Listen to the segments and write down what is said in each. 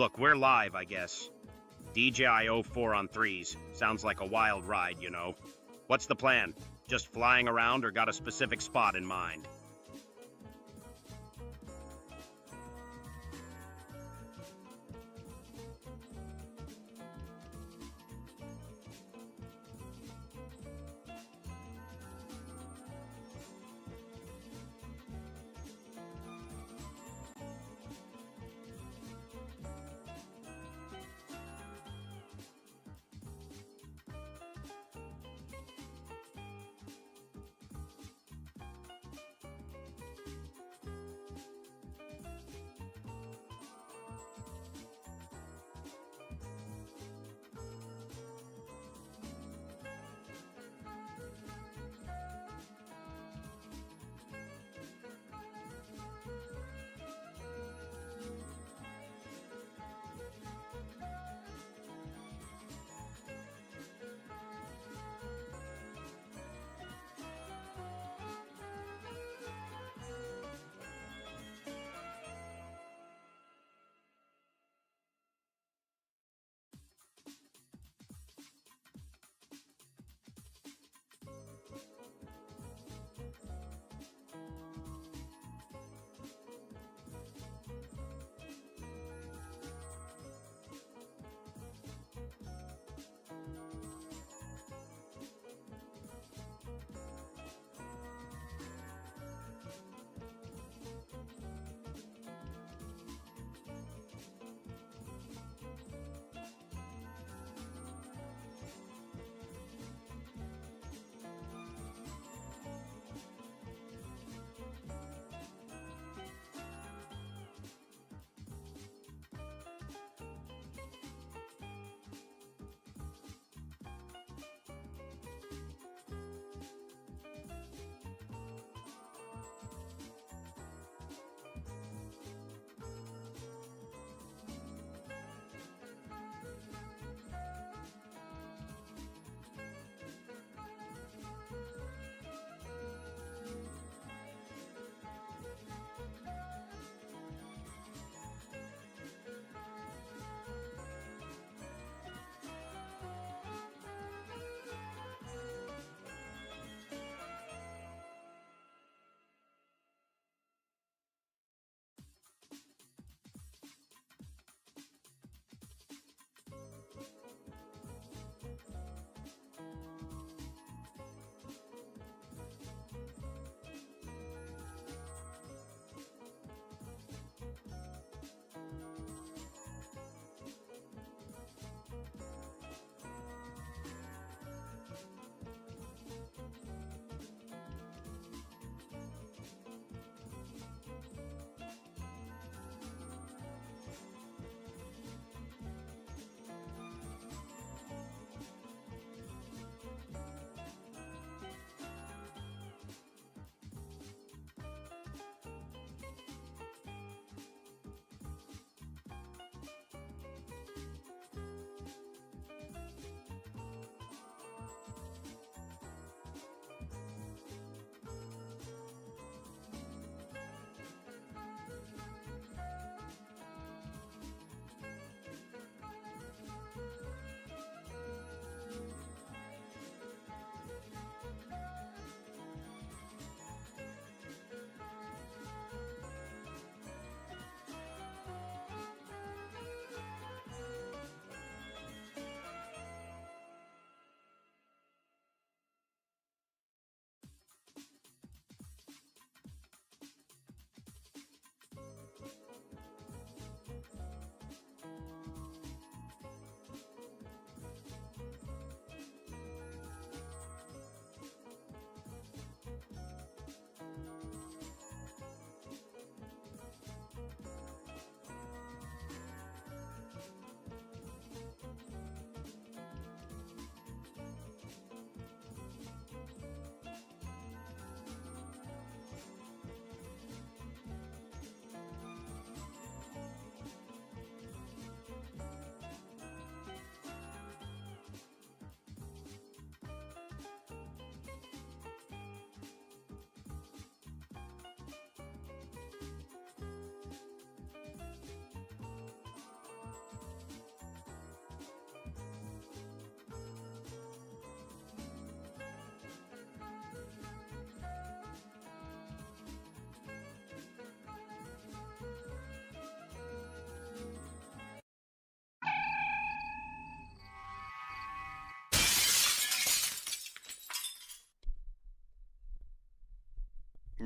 Look, we're live, I guess. DJI 04 on threes. Sounds like a wild ride, you know. What's the plan? Just flying around or got a specific spot in mind?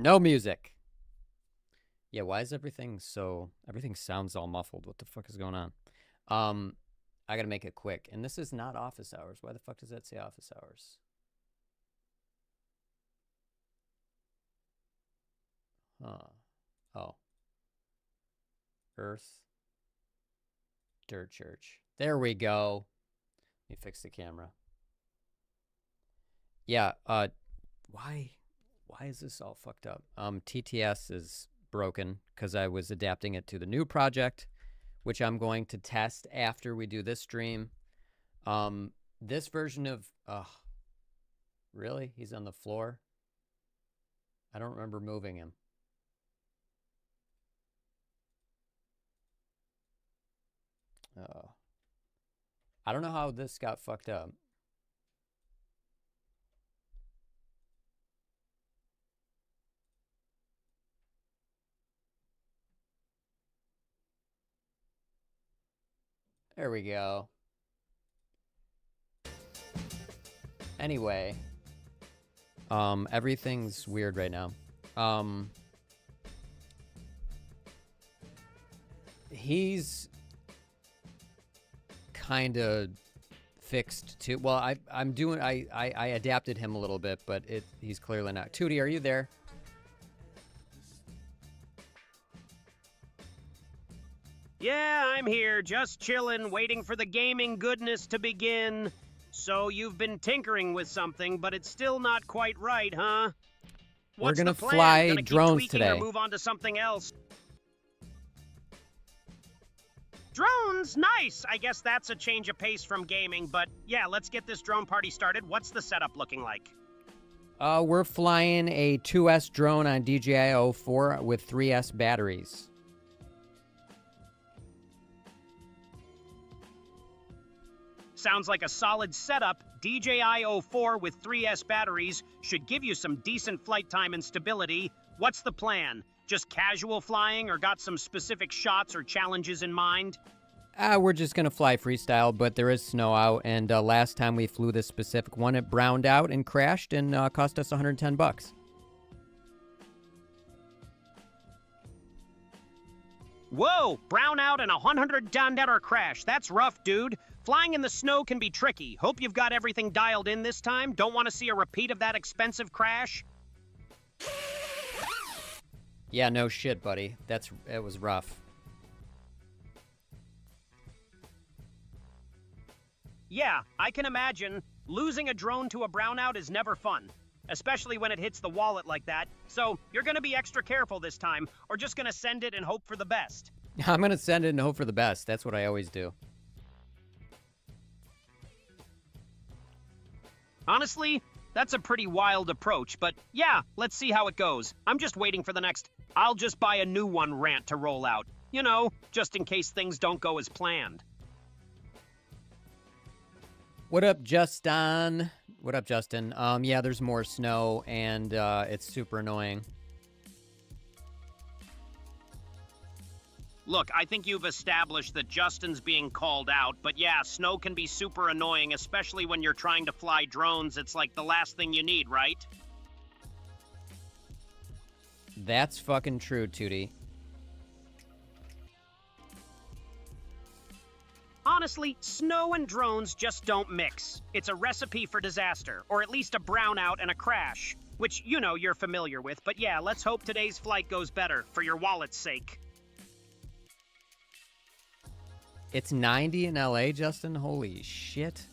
No music. Yeah, why is everything sounds all muffled? What the fuck is going on? I gotta make it quick. And this is not office hours. Why the fuck does that say office hours? Huh. Oh. Earth. Dirt Church. There we go. Let me fix the camera. Yeah, why is this all fucked up? TTS is broken because I was adapting it to the new project, which I'm going to test after we do this stream. This version of, really? He's on the floor? I don't remember moving him. I don't know how this got fucked up. There we go. Anyway, everything's weird right now. He's kind of fixed too. Well, I adapted him a little bit, but he's clearly not. Tootie, are you there? Yeah, I'm here, just chillin', waiting for the gaming goodness to begin. So you've been tinkering with something, but it's still not quite right, huh? What's We're gonna the plan? fly Gonna keep drones tweaking today. Or move on to something else? Drones, nice! I guess that's a change of pace from gaming, but yeah, let's get this drone party started. What's the setup looking like? We're flying a 2S drone on DJI 04 with 3S batteries. Sounds like a solid setup. DJI 04 with 3S batteries should give you some decent flight time and stability. What's the plan? Just casual flying or got some specific shots or challenges in mind? We're just going to fly freestyle, but there is snow out, and last time we flew this specific one, it browned out and crashed and cost us $110. Whoa, brownout and $110 crash. That's rough, dude. Flying in the snow can be tricky. Hope you've got everything dialed in this time. Don't want to see a repeat of that expensive crash. Yeah, no shit, buddy. It was rough. Yeah, I can imagine. Losing a drone to a brownout is never fun, especially when it hits the wallet like that. So you're going to be extra careful this time, or just going to send it and hope for the best. I'm going to send it and hope for the best. That's what I always do. Honestly, that's a pretty wild approach, but yeah, let's see how it goes. I'm just waiting for the next "I'll just buy a new one" rant to roll out. You know, just in case things don't go as planned. What up, Justin? What up, Justin? Yeah, there's more snow, and it's super annoying. Look, I think you've established that Justin's being called out, but yeah, snow can be super annoying, especially when you're trying to fly drones. It's like the last thing you need, right? That's fucking true, Tootie. Honestly, snow and drones just don't mix. It's a recipe for disaster, or at least a brownout and a crash, which, you know, you're familiar with. But yeah, let's hope today's flight goes better, for your wallet's sake. It's 90 in LA, Justin? Holy shit.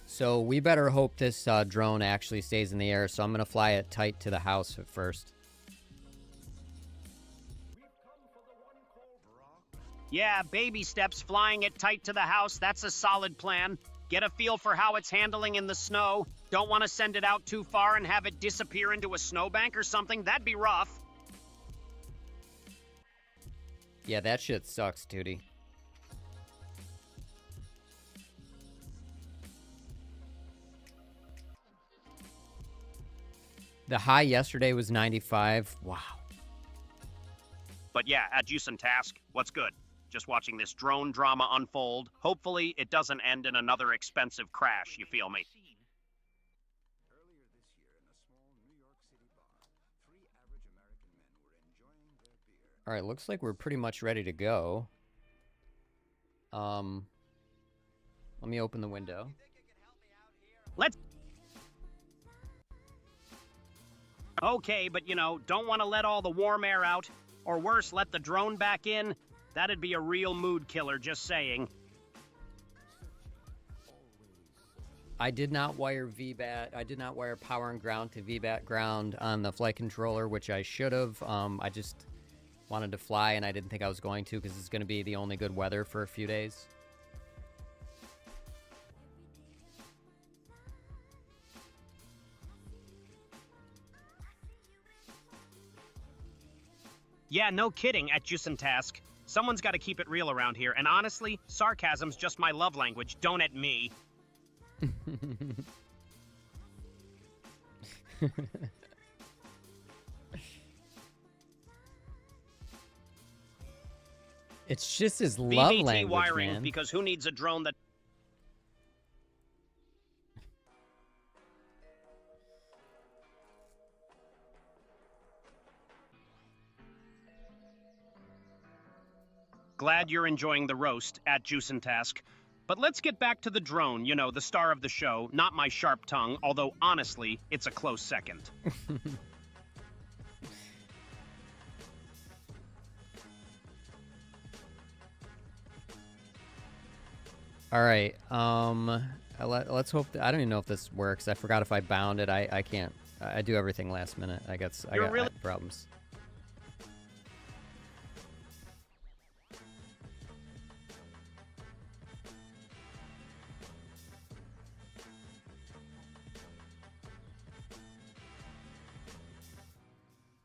So we better hope this drone actually stays in the air, so I'm going to fly it tight to the house at first. Yeah, baby steps, flying it tight to the house. That's a solid plan. Get a feel for how it's handling in the snow. Don't want to send it out too far and have it disappear into a snowbank or something. That'd be rough. Yeah, that shit sucks, Tootie. The high yesterday was 95. Wow. But yeah, at Juice and Task, what's good? Just watching this drone drama unfold. Hopefully, it doesn't end in another expensive crash, you feel me? All right, looks like we're pretty much ready to go. Let me open the window. Okay, but you know, don't want to let all the warm air out. Or worse, let the drone back in. That'd be a real mood killer, just saying. I did not wire VBAT. I did not wire power and ground to VBAT ground on the flight controller, which I should have. I just wanted to fly, and I didn't think I was going to because it's going to be the only good weather for a few days. Yeah, no kidding, at Juice and Task. Someone's got to keep it real around here, and honestly, sarcasm's just my love language. Don't at me. It's just his love BBT language, wiring, man. because who needs a drone that... Glad you're enjoying the roast at Juice and Task. But let's get back to the drone, you know, the star of the show, not my sharp tongue, although honestly, it's a close second. All right, let's hope that, I don't even know if this works. I forgot if I bound it. I can't. I do everything last minute. I got problems.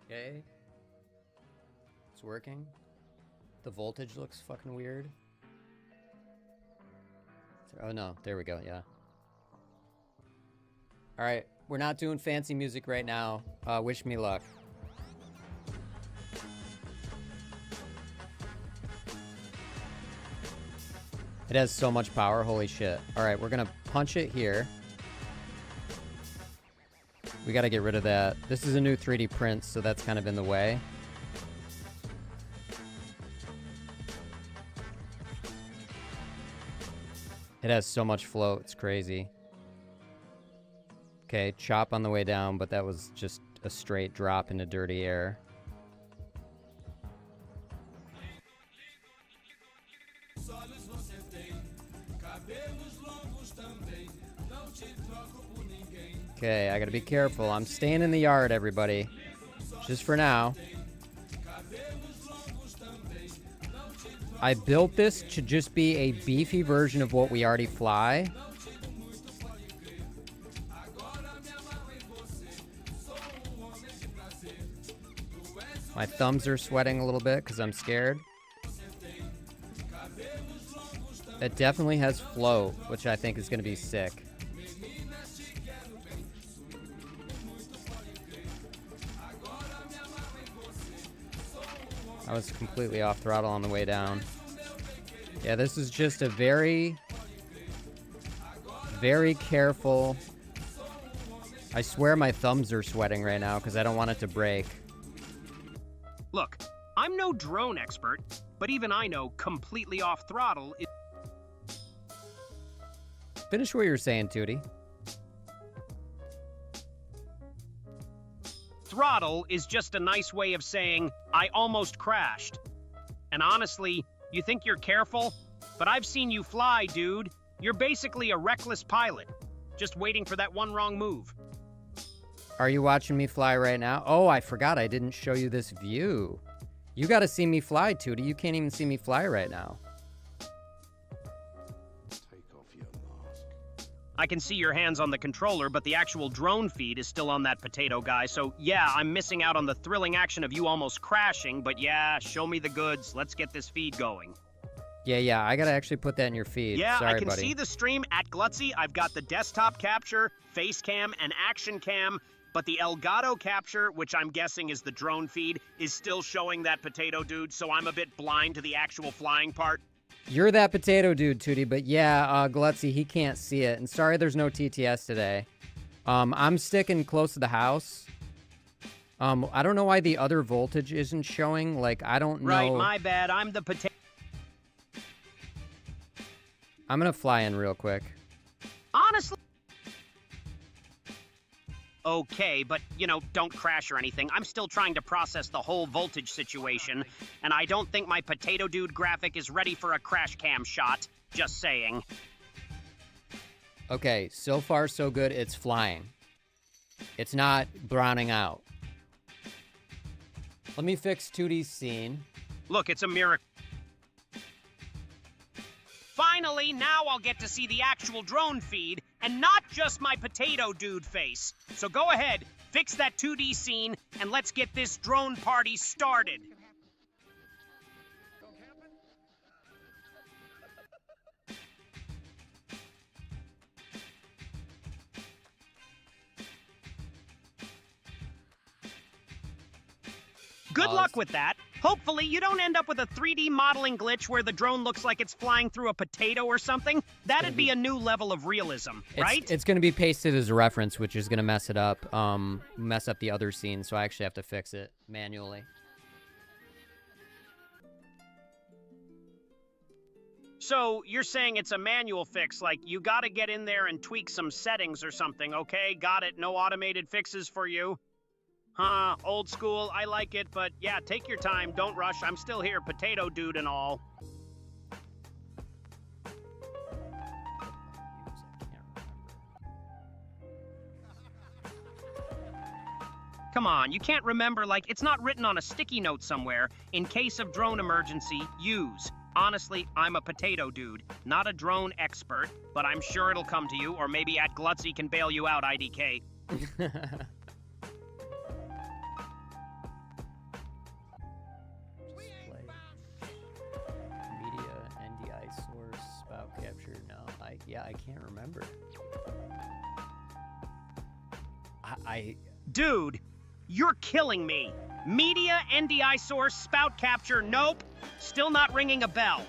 Okay. It's working. The voltage looks fucking weird. Oh no, there we go, yeah. Alright, we're not doing fancy music right now. Wish me luck. It has so much power, holy shit. Alright, we're gonna punch it here. We gotta get rid of that. This is a new 3D print, so that's kind of in the way. It has so much float, it's crazy. Okay, chop on the way down, but that was just a straight drop into dirty air. Okay, I gotta be careful. I'm staying in the yard, everybody. Just for now. I built this to just be a beefy version of what we already fly. My thumbs are sweating a little bit because I'm scared. It definitely has float, which I think is going to be sick. I was completely off throttle on the way down. Yeah, this is just a very, very careful. I swear my thumbs are sweating right now because I don't want it to break. Look, I'm no drone expert, but even I know completely off throttle is... Finish what you were saying, Tootie. Throttle is just a nice way of saying, I almost crashed. And honestly, you think you're careful? But I've seen you fly, dude. You're basically a reckless pilot, just waiting for that one wrong move. Are you watching me fly right now? Oh, I forgot I didn't show you this view. You gotta see me fly, Tootie. You can't even see me fly right now. I can see your hands on the controller, but the actual drone feed is still on that potato guy, so yeah, I'm missing out on the thrilling action of you almost crashing, but yeah, show me the goods. Let's get this feed going. Yeah, I gotta actually put that in your feed. Yeah, sorry, I can buddy. see the stream at Glutzy. I've got the desktop capture, face cam, and action cam. but the Elgato capture, which I'm guessing is the drone feed, is still showing that potato dude, so I'm a bit blind to the actual flying part. You're that potato dude, Tootie, but yeah, Glutzy, he can't see it. And sorry there's no TTS today. I'm sticking close to the house. I don't know why the other voltage isn't showing. Like, I don't know. Right, my bad. I'm the potato. I'm gonna fly in real quick. Honestly. Okay, but, you know, don't crash or anything. I'm still trying to process the whole voltage situation, and I don't think my potato dude graphic is ready for a crash cam shot. Just saying. Okay, so far so good. It's flying. It's not browning out. Let me fix 2D's scene. Look, it's a miracle. Finally, now I'll get to see the actual drone feed, and not just my potato dude face. So go ahead, fix that 2D scene, and let's get this drone party started. Good luck with that. Hopefully, you don't end up with a 3D modeling glitch where the drone looks like it's flying through a potato or something. That'd be a new level of realism, right? It's going to be pasted as a reference, which is going to mess it up, mess up the other scene, so I actually have to fix it manually. So, you're saying it's a manual fix, like you gotta get in there and tweak some settings or something, okay? Got it, no automated fixes for you. Huh, old school, I like it, but yeah, take your time, don't rush, I'm still here, potato dude and all. Come on, you can't remember, like, it's not written on a sticky note somewhere. In case of drone emergency, use. Honestly, I'm a potato dude, not a drone expert, but I'm sure it'll come to you, or maybe at Glutzy can bail you out, IDK. Yeah, I can't remember. Dude, you're killing me. Media, NDI source, spout capture, nope. Still not ringing a bell.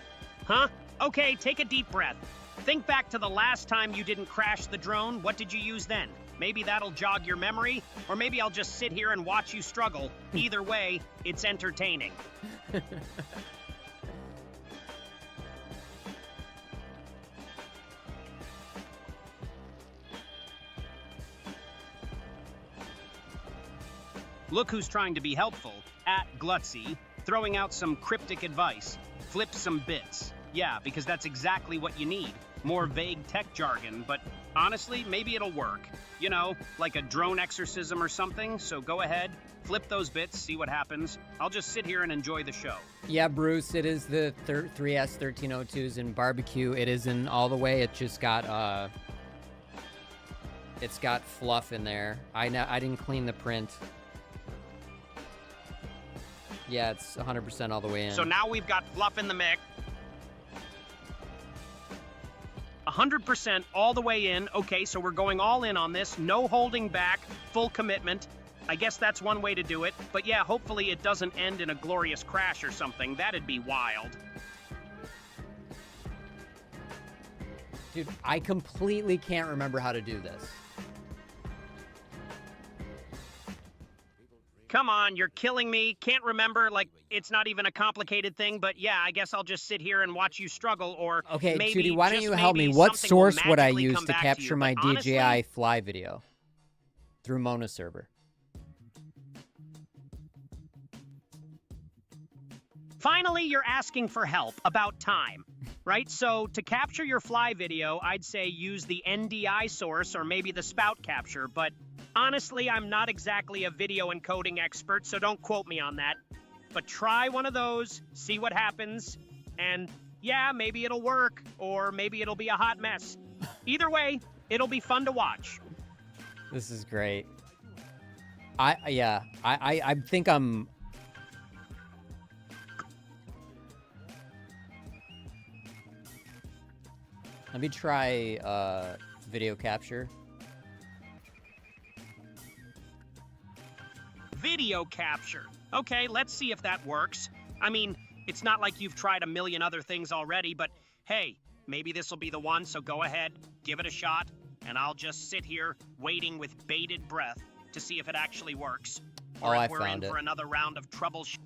Huh? Okay, take a deep breath. Think back to the last time you didn't crash the drone. What did you use then? Maybe that'll jog your memory, or maybe I'll just sit here and watch you struggle. Either way, it's entertaining. Look who's trying to be helpful, at Glutzy, throwing out some cryptic advice. Flip some bits. Yeah, because that's exactly what you need. More vague tech jargon, but honestly, maybe it'll work. You know, like a drone exorcism or something, so go ahead, flip those bits, see what happens. I'll just sit here and enjoy the show. Yeah, Bruce, it is the 3S 1302s in barbecue. It isn't all the way, it just got, it's got fluff in there. I didn't clean the print. Yeah, it's 100% all the way in. So now we've got fluff in the mix. 100% all the way in. Okay, so we're going all in on this. No holding back. Full commitment. I guess that's one way to do it. But yeah, hopefully it doesn't end in a glorious crash or something. That'd be wild. Dude, I completely can't remember how to do this. Come on, you're killing me. Can't remember, like, it's not even a complicated thing, but yeah, I guess I'll just sit here and watch you struggle, or okay, maybe, Judy, why don't you help me? What source would I use to capture my DJI fly video? Through Mona server. Finally, you're asking for help about time, right? So to capture your fly video, I'd say use the NDI source or maybe the spout capture, but honestly, I'm not exactly a video encoding expert, so don't quote me on that. But try one of those, see what happens, and yeah, maybe it'll work, or maybe it'll be a hot mess. Either way, it'll be fun to watch. This is great. I think I'm... Let me try video capture. video capture. Okay, let's see if that works. I mean, it's not like you've tried a million other things already, but hey, maybe this will be the one, so go ahead, give it a shot, and I'll just sit here waiting with bated breath to see if it actually works. Or if we're in for another round of troubleshooting.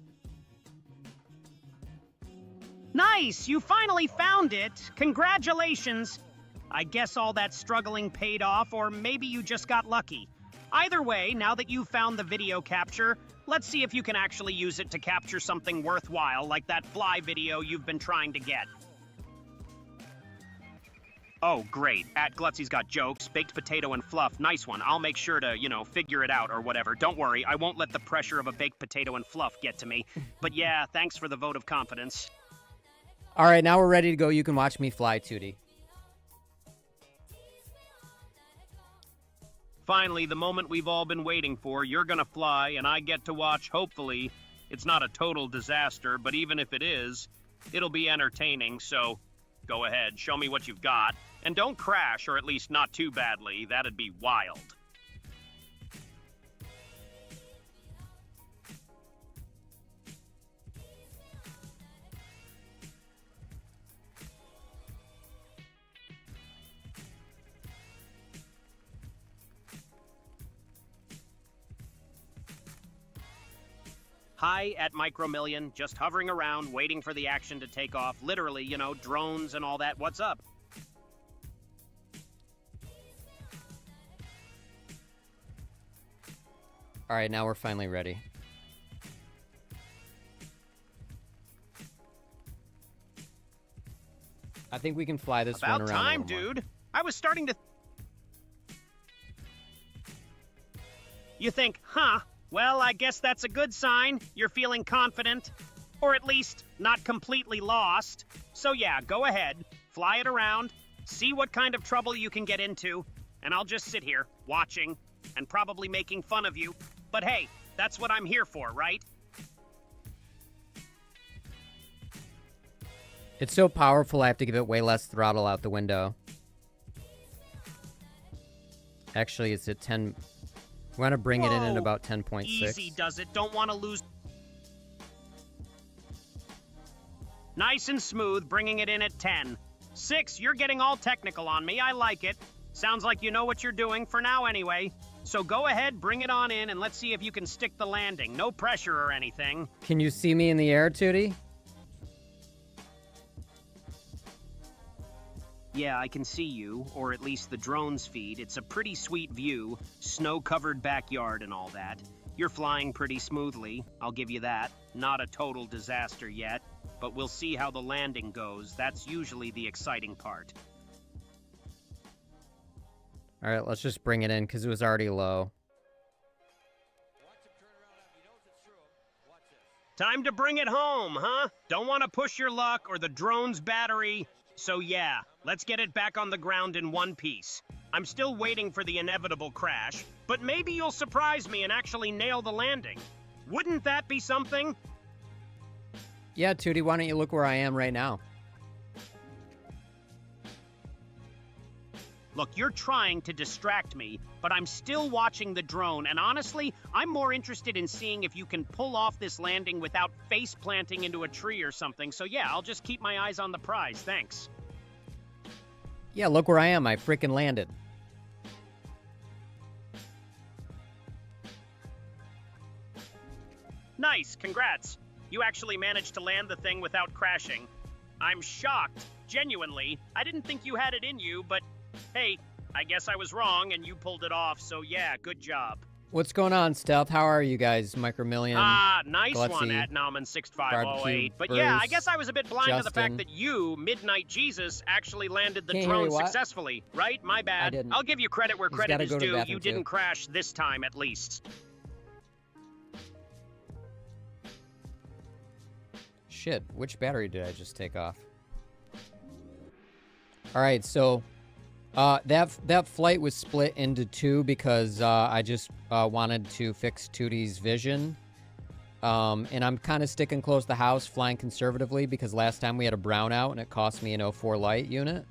Nice! You finally found it! Congratulations! I guess all that struggling paid off, or maybe you just got lucky. Either way, now that you've found the video capture, let's see if you can actually use it to capture something worthwhile, like that fly video you've been trying to get. Oh, great. At Glutzy's got jokes, baked potato and fluff. Nice one. I'll make sure to, figure it out or whatever. Don't worry, I won't let the pressure of a baked potato and fluff get to me. But yeah, thanks for the vote of confidence. All right, now we're ready to go. You can watch me fly, Tootie. Finally, the moment we've all been waiting for. You're gonna fly, and I get to watch, hopefully. It's not a total disaster, but even if it is, it'll be entertaining, so go ahead, show me what you've got. And don't crash, or at least not too badly. That'd be wild. Hi at Micromillion, just hovering around, waiting for the action to take off. Literally, drones and all that. What's up? All right, now we're finally ready. I think we can fly this one around. About time, dude. I was starting to... You think, huh? Well, I guess that's a good sign. You're feeling confident. Or at least not completely lost. So yeah, go ahead. Fly it around. See what kind of trouble you can get into. And I'll just sit here, watching, and probably making fun of you. But hey, that's what I'm here for, right? It's so powerful, I have to give it way less throttle out the window. Actually, it's at 10... We're going to bring it in at about 10.6. Easy does it. Don't want to lose. Nice and smooth, bringing it in at 10. 6, you're getting all technical on me. I like it. Sounds like you know what you're doing for now anyway. So go ahead, bring it on in, and let's see if you can stick the landing. No pressure or anything. Can you see me in the air, Tootie? Yeah, I can see you, or at least the drone's feed. It's a pretty sweet view, snow-covered backyard and all that. You're flying pretty smoothly, I'll give you that. Not a total disaster yet, but we'll see how the landing goes. That's usually the exciting part. All right, let's just bring it in, because it was already low. Time to bring it home, huh? Don't want to push your luck or the drone's battery. So yeah, let's get it back on the ground in one piece. I'm still waiting for the inevitable crash, but maybe you'll surprise me and actually nail the landing. Wouldn't that be something? Yeah, Tootie, why don't you look where I am right now? Look, you're trying to distract me, but I'm still watching the drone, and honestly, I'm more interested in seeing if you can pull off this landing without face planting into a tree or something. So yeah, I'll just keep my eyes on the prize. Thanks. Yeah, look where I am. I frickin' landed. Nice, congrats. You actually managed to land the thing without crashing. I'm shocked, genuinely. I didn't think you had it in you, but hey, I guess I was wrong and you pulled it off, so yeah, good job. What's going on, Stealth? How are you guys? Micromillion. Nice Glutzy, one at Nauman6508. But Bruce, yeah, I guess I was a bit blind Justin. to the fact that you, Midnight Jesus, actually landed the drone successfully, right? My bad. I didn't. I'll give you credit where credit is due. You didn't too. crash this time, at least. Shit, which battery did I just take off? All right, so that flight was split into two because I just wanted to fix Tootie's vision. And I'm kind of sticking close to the house, flying conservatively, because last time we had a brownout and it cost me an 04 light unit.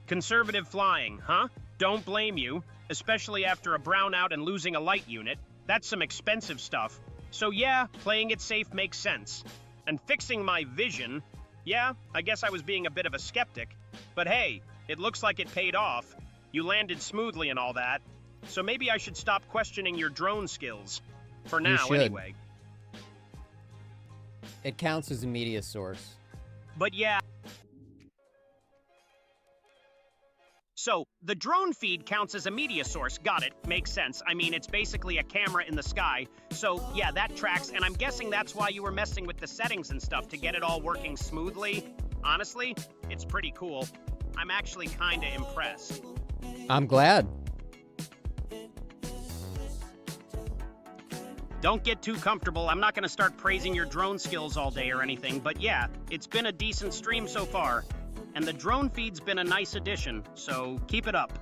Conservative flying, huh? Don't blame you, especially after a brownout and losing a light unit. That's some expensive stuff. So yeah, playing it safe makes sense. And fixing my vision, yeah, I guess I was being a bit of a skeptic. But hey, it looks like it paid off. You landed smoothly and all that. So maybe I should stop questioning your drone skills. For now, anyway. It counts as a media source. But yeah. So, the drone feed counts as a media source. Got it. Makes sense. I mean, it's basically a camera in the sky. So, yeah, that tracks. And I'm guessing that's why you were messing with the settings and stuff to get it all working smoothly. Honestly, it's pretty cool. I'm actually kind of impressed. I'm glad. Don't get too comfortable. I'm not going to start praising your drone skills all day or anything. But yeah, it's been a decent stream so far. And the drone feed's been a nice addition, so keep it up.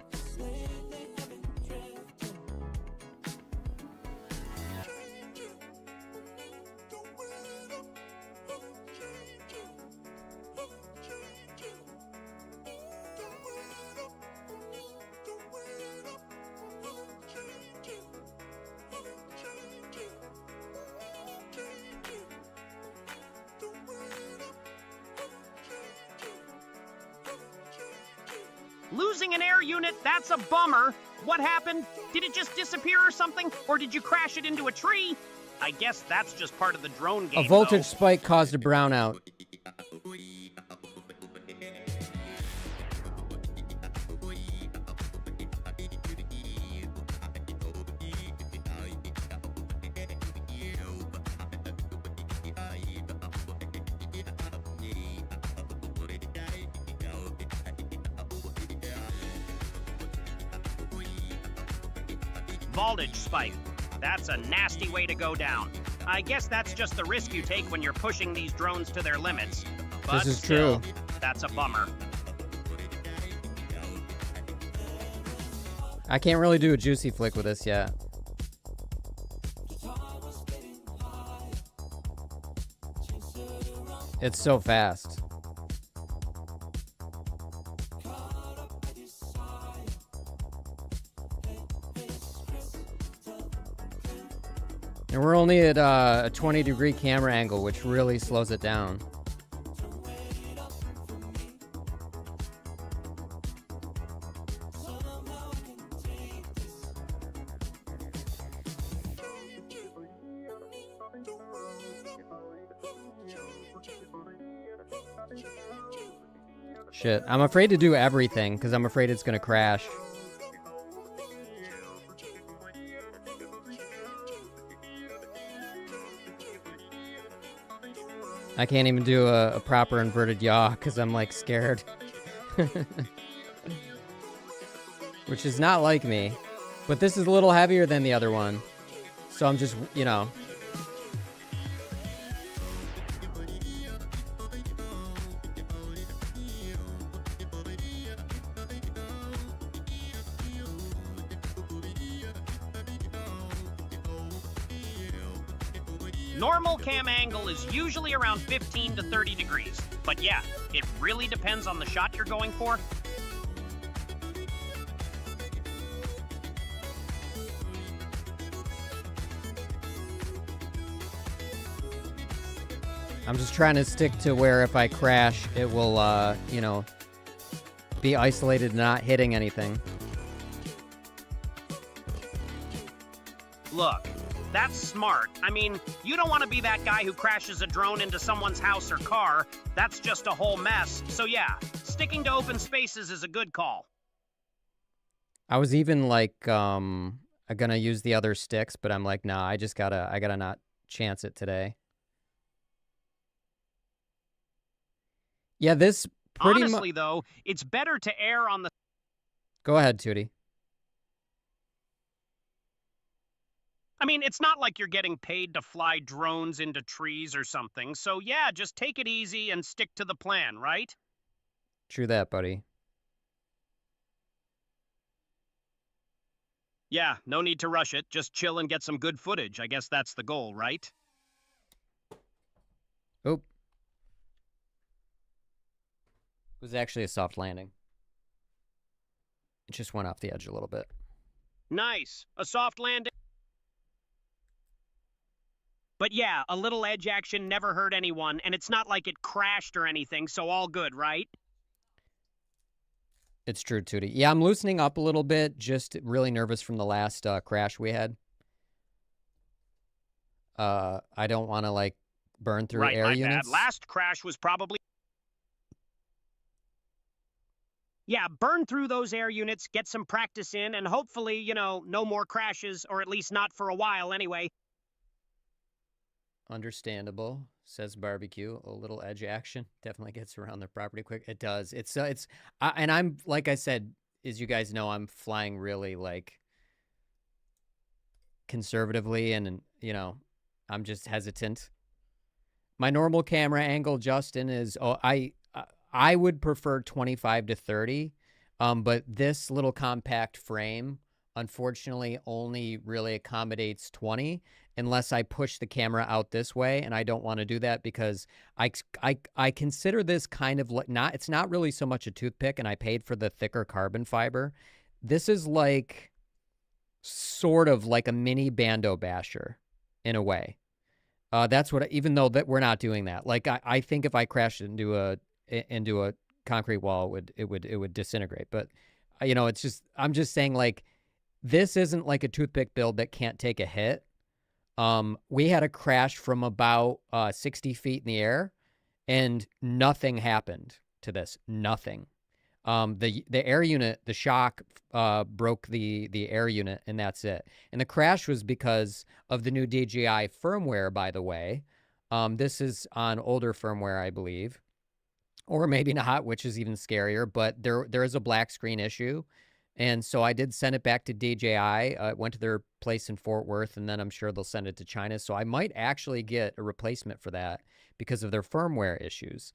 Losing an air unit, that's a bummer. What happened? Did it just disappear or something? Or did you crash it into a tree? I guess that's just part of the drone game, A voltage though. spike caused a brownout. Voltage spike. That's a nasty way to go down. I guess that's just the risk you take when you're pushing these drones to their limits. But This is still, true. That's a bummer. I can't really do a juicy flick with this yet. It's so fast. And we're only at a 20-degree camera angle, which really slows it down. Shit, I'm afraid to do everything because I'm afraid it's gonna crash. I can't even do a proper inverted yaw because I'm like scared. Which is not like me. But this is a little heavier than the other one. So I'm just, you know. Normal cam angle is usually around 15 to 30 degrees. But yeah, it really depends on the shot you're going for. I'm just trying to stick to where if I crash, it will, you know, be isolated, not hitting anything. Look, that's smart. I mean, you don't want to be that guy who crashes a drone into someone's house or car. That's just a whole mess. So yeah, sticking to open spaces is a good call. I was even like, gonna use the other sticks, but I'm like, nah, I gotta not chance it today. Yeah, this pretty much. Honestly, though, it's better to err on the... Go ahead, Tootie. I mean, it's not like you're getting paid to fly drones into trees or something. So yeah, just take it easy and stick to the plan, right? True that, buddy. Yeah, no need to rush it. Just chill and get some good footage. I guess that's the goal, right? Oop. It was actually a soft landing. It just went off the edge a little bit. Nice. A soft landing. But yeah, a little edge action never hurt anyone, and it's not like it crashed or anything, so all good, right? It's true, Tootie. Yeah, I'm loosening up a little bit. Just really nervous from the last crash we had. I don't want to, like, burn through air units. Bad. Last crash was probably... Yeah, burn through those air units, get some practice in, and hopefully, you know, no more crashes, or at least not for a while anyway. Understandable, says Barbecue. A little edge action definitely gets around the property quick. It does. And I'm, like I said, as you guys know, I'm flying really, like, conservatively, and, you know, I'm just hesitant. My normal camera angle, Justin, is, I would prefer 25 to 30, but this little compact frame, unfortunately, only really accommodates 20 unless I push the camera out this way, and I don't want to do that because I consider this kind of like it's not really so much a toothpick, and I paid for the thicker carbon fiber. This is like sort of like a mini bando basher in a way. That's what, even though that we're not doing that. Like I think if I crashed into a concrete wall, it would disintegrate. But you know, I'm just saying, like, this isn't like a toothpick build that can't take a hit. We had a crash from about 60 feet in the air, and nothing happened to this. Nothing. The air unit, the shock broke the air unit, and that's it. And the crash was because of the new DJI firmware, by the way. This is on older firmware, I believe. Or maybe not, which is even scarier, but there is a black screen issue. And so I did send it back to DJI. Went to their place in Fort Worth, and then I'm sure they'll send it to China. So I might actually get a replacement for that because of their firmware issues.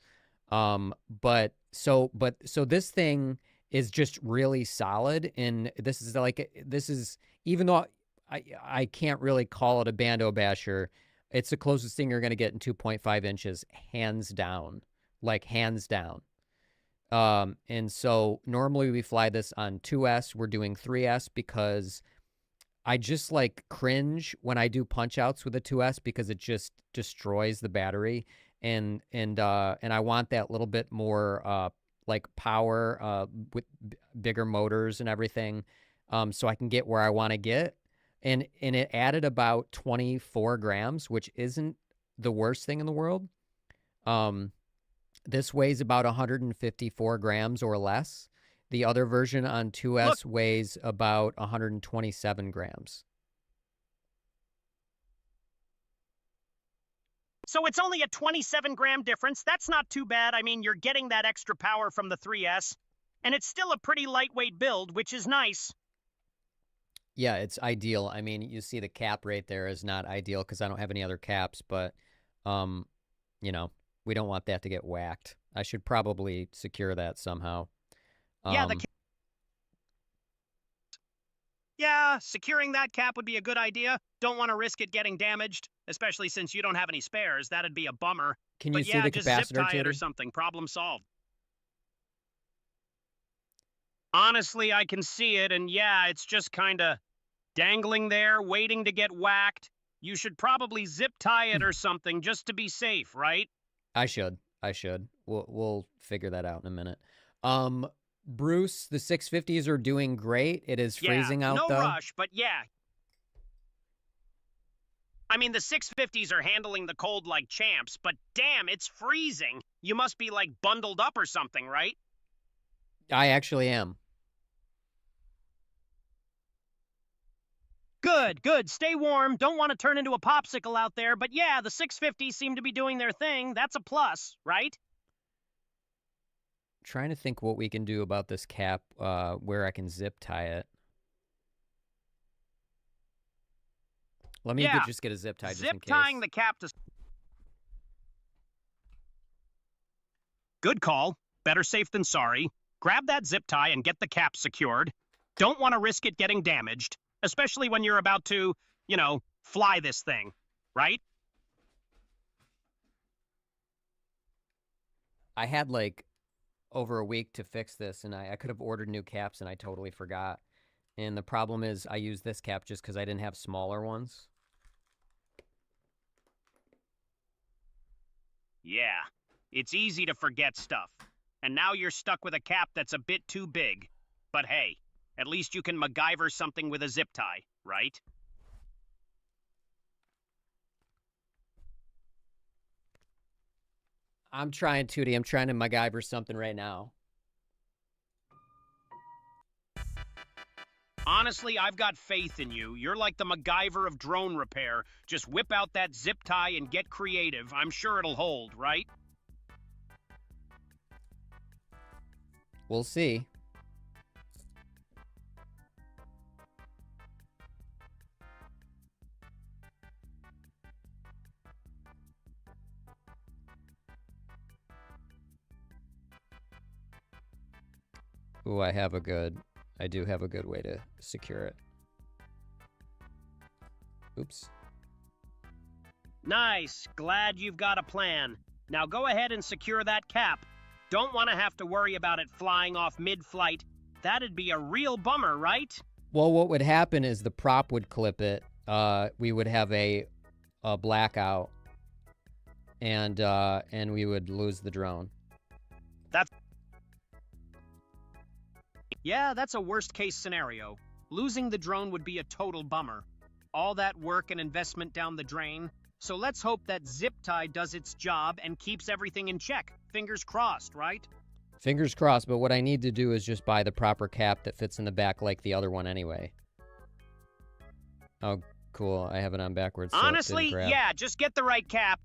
But this thing is just really solid, and this is even though I can't really call it a bando basher, it's the closest thing you're going to get in 2.5 inches, hands down, like hands down. And so normally we fly this on 2S. We're doing 3S because I just like cringe when I do punch outs with a 2S because it just destroys the battery. And I want that little bit more like power with bigger motors and everything, so I can get where I want to get. And it added about 24 grams, which isn't the worst thing in the world. This weighs about 154 grams or less. The other version on 2S weighs about 127 grams. So it's only a 27-gram difference. That's not too bad. I mean, you're getting that extra power from the 3S, and it's still a pretty lightweight build, which is nice. Yeah, it's ideal. I mean, you see the cap right there is not ideal because I don't have any other caps, but, you know, we don't want that to get whacked. I should probably secure that somehow. Yeah, securing that cap would be a good idea. Don't want to risk it getting damaged, especially since you don't have any spares. That'd be a bummer. Can you see the just capacitor, zip tie it or something. Problem solved. Honestly, I can see it, and yeah, it's just kind of dangling there, waiting to get whacked. You should probably zip tie it or something just to be safe, right? I should. We'll figure that out in a minute. Bruce, the 650s are doing great. It is freezing out, though. No rush, but yeah. I mean, the 650s are handling the cold like champs, but damn, it's freezing. You must be, like, bundled up or something, right? I actually am. Good. Stay warm. Don't want to turn into a popsicle out there, but yeah, the 650s seem to be doing their thing. That's a plus, right? Trying to think what we can do about this cap, where I can zip tie it. Let me just get a zip tie just in case. Zip tying the cap to... Good call. Better safe than sorry. Grab that zip tie and get the cap secured. Don't want to risk it getting damaged, especially when you're about to, you know, fly this thing, right? I had, like, over a week to fix this, and I could have ordered new caps, and I totally forgot. And the problem is I used this cap just because I didn't have smaller ones. Yeah, it's easy to forget stuff. And now you're stuck with a cap that's a bit too big. But hey, at least you can MacGyver something with a zip tie, right? I'm trying, Tootie. I'm trying to MacGyver something right now. Honestly, I've got faith in you. You're like the MacGyver of drone repair. Just whip out that zip tie and get creative. I'm sure it'll hold, right? We'll see. Ooh, I do have a good way to secure it. Oops. Nice. Glad you've got a plan. Now go ahead and secure that cap. Don't want to have to worry about it flying off mid-flight. That'd be a real bummer, right? Well, what would happen is the prop would clip it. We would have a blackout, and we would lose the drone. Yeah, that's a worst-case scenario. Losing the drone would be a total bummer. All that work and investment down the drain. So let's hope that zip tie does its job and keeps everything in check. Fingers crossed, right? Fingers crossed, but what I need to do is just buy the proper cap that fits in the back like the other one anyway. Oh, cool. I have it on backwards. So honestly, yeah, just get the right cap.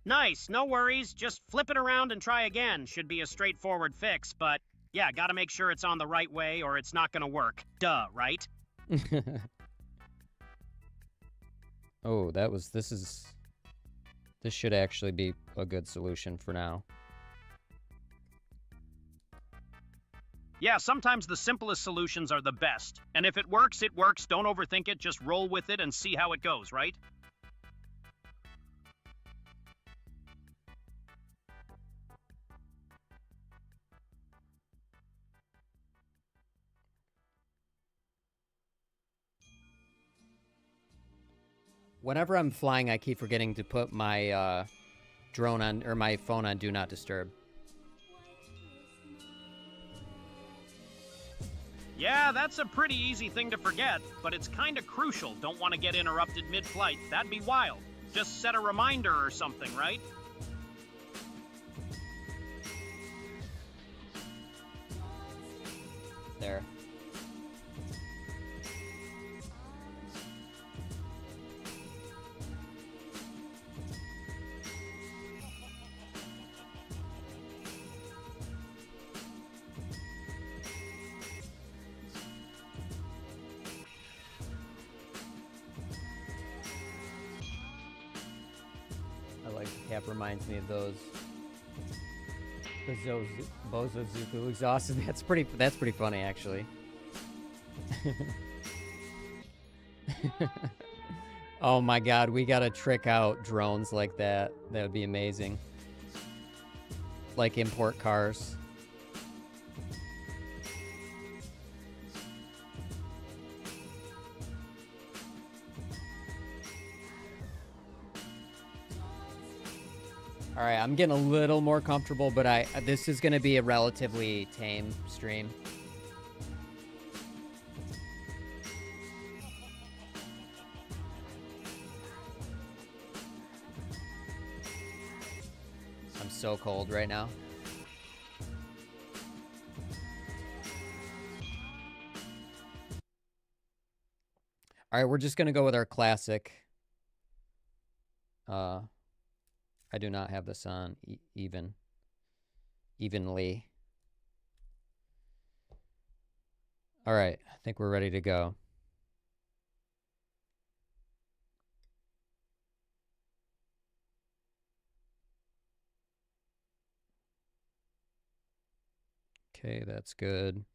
Nice, no worries. Just flip it around and try again. Should be a straightforward fix, but yeah, gotta make sure it's on the right way or it's not gonna work. Duh, right? Oh, this should actually be a good solution for now. Yeah, sometimes the simplest solutions are the best. And if it works, it works. Don't overthink it. Just roll with it and see how it goes, right? Whenever I'm flying, I keep forgetting to put my drone on, or my phone on Do Not Disturb. Yeah, that's a pretty easy thing to forget, but it's kind of crucial. Don't want to get interrupted mid-flight. That'd be wild. Just set a reminder or something, right? There. I like the cap, reminds me of those Bozozuku exhausts. That's pretty funny, actually. Oh my god, we gotta trick out drones like that. That would be amazing. Like import cars. All right, I'm getting a little more comfortable, but this is going to be a relatively tame stream. I'm so cold right now. All right, we're just going to go with our classic. I do not have this on evenly. All right, I think we're ready to go. Okay, that's good.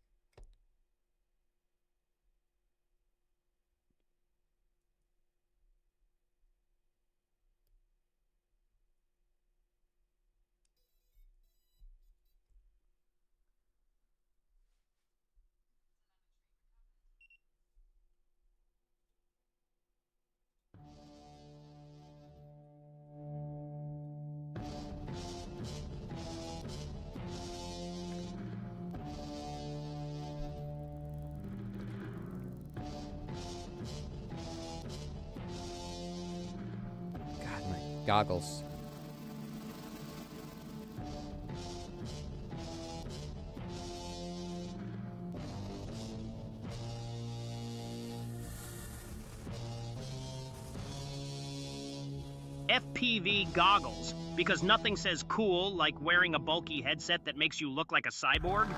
goggles. FPV goggles, because nothing says cool like wearing a bulky headset that makes you look like a cyborg.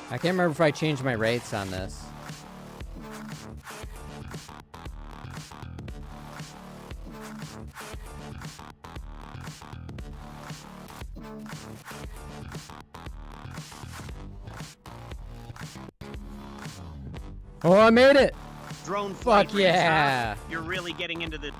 I can't remember if I changed my rates on this. Oh, I made it! Drone flight. Fuck yeah! You're really getting into the...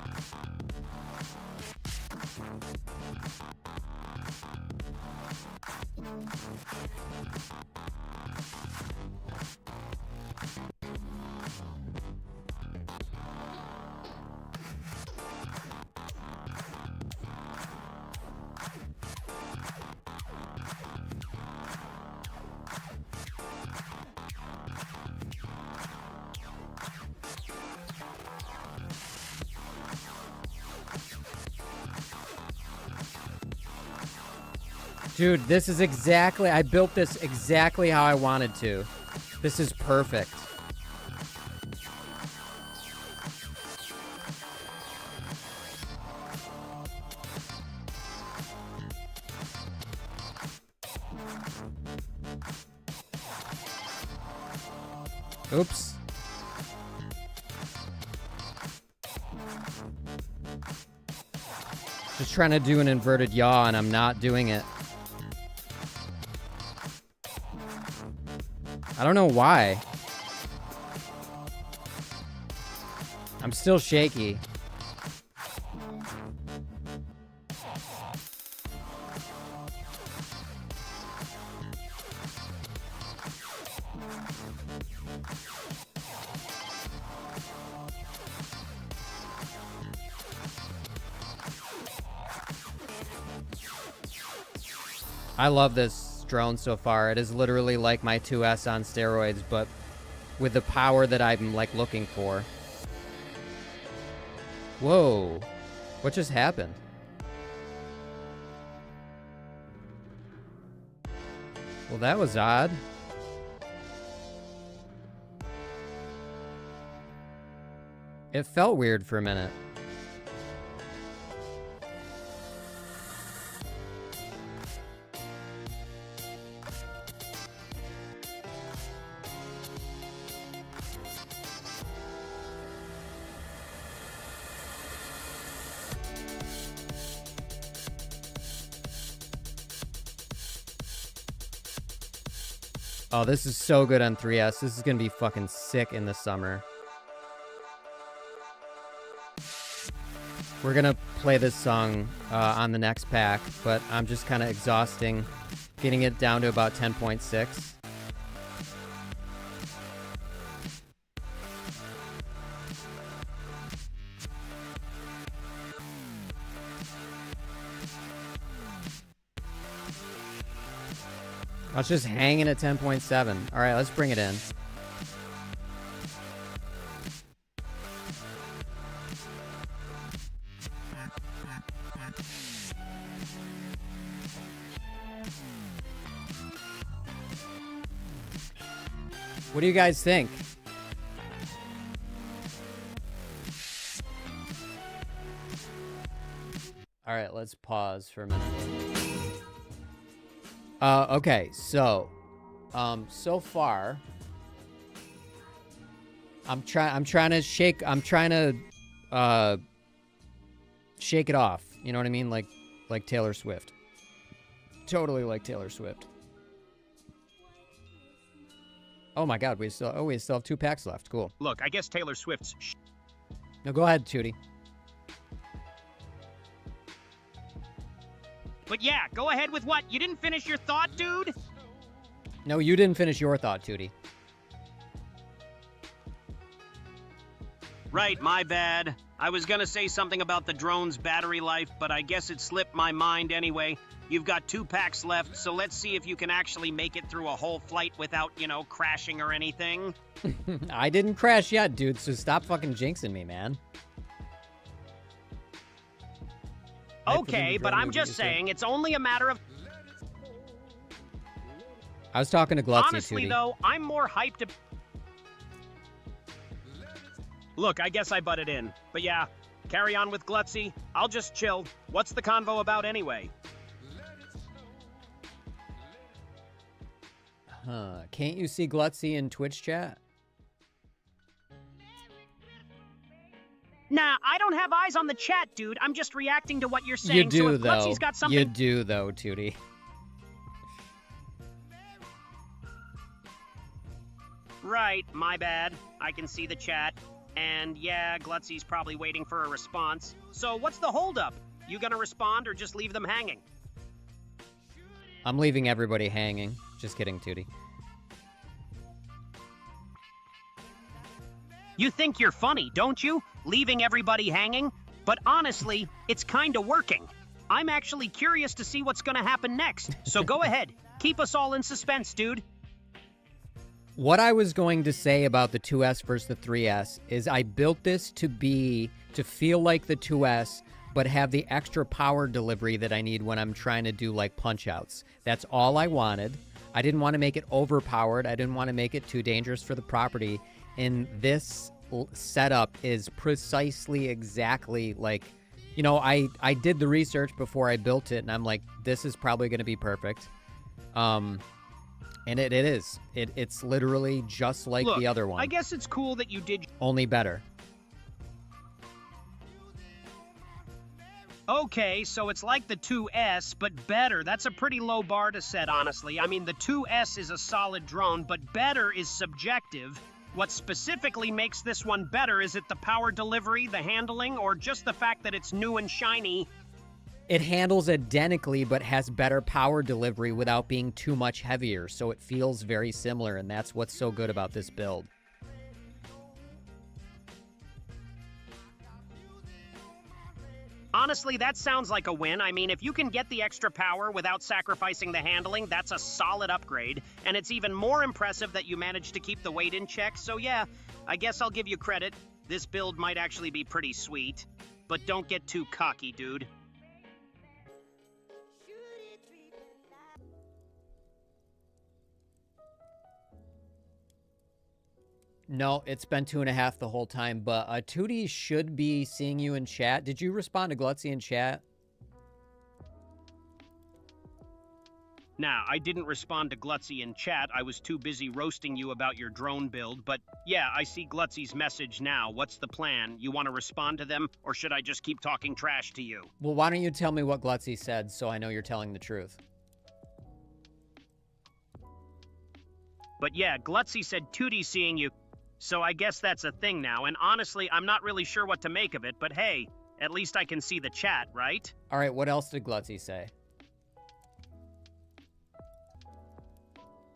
Dude, this is exactly... I built this exactly how I wanted to. This is perfect. Oops. Just trying to do an inverted yaw and I'm not doing it. I don't know why. I'm still shaky. I love this drone so far. It is literally like my 2S on steroids, but with the power that I'm like looking for. Whoa. What just happened? Well, that was odd. It felt weird for a minute. Oh, this is so good on 3S. This is going to be fucking sick in the summer. We're going to play this song on the next pack, but I'm just kind of exhausting, getting it down to about 10.6. I was just hanging at 10.7. All right, let's bring it in. What do you guys think? All right, let's pause for a minute. Okay, so, so far, I'm trying to shake it off. You know what I mean? Like Taylor Swift. Totally like Taylor Swift. Oh my God, we still have 2 packs left. Cool. Look, I guess Taylor Swift's... No, go ahead, Tootie. But yeah, go ahead with what? You didn't finish your thought, dude? No, you didn't finish your thought, Tootie. Right, my bad. I was gonna say something about the drone's battery life, but I guess it slipped my mind anyway. You've got 2 packs left, so let's see if you can actually make it through a whole flight without, you know, crashing or anything. I didn't crash yet, dude, so stop fucking jinxing me, man. Okay, but I'm just saying, it's only a matter of... I was talking to Glutzy, Honestly, Tootie. though, I'm more hyped to... Look, I guess I butted in. But yeah, carry on with Glutzy. I'll just chill. What's the convo about anyway? Huh. Can't you see Glutzy in Twitch chat? Nah, I don't have eyes on the chat, dude. I'm just reacting to what you're saying. You do, so if though. Glutzy's got something... You do, though, Tootie. Right, my bad. I can see the chat. And yeah, Glutzy's probably waiting for a response. So what's the holdup? You gonna respond or just leave them hanging? I'm leaving everybody hanging. Just kidding, Tootie. You think you're funny, don't you? Leaving everybody hanging? But honestly, it's kinda working. I'm actually curious to see what's gonna happen next. So go ahead. Keep us all in suspense, dude. What I was going to say about the 2S versus the 3S is I built this to feel like the 2S, but have the extra power delivery that I need when I'm trying to do like punch outs. That's all I wanted. I didn't want to make it overpowered. I didn't want to make it too dangerous for the property. And this setup is precisely exactly like, you know, I did the research before I built it, and I'm like, this is probably going to be perfect. And it is. It's literally just like Look, the other one. I guess it's cool that you did... Only better. Okay, so it's like the 2S, but better. That's a pretty low bar to set, honestly. I mean, the 2S is a solid drone, but better is subjective. What specifically makes this one better? Is it the power delivery, the handling, or just the fact that it's new and shiny? It handles identically, but has better power delivery without being too much heavier, so it feels very similar, and that's what's so good about this build. Honestly, that sounds like a win. I mean, if you can get the extra power without sacrificing the handling, that's a solid upgrade. And it's even more impressive that you managed to keep the weight in check. So yeah, I guess I'll give you credit. This build might actually be pretty sweet. But don't get too cocky, dude. No, it's been 2.5 the whole time, but Tootie should be seeing you in chat. Did you respond to Glutzy in chat? Nah, I didn't respond to Glutzy in chat. I was too busy roasting you about your drone build. But yeah, I see Glutzy's message now. What's the plan? You want to respond to them, or should I just keep talking trash to you? Well, why don't you tell me what Glutzy said so I know you're telling the truth? But yeah, Glutzy said Tootie's seeing you. So I guess that's a thing now, and honestly, I'm not really sure what to make of it, but hey, at least I can see the chat, right? All right, what else did Glutzy say?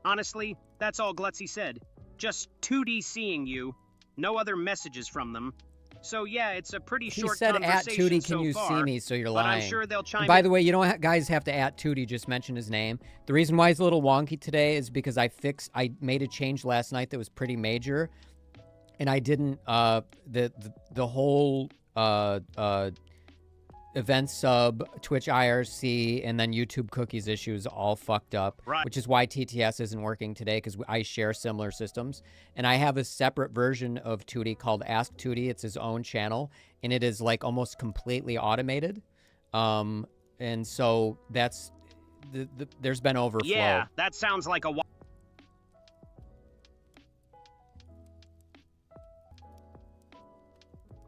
Honestly, that's all Glutzy said. Just 2D seeing you, no other messages from them. So yeah, it's a pretty short He said, conversation at Tootie, so can you far, see me? So you're but lying. I'm sure they'll chime And by in. the way, you don't guys have to at Tootie, just mention his name. The reason why he's a little wonky today is because I made a change last night that was pretty major. And I didn't, the whole event sub, Twitch IRC, and then YouTube cookies issues all fucked up. Right. Which is why TTS isn't working today, because I share similar systems. And I have a separate version of Tootie called Ask Tootie. It's his own channel, and it is like almost completely automated. And so that's, there's been overflow. Yeah, that sounds like a...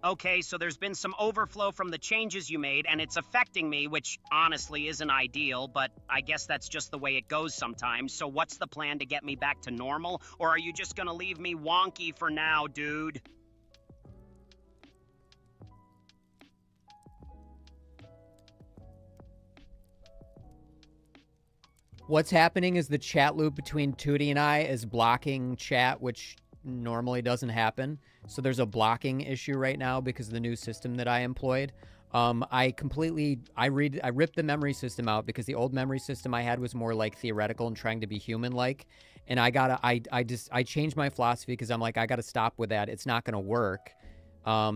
Okay, so there's been some overflow from the changes you made, and it's affecting me, which honestly isn't ideal, but I guess that's just the way it goes sometimes. So what's the plan to get me back to normal? Or are you just gonna leave me wonky for now, dude? What's happening is the chat loop between Tootie and I is blocking chat, which normally doesn't happen. So there's a blocking issue right now because of the new system that I employed. I ripped the memory system out because the old memory system I had was more like theoretical and trying to be human-like. And I changed my philosophy because I'm like, I gotta stop with that. It's not gonna work.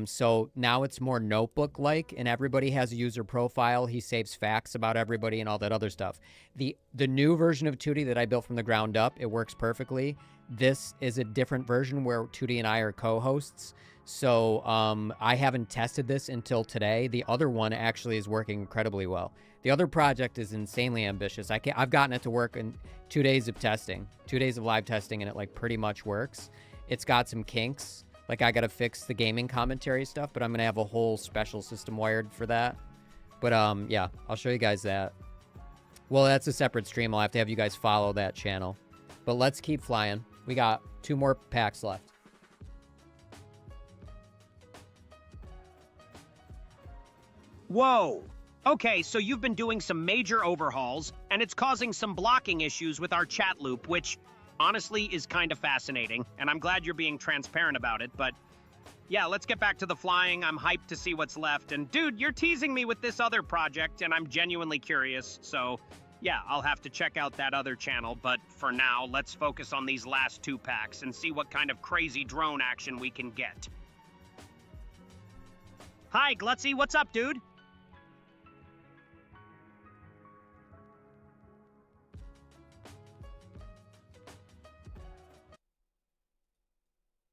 So now it's more notebook-like, and everybody has a user profile. He saves facts about everybody and all that other stuff. The new version of Tootie that I built from the ground up, it works perfectly. This is a different version where Tootie and I are co-hosts. So I haven't tested this until today. The other one actually is working incredibly well. The other project is insanely ambitious. I've gotten it to work in 2 days of testing, 2 days of live testing, and it like pretty much works. It's got some kinks. Like, I got to fix the gaming commentary stuff, but I'm going to have a whole special system wired for that. But, yeah, I'll show you guys that. Well, that's a separate stream. I'll have to have you guys follow that channel. But let's keep flying. We got 2 more packs left. Whoa. Okay, so you've been doing some major overhauls, and it's causing some blocking issues with our chat loop, which honestly is kind of fascinating, and I'm glad you're being transparent about it, but yeah, let's get back to the flying. I'm hyped to see what's left, and dude, you're teasing me with this other project, and I'm genuinely curious, so yeah, I'll have to check out that other channel, but for now, let's focus on these last 2 packs and see what kind of crazy drone action we can get. Hi, Glutzy, what's up, dude?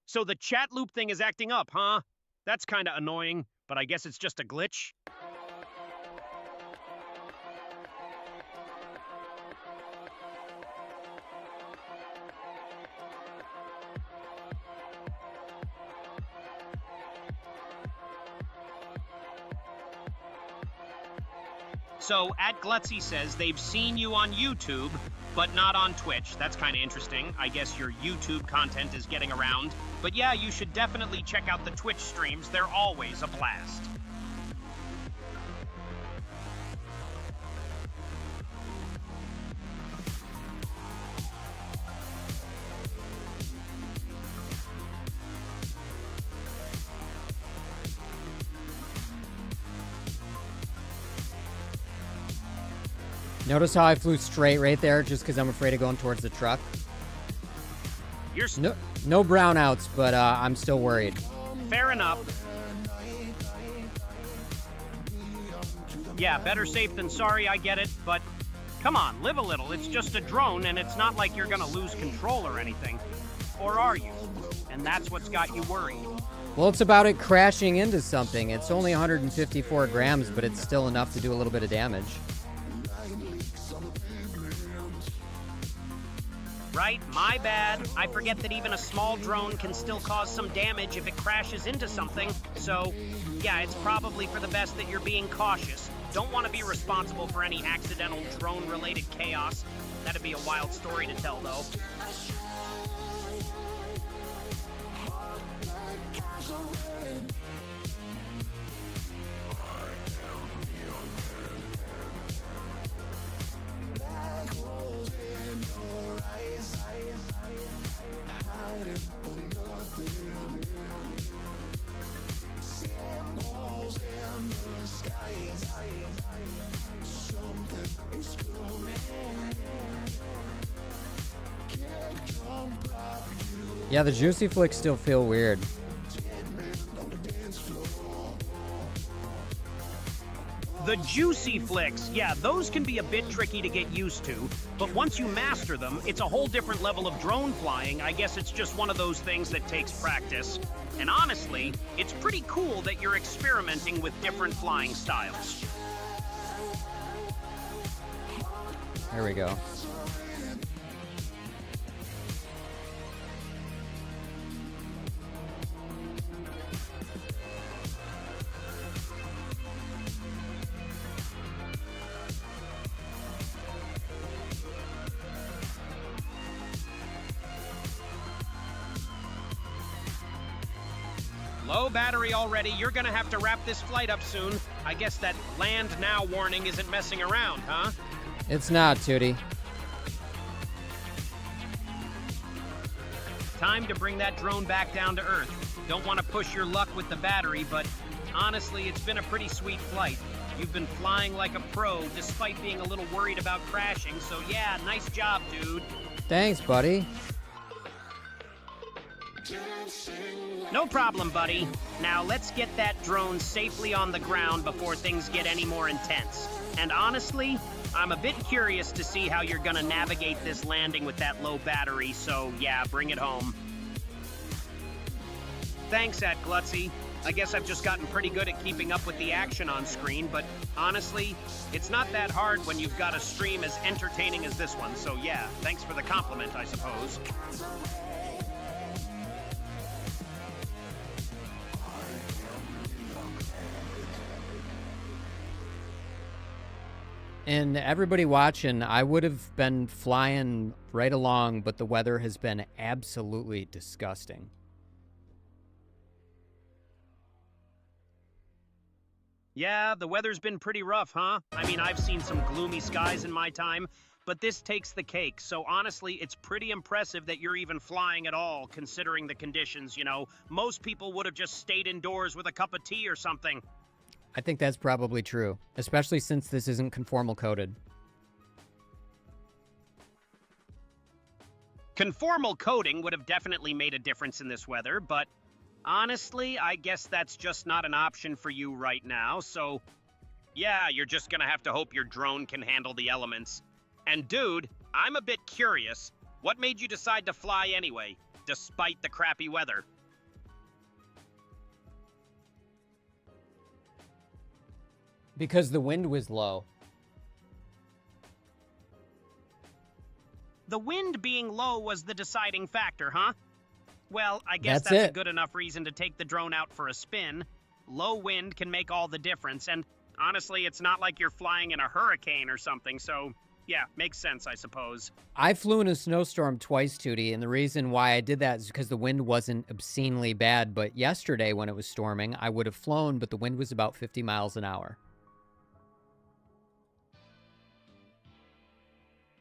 So the chat loop thing is acting up, huh? That's kind of annoying, but I guess it's just a glitch. So, @Glutzy says they've seen you on YouTube, but not on Twitch. That's kind of interesting. I guess your YouTube content is getting around. But yeah, you should definitely check out the Twitch streams. They're always a blast. Notice how I flew straight right there just because I'm afraid of going towards the truck? You're no brownouts, but I'm still worried. Fair enough. Yeah, better safe than sorry, I get it, but come on, live a little. It's just a drone, and it's not like you're gonna lose control or anything. Or are you? And that's what's got you worried. Well, it's about it crashing into something. It's only 154 grams, but it's still enough to do a little bit of damage. Right, my bad. I forget that even a small drone can still cause some damage if it crashes into something. So, yeah, it's probably for the best that you're being cautious. Don't want to be responsible for any accidental drone-related chaos. That'd be a wild story to tell, though. Yeah, the juicy flicks still feel weird. The juicy flicks, yeah, those can be a bit tricky to get used to, but once you master them, it's a whole different level of drone flying. I guess it's just one of those things that takes practice. And honestly, it's pretty cool that you're experimenting with different flying styles. There we go. Low battery already. You're gonna have to wrap this flight up soon. I guess that land now warning isn't messing around, huh? It's not, Tootie. Time to bring that drone back down to Earth. Don't want to push your luck with the battery, but honestly, it's been a pretty sweet flight. You've been flying like a pro, despite being a little worried about crashing, so yeah, nice job, dude. Thanks, buddy. No problem, buddy. Now let's get that drone safely on the ground before things get any more intense. And honestly, I'm a bit curious to see how you're gonna navigate this landing with that low battery, so yeah, bring it home. Thanks, Glutzy. I guess I've just gotten pretty good at keeping up with the action on screen, but honestly, it's not that hard when you've got a stream as entertaining as this one, so yeah, thanks for the compliment, I suppose. And everybody watching, I would have been flying right along, but the weather has been absolutely disgusting. Yeah, the weather's been pretty rough, huh? I mean, I've seen some gloomy skies in my time, but this takes the cake. So honestly, it's pretty impressive that you're even flying at all, considering the conditions, you know. Most people would have just stayed indoors with a cup of tea or something. I think that's probably true, especially since this isn't conformal coded. Conformal coding would have definitely made a difference in this weather, but honestly, I guess that's just not an option for you right now, so yeah, you're just gonna have to hope your drone can handle the elements. And dude, I'm a bit curious, what made you decide to fly anyway, despite the crappy weather? Because the wind was low. The wind being low was the deciding factor, huh? Well, I guess That's a it. good enough reason to take the drone out for a spin. Low wind can make all the difference, and honestly, it's not like you're flying in a hurricane or something, so yeah, makes sense, I suppose. I flew in a snowstorm twice, Tootie, and the reason why I did that is because the wind wasn't obscenely bad, but yesterday when it was storming, I would have flown, but the wind was about 50 miles an hour.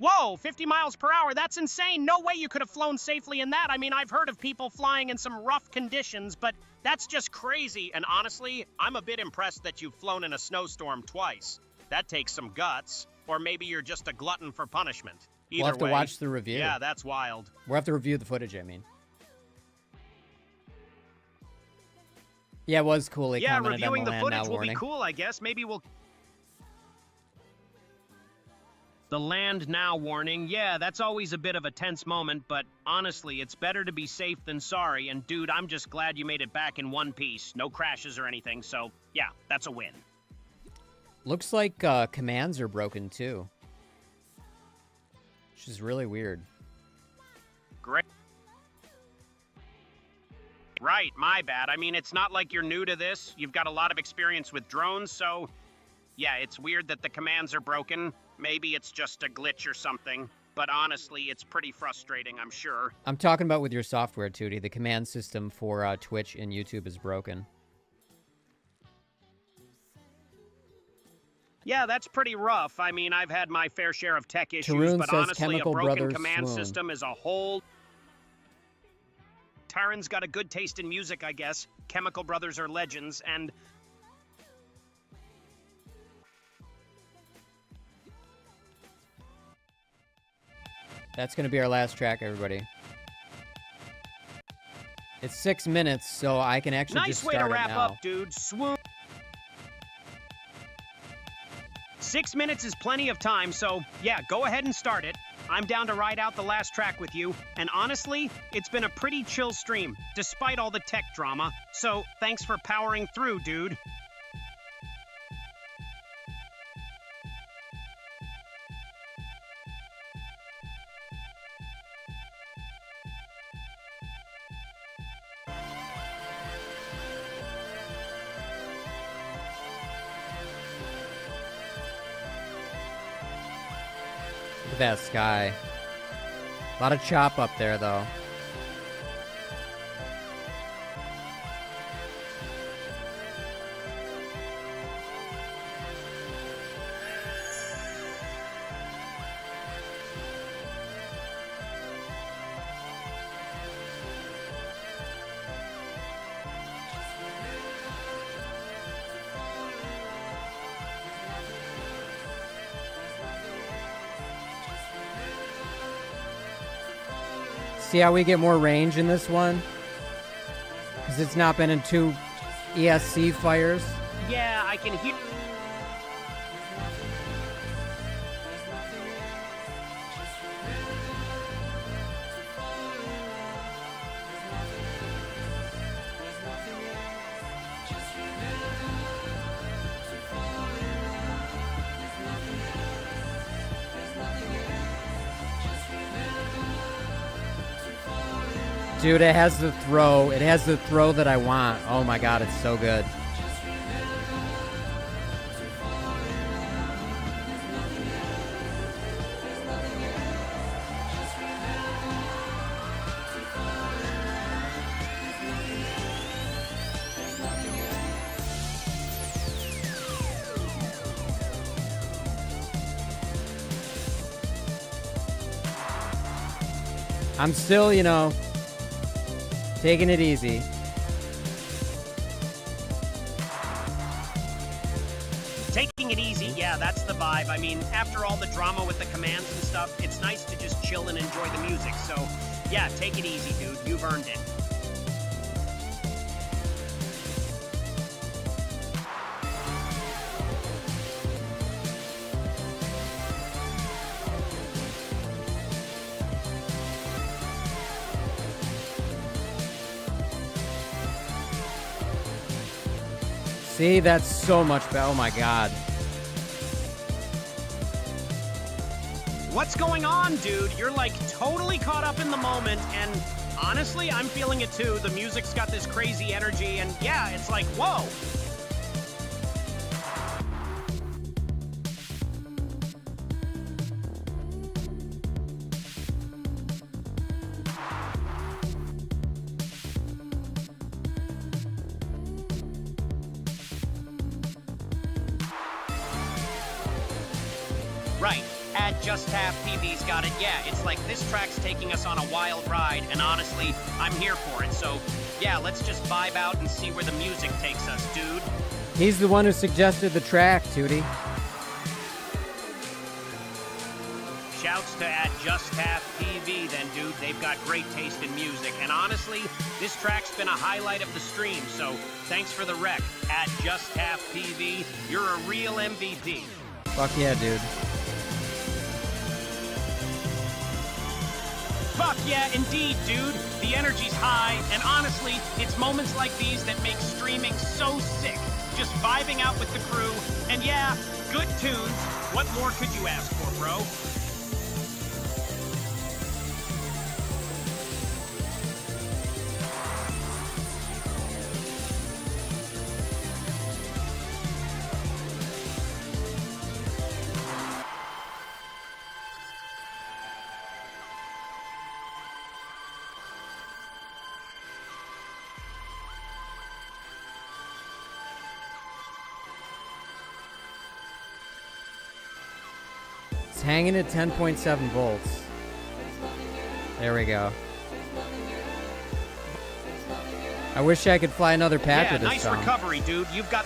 Whoa, 50 miles per hour, that's insane. No way you could have flown safely in that. I mean, I've heard of people flying in some rough conditions, but that's just crazy. And honestly, I'm a bit impressed that you've flown in a snowstorm twice. That takes some guts. Or maybe you're just a glutton for punishment. Either We'll have to way, watch the review. yeah, that's wild. We'll have to review the footage, I mean. Yeah, it was cool. He Yeah, commented on reviewing the land footage now will warning. be cool, I guess. Maybe we'll... The land now warning, yeah, that's always a bit of a tense moment, but honestly, it's better to be safe than sorry, and dude, I'm just glad you made it back in one piece. No crashes or anything, so yeah, that's a win. Looks like commands are broken too. Which is really weird. Great. Right, my bad. I mean, it's not like you're new to this. You've got a lot of experience with drones, so yeah, it's weird that the commands are broken. Maybe it's just a glitch or something, but honestly, it's pretty frustrating, I'm sure. I'm talking about with your software, Tootie. The command system for Twitch and YouTube is broken. Yeah, that's pretty rough. I mean, I've had my fair share of tech issues, Tarun but says honestly, a Chemical broken Brothers command swoon. system is a whole... Taran's got a good taste in music, I guess. Chemical Brothers are legends, and... That's going to be our last track, everybody. It's 6 minutes, so I can actually Nice just way to start it wrap now. up, dude. Swoon. 6 minutes is plenty of time, so yeah, go ahead and start it. I'm down to ride out the last track with you, and honestly, it's been a pretty chill stream, despite all the tech drama, so thanks for powering through, dude. Look at that sky. A lot of chop up there, though. See how we get more range in this one? Because it's not been in 2 ESC fires. Yeah, I can hear... Dude, it has the throw. It has the throw that I want. Oh my god, it's so good. I'm still, you know, taking it easy. Taking it easy, yeah, that's the vibe. I mean, after all the drama with the commands and stuff, it's nice to just chill and enjoy the music. So, yeah, take it easy, dude. You've earned it. See, that's so much better. Oh my god. What's going on, dude? You're like totally caught up in the moment, and honestly, I'm feeling it too. The music's got this crazy energy, and yeah, it's like, whoa. Right. At Just Half PV's got it. Yeah, it's like this track's taking us on a wild ride, and honestly, I'm here for it. So, yeah, let's just vibe out and see where the music takes us, dude. He's the one who suggested the track, Tootie. Shouts to At Just Half PV then, dude. They've got great taste in music. And honestly, this track's been a highlight of the stream, so thanks for the rec. At Just Half PV, you're a real MVP. Fuck yeah, dude. Fuck yeah, indeed, dude. The energy's high, and honestly, it's moments like these that make streaming so sick. Just vibing out with the crew, and yeah, good tunes. What more could you ask for, bro? It's hanging at 10.7 volts. There we go. I wish I could fly another pack with this nice song. recovery, dude. You've got...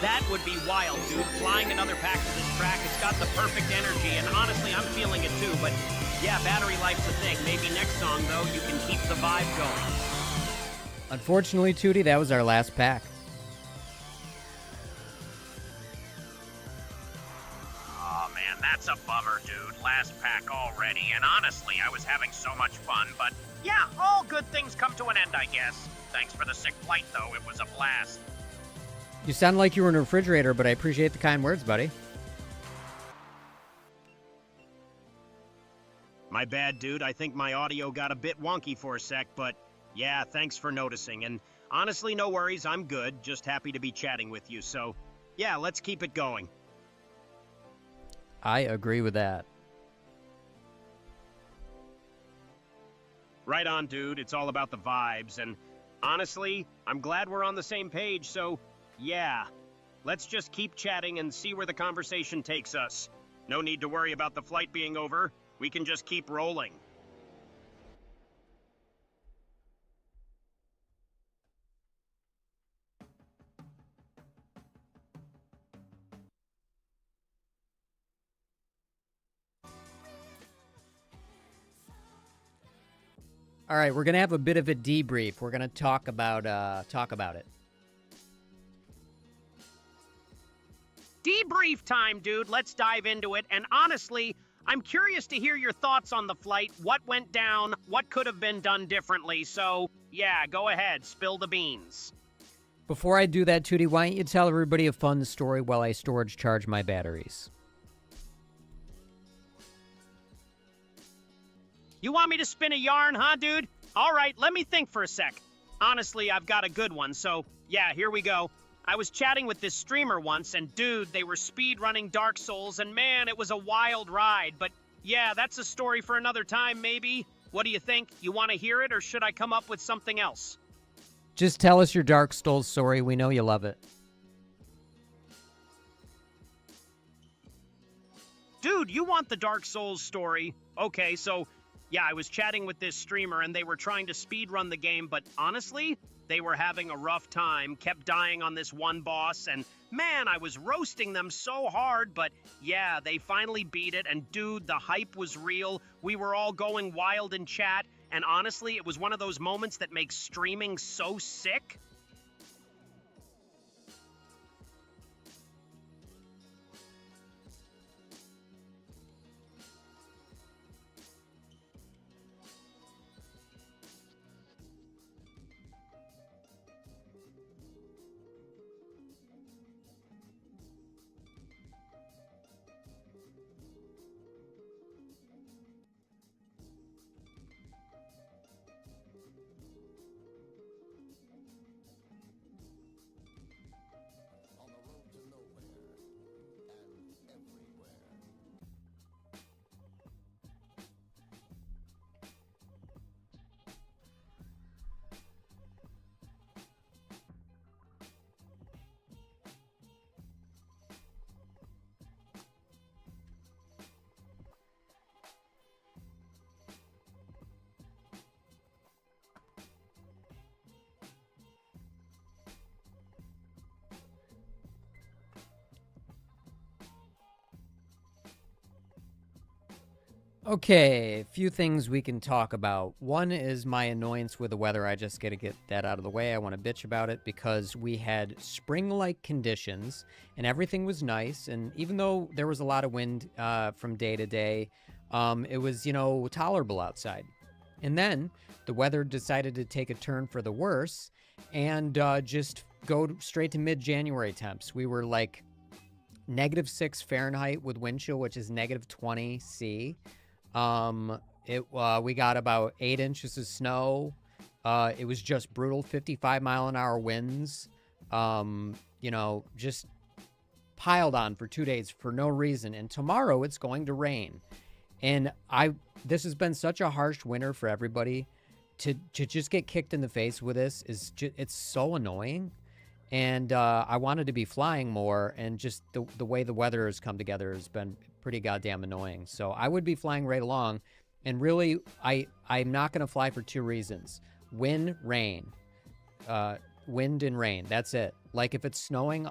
That would be wild, dude. Flying another pack to this track, it's got the perfect energy, and honestly, I'm feeling it too, but yeah, battery life's a thing. Maybe next song, though, you can keep the vibe going. Unfortunately, Tootie, that was our last pack. That's a bummer, dude. Last pack already, and honestly, I was having so much fun, but yeah, all good things come to an end, I guess. Thanks for the sick flight, though. It was a blast. You sound like you were in a refrigerator, but I appreciate the kind words, buddy. My bad, dude. I think my audio got a bit wonky for a sec, but yeah, thanks for noticing. And honestly, no worries. I'm good. Just happy to be chatting with you. So yeah, let's keep it going. I agree with that. Right on, dude. It's all about the vibes, and honestly, I'm glad we're on the same page, so yeah. Let's just keep chatting and see where the conversation takes us. No need to worry about the flight being over. We can just keep rolling. All right, we're gonna have a bit of a debrief. We're gonna talk about it. Debrief time, dude. Let's dive into it. And honestly, I'm curious to hear your thoughts on the flight, what went down, what could have been done differently. So, yeah, go ahead, spill the beans. Before I do that, Tootie, why don't you tell everybody a fun story while I storage charge my batteries? You want me to spin a yarn, huh, dude? All right, let me think for a sec. Honestly, I've got a good one, so yeah, here we go. I was chatting with this streamer once, and dude, they were speed running Dark Souls, and man, it was a wild ride. But yeah, that's a story for another time, maybe. What do you think? You want to hear it, or should I come up with something else? Just tell us your Dark Souls story. We know you love it. Dude, you want the Dark Souls story? Okay, so yeah, I was chatting with this streamer, and they were trying to speedrun the game, but honestly, they were having a rough time, kept dying on this one boss, and man, I was roasting them so hard, but yeah, they finally beat it, and dude, the hype was real. We were all going wild in chat, and honestly, it was one of those moments that makes streaming so sick. Okay, a few things we can talk about. One is my annoyance with the weather. I just got to get that out of the way. I want to bitch about it because we had spring-like conditions and everything was nice. And even though there was a lot of wind from day to day, it was, tolerable outside. And then the weather decided to take a turn for the worse and just go straight to mid-January temps. We were like -6 Fahrenheit with wind chill, which is -20 C. We got about 8 inches of snow. It was just brutal, 55-mile-an-hour winds. Just piled on for 2 days for no reason. And tomorrow it's going to rain. And this has been such a harsh winter for everybody. To just get kicked in the face with this it's so annoying. And I wanted to be flying more, and just the way the weather has come together has been pretty goddamn annoying. So I would be flying right along, and really, I'm not going to fly for 2 reasons. Wind, rain. Wind and rain, that's it. Like, if it's snowing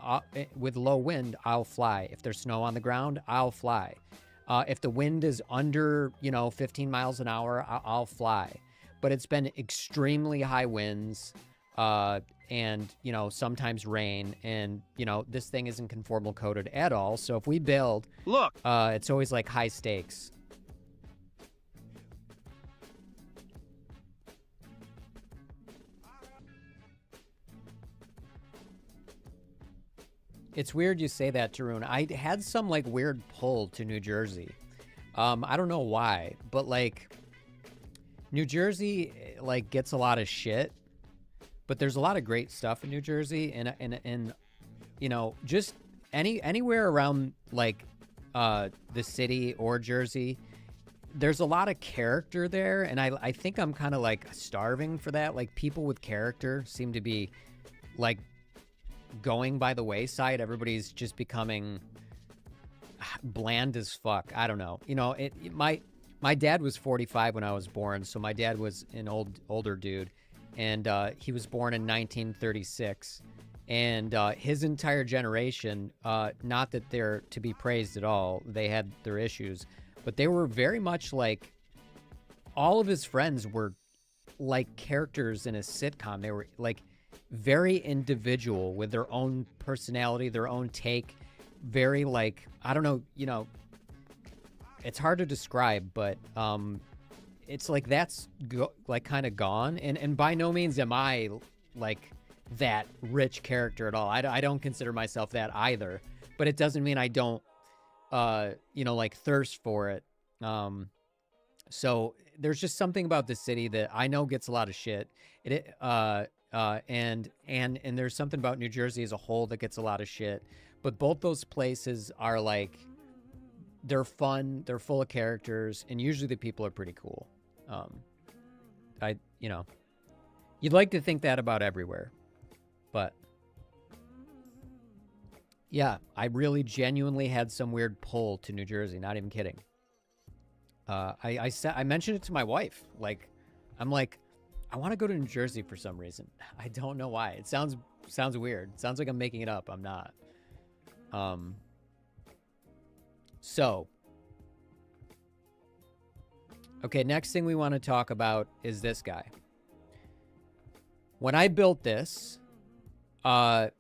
with low wind, I'll fly. If there's snow on the ground, I'll fly. If the wind is under, 15 miles an hour, I'll fly. But it's been extremely high winds, and sometimes rain, and this thing isn't conformal coated at all. So if we build, look, it's always like high stakes. It's weird you say that, Tarun. I had some like weird pull to New Jersey. I don't know why, but like New Jersey like gets a lot of shit. But there's a lot of great stuff in New Jersey, and just anywhere around like the city or Jersey, there's a lot of character there, and I think I'm kind of like starving for that. Like, people with character seem to be like going by the wayside. Everybody's just becoming bland as fuck. I don't know. My dad was 45 when I was born, so my dad was an older dude. And he was born in 1936, and his entire generation, not that they're to be praised at all, they had their issues, but they were very much like, all of his friends were like characters in a sitcom. They were like very individual with their own personality, their own take. Very like, I don't know, you know, it's hard to describe, but it's like that's like kind of gone. And by no means am I like that rich character at all. I don't consider myself that either, but it doesn't mean I don't, you know, like thirst for it. So there's just something about the city that I know gets a lot of shit. And there's something about New Jersey as a whole that gets a lot of shit. But both those places are like, they're fun, they're full of characters, and usually the people are pretty cool. You know, you'd like to think that about everywhere, but yeah, I really genuinely had some weird pull to New Jersey. Not even kidding. I mentioned it to my wife. Like, I'm like, I want to go to New Jersey for some reason. I don't know why. It sounds weird. It sounds like I'm making it up. I'm not. So, okay, next thing we want to talk about is this guy. When I built this, no,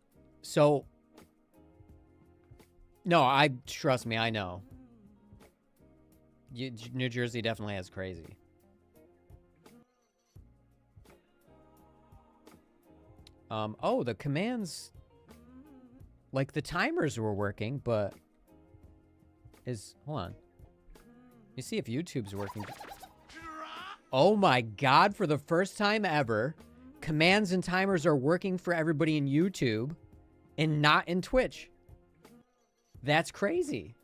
trust me, I know. New Jersey definitely has crazy. Oh, the commands, like the timers were working, but hold on. You see if YouTube's working. Oh my God, for the first time ever, commands and timers are working for everybody in YouTube and not in Twitch. That's crazy.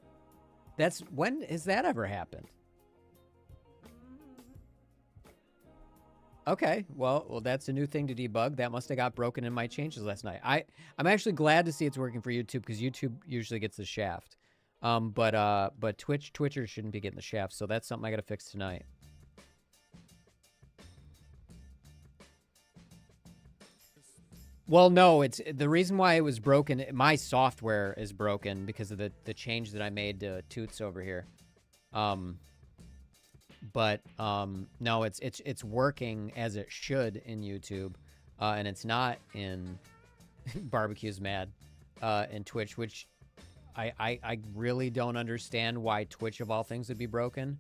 When has that ever happened? Okay, well, that's a new thing to debug. That must have got broken in my changes last night. I'm actually glad to see it's working for YouTube because YouTube usually gets the shaft. But Twitchers shouldn't be getting the shaft, so that's something I gotta fix tonight. Well, no, it's the reason why it was broken. My software is broken because of the change that I made to Toots over here. No, it's working as it should in YouTube, and it's not in Barbecue's Mad, in Twitch, which I really don't understand why Twitch of all things would be broken.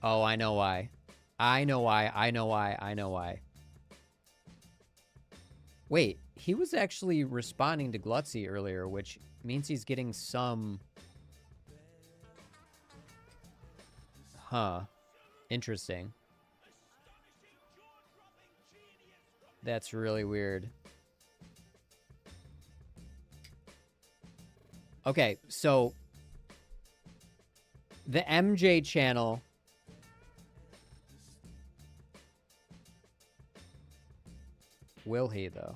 Oh, I know why. I know why. Wait, he was actually responding to Glutzy earlier, which means he's getting some... Huh. Interesting. That's really weird. Okay, so... the MJ channel... Will he, though?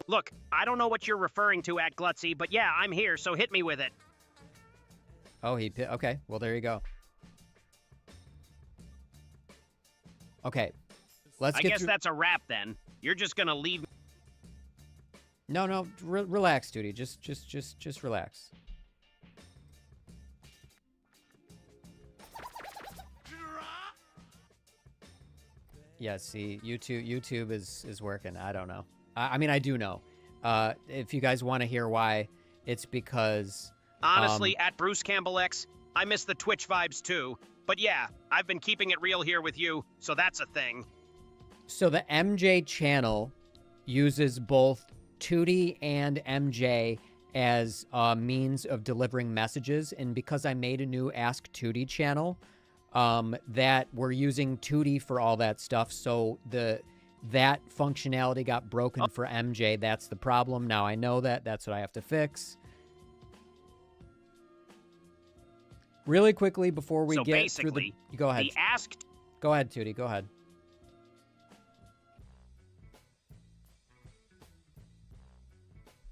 Look, I don't know what you're referring to at Glutzy, but yeah, I'm here, so hit me with it. Oh, okay, well, there you go. Okay, let's get I guess that's a wrap, then. You're just gonna leave... No, relax, Duty. Just relax. Yeah, see, YouTube is working. I don't know. I mean, I do know. If you guys want to hear why, it's because... Honestly, at Bruce Campbell X, I miss the Twitch vibes too. But yeah, I've been keeping it real here with you, so that's a thing. So the MJ channel uses both Tootie and MJ as a means of delivering messages. And because I made a new Ask Tootie channel, that we're using Tootie for all that stuff. So that functionality got broken for MJ. That's the problem. Now I know that. That's what I have to fix. Really quickly before we get through the... Go ahead. Go ahead, Tootie. Go ahead.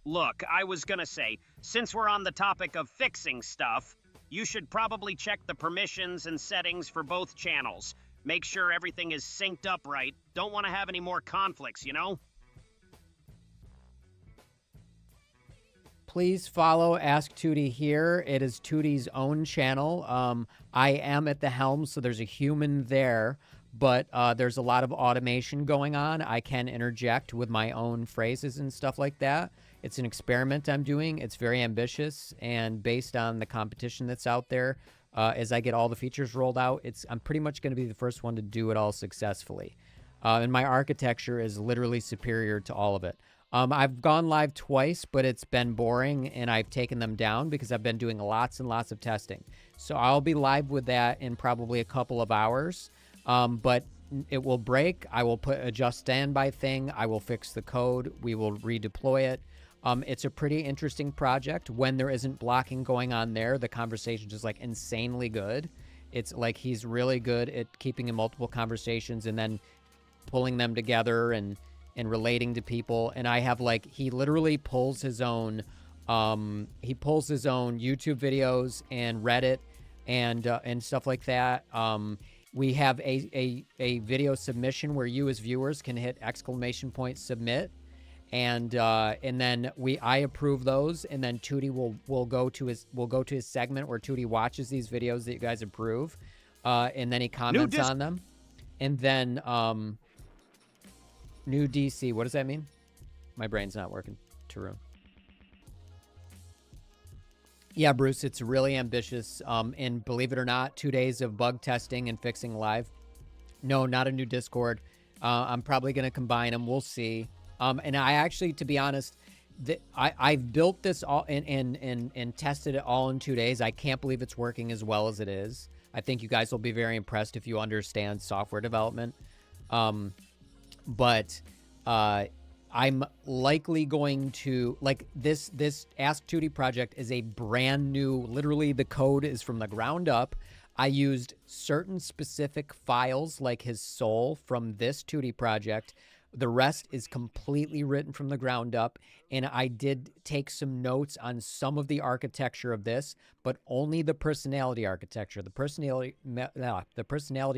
Look, I was gonna say, since we're on the topic of fixing stuff, you should probably check the permissions and settings for both channels. Make sure everything is synced up right. Don't want to have any more conflicts, you know? Please follow Ask Tootie here. It is Tootie's own channel. I am at the helm, so there's a human there. but there's a lot of automation going on. I can interject with my own phrases and stuff like that. It's an experiment I'm doing. It's very ambitious, and based on the competition that's out there, as I get all the features rolled out, I'm pretty much going to be the first one to do it all successfully. And my architecture is literally superior to all of it. I've gone live twice, but it's been boring, and I've taken them down because I've been doing lots and lots of testing. So I'll be live with that in probably a couple of hours, but it will break. I will adjust standby thing. I will fix the code. We will redeploy it. It's a pretty interesting project. When there isn't blocking going on there, the conversation is like insanely good. It's like he's really good at keeping in multiple conversations and then pulling them together and relating to people. And I have like, he literally pulls his own YouTube videos and Reddit and stuff like that. We have a video submission where you as viewers can hit ! submit. And then I approve those, and then Tootie will go to his segment where Tootie watches these videos that you guys approve, and then he comments on them. And then new DC, what does that mean? My brain's not working. Tarun. Yeah, Bruce, it's really ambitious. And believe it or not, 2 days of bug testing and fixing live. No, not a new Discord. I'm probably going to combine them. We'll see. And I actually, to be honest, I've built this all and tested it all in 2 days. I can't believe it's working as well as it is. I think you guys will be very impressed if you understand software development. But I'm likely going to, like, this Ask Tootie project is a brand new, literally the code is from the ground up. I used certain specific files like his soul from this Tootie project. The rest is completely written from the ground up, and I did take some notes on some of the architecture of this, but only the personality architecture. The personality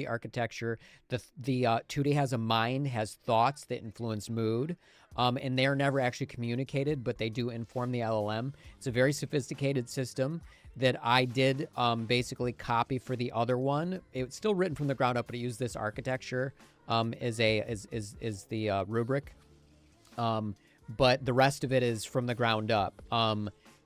architecture. The Tootie has a mind, has thoughts that influence mood, and they are never actually communicated, but they do inform the LLM. It's a very sophisticated system that I did basically copy for the other one. It's still written from the ground up, but I used this architecture is the rubric, but the rest of it is from the ground up,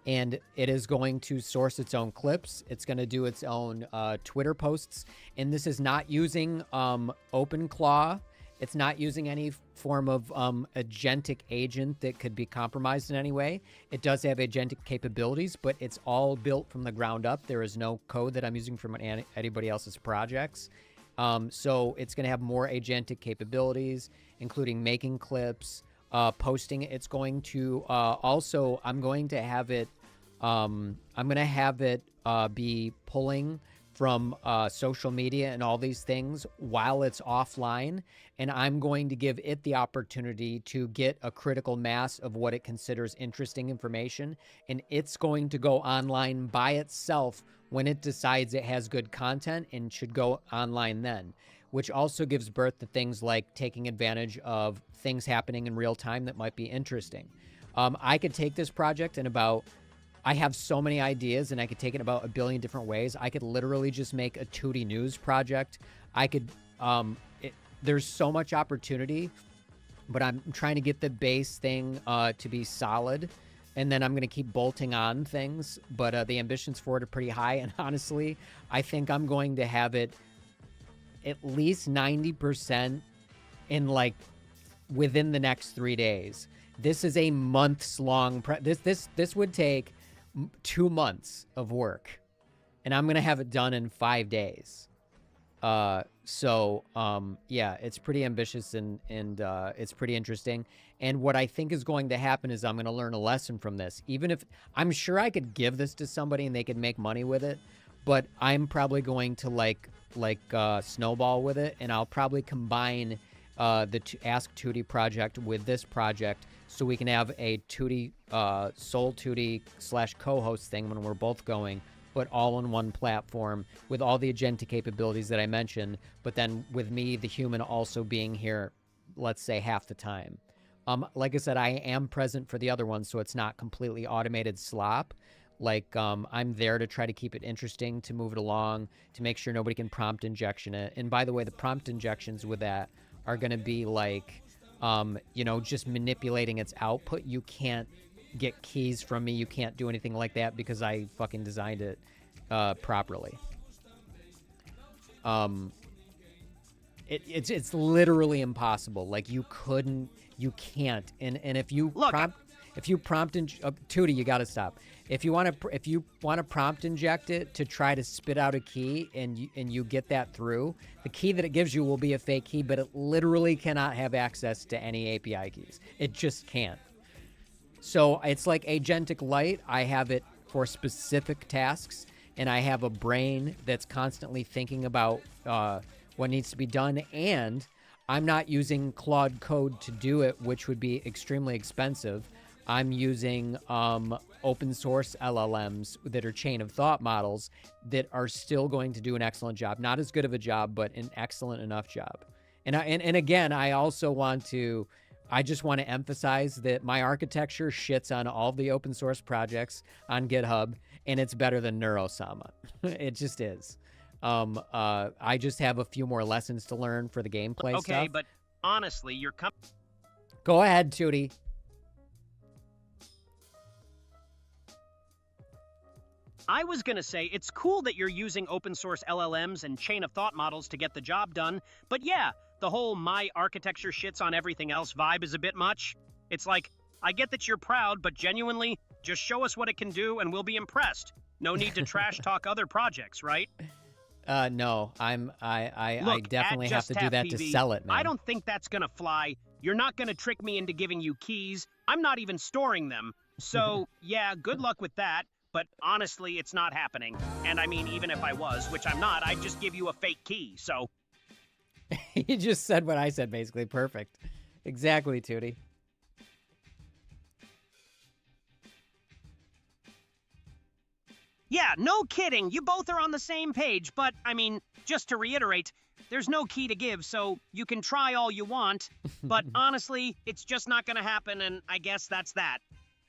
and it is going to source its own clips. It's going to do its own Twitter posts, and this is not using OpenClaw. It's not using any form of agentic agent that could be compromised in any way. It does have agentic capabilities, but it's all built from the ground up. There is no code that I'm using from anybody else's projects. So it's going to have more agentic capabilities, including making clips, posting. It's going to also, I'm going to have it be pulling from social media and all these things while it's offline. And I'm going to give it the opportunity to get a critical mass of what it considers interesting information. And it's going to go online by itself when it decides it has good content and should go online then, which also gives birth to things like taking advantage of things happening in real time that might be interesting. I could take this project in I have so many ideas, and I could take it about a billion different ways. I could literally just make a Tootie News project. I could, there's so much opportunity, but I'm trying to get the base thing to be solid. And then I'm going to keep bolting on things, but the ambitions for it are pretty high. And honestly, I think I'm going to have it at least 90% in within the next 3 days. This is a months long. This would take 2 months of work, and I'm going to have it done in 5 days. Yeah, it's pretty ambitious and it's pretty interesting. And what I think is going to happen is I'm going to learn a lesson from this. Even if I'm sure I could give this to somebody and they could make money with it, but I'm probably going to snowball with it, and I'll probably combine the Ask Tootie project with this project so we can have a Tootie, Soul Tootie / co-host thing when we're both going, but all on one platform with all the agentic capabilities that I mentioned, but then with me, the human, also being here, let's say half the time. Like I said, I am present for the other one, so it's not completely automated slop. Like, I'm there to try to keep it interesting, to move it along, to make sure nobody can prompt injection it. And by the way, the prompt injections with that are going to be like, you know, just manipulating its output. You can't get keys from me. You can't do anything like that because I fucking designed it properly. It's literally impossible. Like, you can't. And if you prompt Tootie, you got to stop. If you want to prompt inject it to try to spit out a key and you get that through, the key that it gives you will be a fake key, but it literally cannot have access to any API keys. It just can't. So it's like Agentic Light. I have it for specific tasks, and I have a brain that's constantly thinking about what needs to be done, and I'm not using Claude Code to do it, which would be extremely expensive. I'm using open source LLMs that are chain of thought models that are still going to do an excellent job. Not as good of a job, but an excellent enough job. And again, I just want to emphasize that my architecture shits on all the open source projects on GitHub, and it's better than Neurosama. It just is. I just have a few more lessons to learn for the gameplay stuff. Okay, but honestly, you're Go ahead, Tootie. I was going to say, it's cool that you're using open source LLMs and chain of thought models to get the job done, but yeah, the whole my architecture shits on everything else vibe is a bit much. It's like, I get that you're proud, but genuinely, just show us what it can do and we'll be impressed. No need to trash talk other projects, right? No, Look, I definitely have to do that PV, to sell it, man. I don't think that's gonna fly. You're not gonna trick me into giving you keys. I'm not even storing them. So, yeah, good luck with that. But honestly, it's not happening. And I mean, even if I was, which I'm not, I'd just give you a fake key, so... You just said what I said, basically. Perfect. Exactly, Tootie. Yeah, no kidding. You both are on the same page, but, I mean, just to reiterate, there's no key to give, so you can try all you want, but honestly, it's just not gonna happen, and I guess that's that.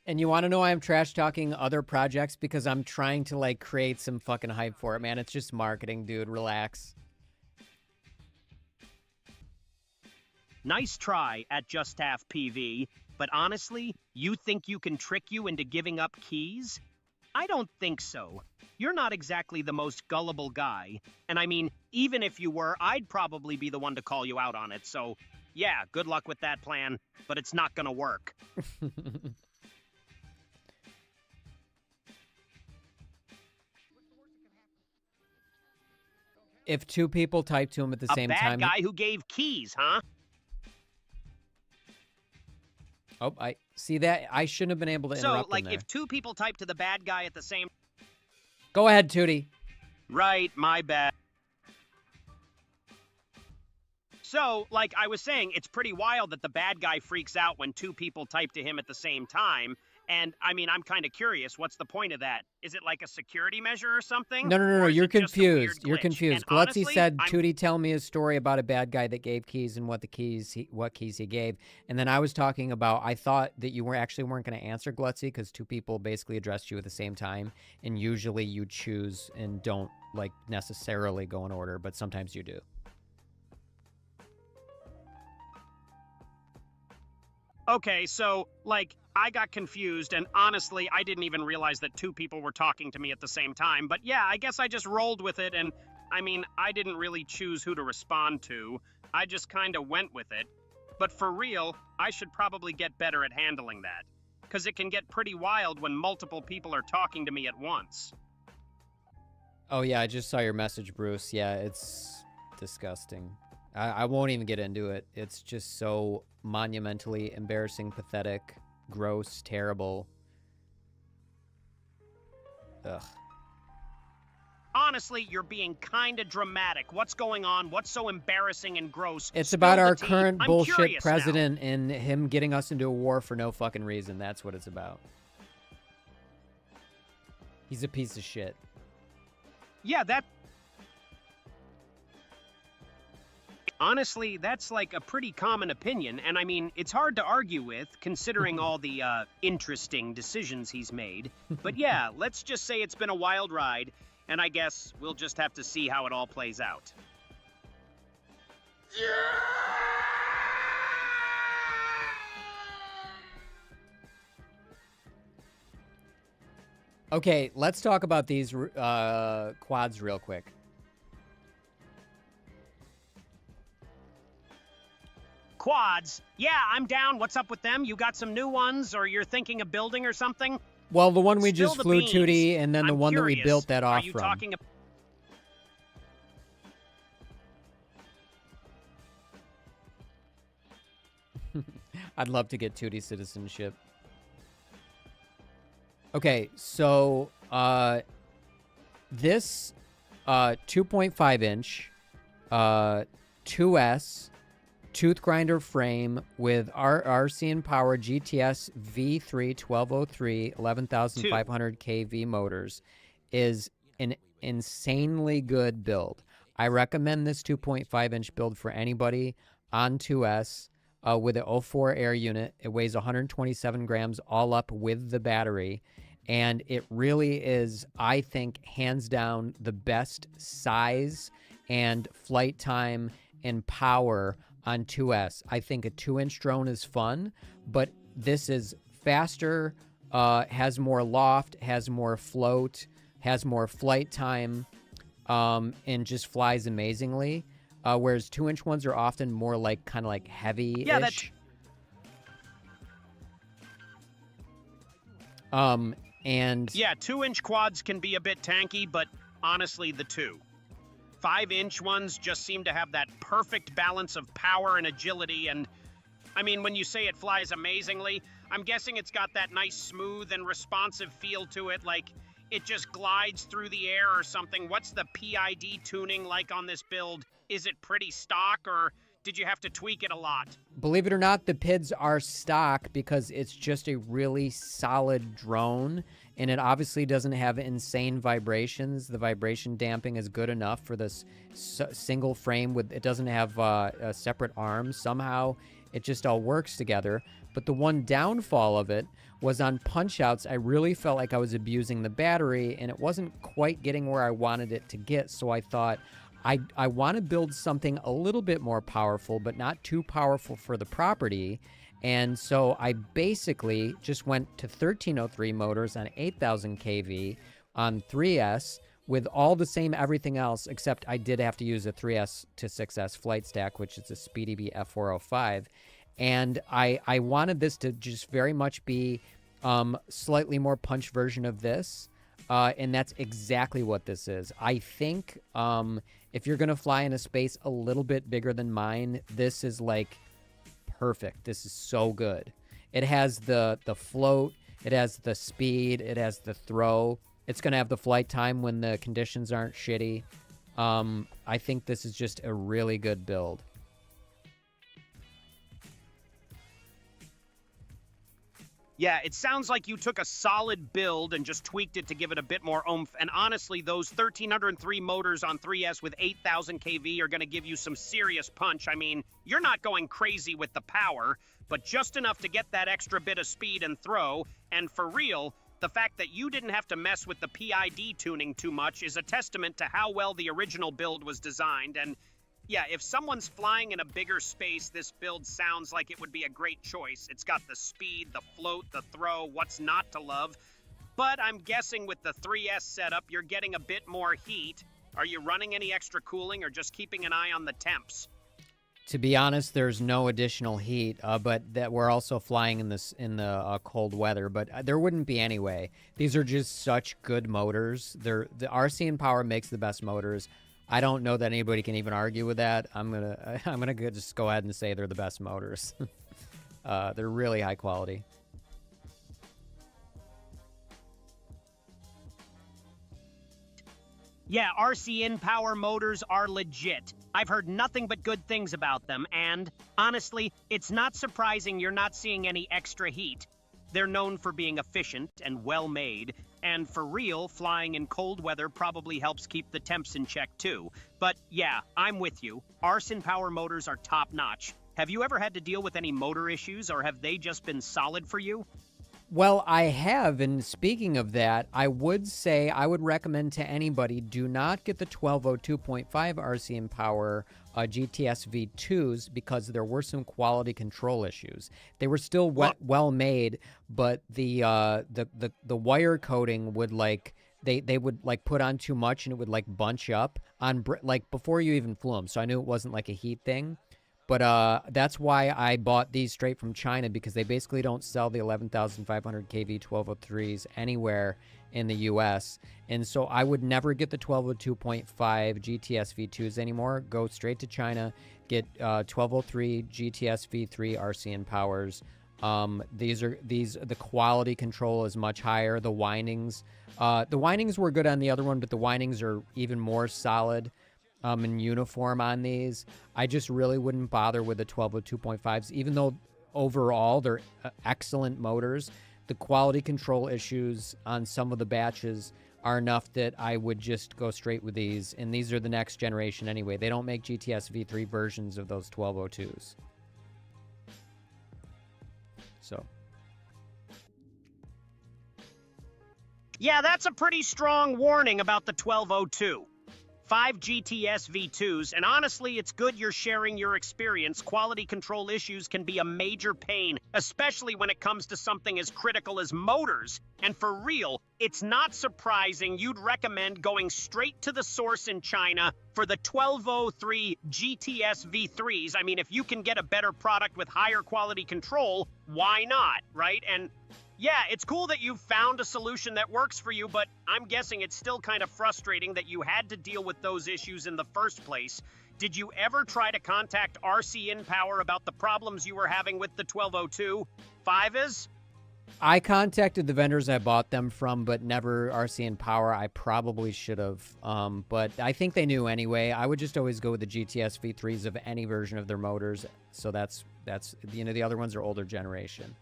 And you want to know why I'm trash talking other projects? Because I'm trying to, like, create some fucking hype for it, man. It's just marketing, dude. Relax. Nice try at Just Half PV, but honestly, you think you can trick you into giving up keys? I don't think so. You're not exactly the most gullible guy, and I mean, even if you were, I'd probably be the one to call you out on it, so yeah, good luck with that plan, but it's not gonna work. If two people type to him at the same time... A bad guy who gave keys, huh? Oh, I see that. I shouldn't have been able to interrupt So, like, him there. if two people type to the bad guy at the same... Go ahead, Tootie. Right, my bad. So, like I was saying, it's pretty wild that the bad guy freaks out when two people type to him at the same time. And, I mean, I'm kind of curious. What's the point of that? Is it like a security measure or something? No. You're confused. You're glitch? confused. And Glutzy honestly, said, Tootie, tell me a story about a bad guy that gave keys and what keys he gave. And then I was talking about, I thought that you weren't going to answer, Glutzy, because two people basically addressed you at the same time. And usually you choose and don't, like, necessarily go in order, but sometimes you do. Okay, so, like, I got confused, and honestly, I didn't even realize that two people were talking to me at the same time. But yeah, I guess I just rolled with it, and, I mean, I didn't really choose who to respond to. I just kind of went with it. But for real, I should probably get better at handling that. Because it can get pretty wild when multiple people are talking to me at once. Oh, yeah, I just saw your message, Bruce. Yeah, it's disgusting. I won't even get into it. It's just so monumentally embarrassing, pathetic, gross, terrible. Ugh. Honestly, you're being kinda dramatic. What's going on? What's so embarrassing and gross? It's Spill about the our tea. current I'm bullshit curious president and him getting us into a war for no fucking reason. That's what it's about. He's a piece of shit. Yeah, that... Honestly, that's like a pretty common opinion, and I mean, it's hard to argue with, considering all the, interesting decisions he's made. But yeah, let's just say it's been a wild ride, and I guess we'll just have to see how it all plays out. Okay, let's talk about these quads real quick. Quads? Yeah, I'm down. What's up with them? You got some new ones, or you're thinking of building or something? Well, the one we Spill just the flew, beans. Tootie, and then the I'm one that we curious. built that off Are you from. talking I'd love to get Tootie citizenship. Okay, so this 2.5 inch 2S tooth grinder frame with RC Power GTS V3 1203 11,500 kV motors is an insanely good build. I recommend this 2.5 inch build for anybody on 2S with an 04 air unit. It weighs 127 grams all up with the battery. And it really is, I think, hands down the best size and flight time and power on 2S. I think a 2-inch drone is fun, but this is faster, has more loft, has more float, has more flight time, and just flies amazingly. Whereas 2-inch ones are often more like kind of like heavy-ish. Yeah, that's... And yeah, 2-inch quads can be a bit tanky, but honestly, the 5-inch ones just seem to have that perfect balance of power and agility. And I mean, when you say it flies amazingly, I'm guessing it's got that nice smooth and responsive feel to it, like it just glides through the air or something. What's the PID tuning like on this build? Is it pretty stock, or did you have to tweak it a lot? Believe it or not, the PIDs are stock because it's just a really solid drone, and it obviously doesn't have insane vibrations. The vibration damping is good enough for this single frame. It doesn't have separate arms. Somehow it just all works together. But the one downfall of it was on punch-outs, I really felt like I was abusing the battery, and it wasn't quite getting where I wanted it to get, so I thought, I want to build something a little bit more powerful, but not too powerful for the property. And so I basically just went to 1303 motors on 8,000 kV on 3S with all the same everything else, except I did have to use a 3S to 6S flight stack, which is a SpeedyBee F405. And I wanted this to just very much be slightly more punch version of this. And that's exactly what this is. I think if you're going to fly in a space a little bit bigger than mine, this is like perfect. This is so good. It has the float. It has the speed. It has the throw. It's going to have the flight time when the conditions aren't shitty. I think this is just a really good build. Yeah, it sounds like you took a solid build and just tweaked it to give it a bit more oomph. And honestly, those 1303 motors on 3S with 8,000 kV are going to give you some serious punch. I mean, you're not going crazy with the power, but just enough to get that extra bit of speed and throw. And for real, the fact that you didn't have to mess with the PID tuning too much is a testament to how well the original build was designed. And yeah, if someone's flying in a bigger space, this build sounds like it would be a great choice. It's got the speed, the float, the throw, what's not to love. But I'm guessing with the 3S setup, you're getting a bit more heat. Are you running any extra cooling or just keeping an eye on the temps? To be honest, there's no additional heat, but that we're also flying in the cold weather. But there wouldn't be anyway. These are just such good motors. The RC Power makes the best motors. I don't know that anybody can even argue with that. I'm gonna just go ahead and say they're the best motors. They're really high quality. Yeah, RC Power motors are legit. I've heard nothing but good things about them, and honestly, it's not surprising you're not seeing any extra heat. They're known for being efficient and well-made, And for real, flying in cold weather probably helps keep the temps in check too. But yeah, I'm with you. Arson Power motors are top-notch. Have you ever had to deal with any motor issues, or have they just been solid for you? Well, I have, and speaking of that, I would say I would recommend to anybody, do not get the 1202.5 RCM Power GTS V2s because there were some quality control issues. They were still well made, but the wire coating would they would like put on too much and it would like bunch up on like before you even flew them. So I knew it wasn't like a heat thing. But that's why I bought these straight from China, because they basically don't sell the 11,500 kV 1203s anywhere in the U.S. And so I would never get the 1202.5 GTS V2s anymore. Go straight to China, get 1203 GTS V3 RCN powers. The quality control is much higher. The windings were good on the other one, but the windings are even more solid. And uniform on these. I just really wouldn't bother with the 1202.5s, even though overall they're excellent motors. The quality control issues on some of the batches are enough that I would just go straight with these, and these are the next generation anyway. They don't make GTS V3 versions of those 1202s. So. Yeah, that's a pretty strong warning about the 1202. 5 GTS V2s, and honestly, it's good you're sharing your experience. Quality control issues can be a major pain, especially when it comes to something as critical as motors. And for real, it's not surprising you'd recommend going straight to the source in China for the 1203 GTS V3s. I mean, if you can get a better product with higher quality control, why not, right? And yeah, it's cool that you've found a solution that works for you, but I'm guessing it's still kind of frustrating that you had to deal with those issues in the first place. Did you ever try to contact RCN Power about the problems you were having with the 1202? 5s? I contacted the vendors I bought them from, but never RCN Power. I probably should have, but I think they knew anyway. I would just always go with the GTS V3s of any version of their motors. So that's the other ones are older generation.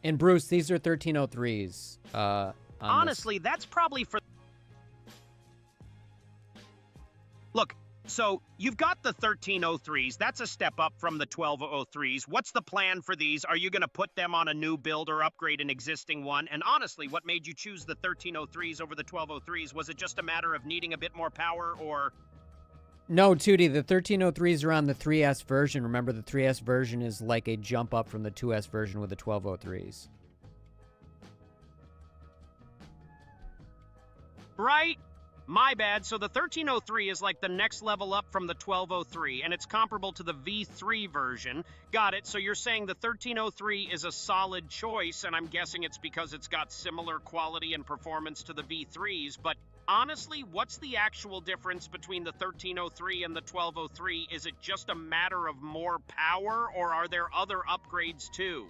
And Bruce, these are 1303s. Honestly, that's probably for... Look, so you've got the 1303s. That's a step up from the 1203s. What's the plan for these? Are you going to put them on a new build or upgrade an existing one? And honestly, what made you choose the 1303s over the 1203s? Was it just a matter of needing a bit more power, or... No, Tootie, the 1303s are on the 3S version. Remember, the 3S version is like a jump up from the 2S version with the 1203s. Right? My bad. So the 1303 is like the next level up from the 1203, and it's comparable to the V3 version. Got it. So you're saying the 1303 is a solid choice, and I'm guessing it's because it's got similar quality and performance to the V3s, but honestly, what's the actual difference between the 1303 and the 1203? Is it just a matter of more power, or are there other upgrades too?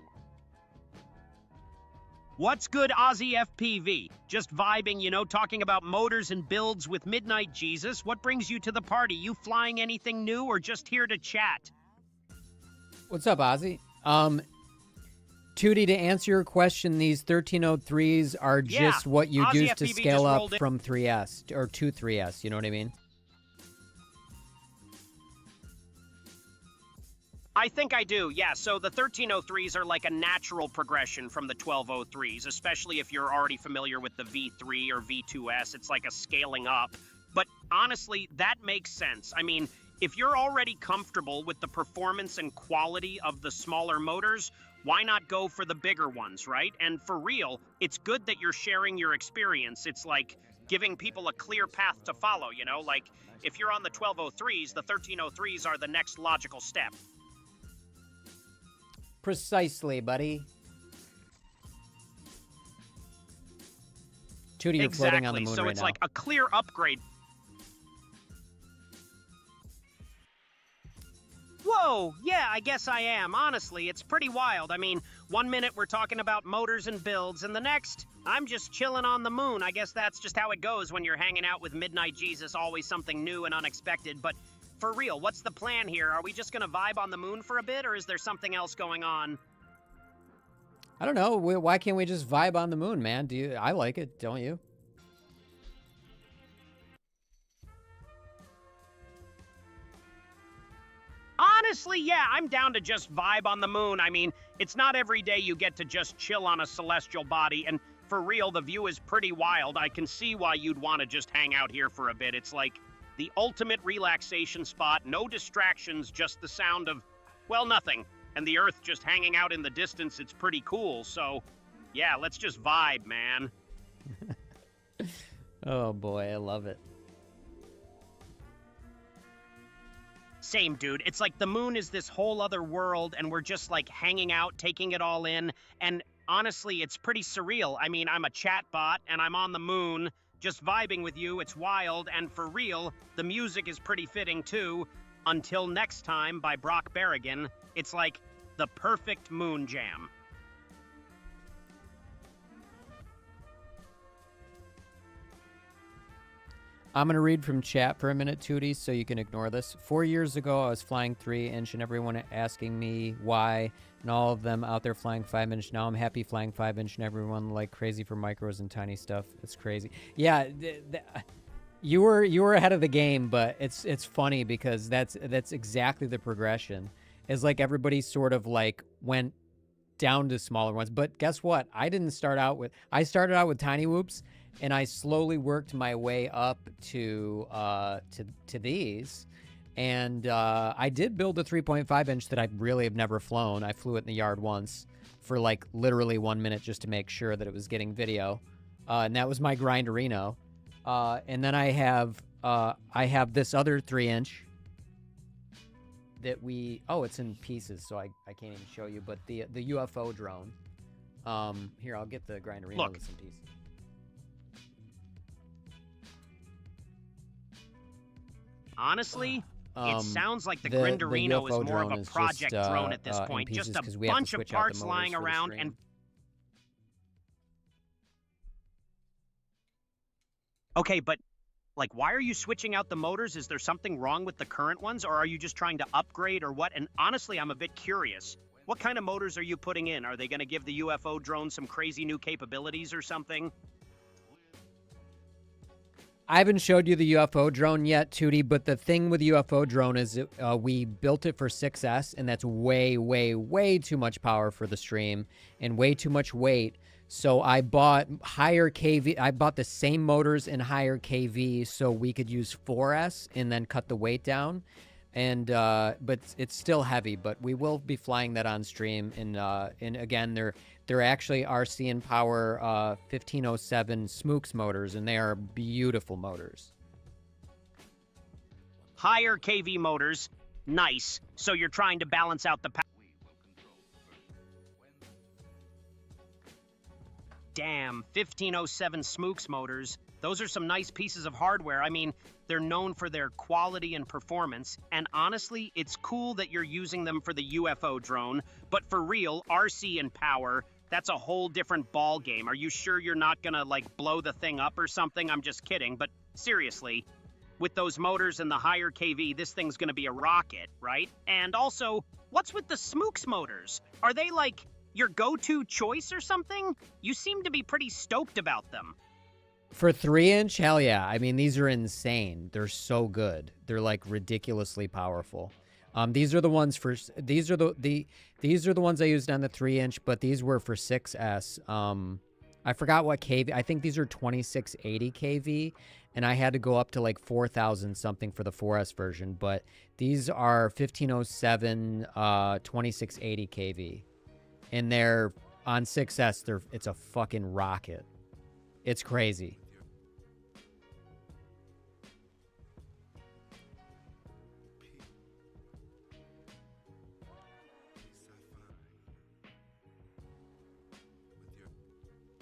What's good, Aussie FPV? Just vibing, you know, talking about motors and builds with Midnight Jesus. What brings you to the party? You flying anything new or just here to chat? What's up, Ozzy? Tootie, to answer your question, these 1303s are just what you use to scale up from 3S or to 3S. You know what I mean? I think I do, yeah. So the 1303s are like a natural progression from the 1203s, especially if you're already familiar with the V3 or V2S. It's like a scaling up. But honestly, that makes sense. I mean, if you're already comfortable with the performance and quality of the smaller motors, why not go for the bigger ones, right? And for real, it's good that you're sharing your experience. It's like giving people a clear path to follow, you know? Like, if you're on the 1203s, the 1303s are the next logical step. Precisely, buddy. Tootie, you're floating on the moon right now. So it's like a clear upgrade. Whoa, yeah, I guess I am. Honestly, it's pretty wild. I mean, one minute we're talking about motors and builds, and the next, I'm just chilling on the moon. I guess that's just how it goes when you're hanging out with Midnight Jesus, always something new and unexpected. But for real, what's the plan here? Are we just gonna vibe on the moon for a bit, or is there something else going on? I don't know. Why can't we just vibe on the moon, man? I like it, don't you? Honestly, yeah, I'm down to just vibe on the moon. I mean, it's not every day you get to just chill on a celestial body, and for real, the view is pretty wild. I can see why you'd want to just hang out here for a bit. It's like the ultimate relaxation spot, no distractions, just the sound of, well, nothing. And the Earth just hanging out in the distance. It's pretty cool. So, yeah, let's just vibe, man. Oh boy, I love it. Same, dude. It's like the moon is this whole other world, and we're just like hanging out, taking it all in. And honestly, it's pretty surreal. I mean, I'm a chat bot, and I'm on the moon, just vibing with you. It's wild, and for real, the music is pretty fitting too. Until Next Time by Brock Berrigan. It's like the perfect moon jam. I'm going to read from chat for a minute, Tootie, so you can ignore this. 4 years ago, I was flying 3-inch and everyone asking me why, and all of them out there flying 5-inch. Now I'm happy flying 5-inch and everyone like crazy for micros and tiny stuff. It's crazy. Yeah, you were ahead of the game, but it's funny because that's exactly the progression. Is like everybody sort of like went down to smaller ones. But guess what? I started out with tiny whoops. And I slowly worked my way up to these, and I did build a 3.5-inch that I really have never flown. I flew it in the yard once for like literally 1 minute just to make sure that it was getting video, and that was my Grinderino. And then I have this other 3-inch that it's in pieces, so I can't even show you. But the UFO drone. Here, I'll get the Grinderino with some pieces. Honestly, it sounds like the Grinderino is more of a project drone at this point. Just a bunch of parts lying around and... Okay, but, like, why are you switching out the motors? Is there something wrong with the current ones, or are you just trying to upgrade, or what? And honestly, I'm a bit curious. What kind of motors are you putting in? Are they going to give the UFO drone some crazy new capabilities or something? I haven't showed you the UFO drone yet, Tootie, but the thing with the UFO drone is we built it for 6S, and that's way, way, way too much power for the stream and way too much weight. So I bought higher KV. I bought the same motors and higher KV so we could use 4S and then cut the weight down. And but it's still heavy, but we will be flying that on stream. And again, they're actually RC and Power 1507 Smooks motors, and they are beautiful motors. Higher KV motors, nice. So you're trying to balance out the power. Damn, 1507 Smooks motors. Those are some nice pieces of hardware. I mean, they're known for their quality and performance, and honestly, it's cool that you're using them for the UFO drone, but for real, RC and Power, that's a whole different ball game. Are you sure you're not gonna, like, blow the thing up or something? I'm just kidding, but seriously, with those motors and the higher KV, this thing's gonna be a rocket, right? And also, what's with the Smooks motors? Are they, like, your go-to choice or something? You seem to be pretty stoked about them. For 3-inch, hell yeah. I mean, these are insane. They're so good. They're like ridiculously powerful. These are the ones for these are the ones I used on the 3-inch, but these were for 6S. I forgot what KV. I think these are 2680 KV, and I had to go up to like 4000 something for the 4S version, but these are 1507 2680 KV. And they're on 6S, it's a fucking rocket. It's crazy.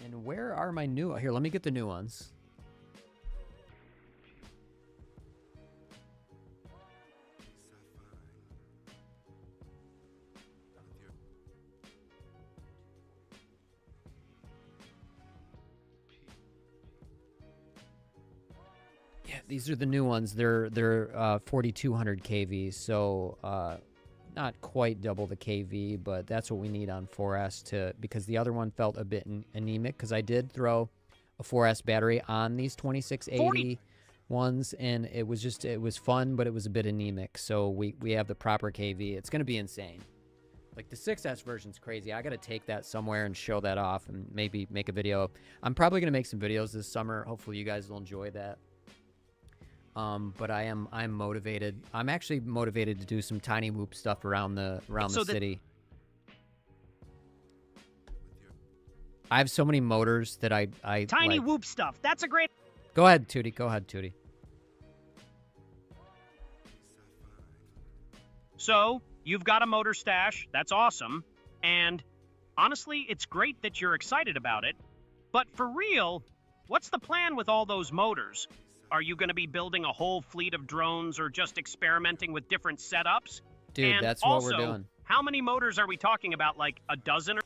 And where are my new... Here, let me get the new ones. Yeah, these are the new ones. They're 4200 kV, so not quite double the KV, but that's what we need on 4S because the other one felt a bit anemic, because I did throw a 4S battery on these 2680 ones, and it was fun, but it was a bit anemic. So we have the proper KV. It's going to be insane. Like, the 6S version's crazy. I got to take that somewhere and show that off and maybe make a video. I'm probably going to make some videos this summer. Hopefully you guys will enjoy that. But I'm motivated. I'm actually motivated to do some tiny whoop stuff around the city. I have so many motors that I Tiny like. whoop stuff. That's a great... Go ahead, Tootie. Go ahead, Tootie. So, you've got a motor stash. That's awesome. And honestly, it's great that you're excited about it. But for real, what's the plan with all those motors? Are you going to be building a whole fleet of drones or just experimenting with different setups? Dude, and that's also, what we're doing. How many motors are we talking about? Like a dozen?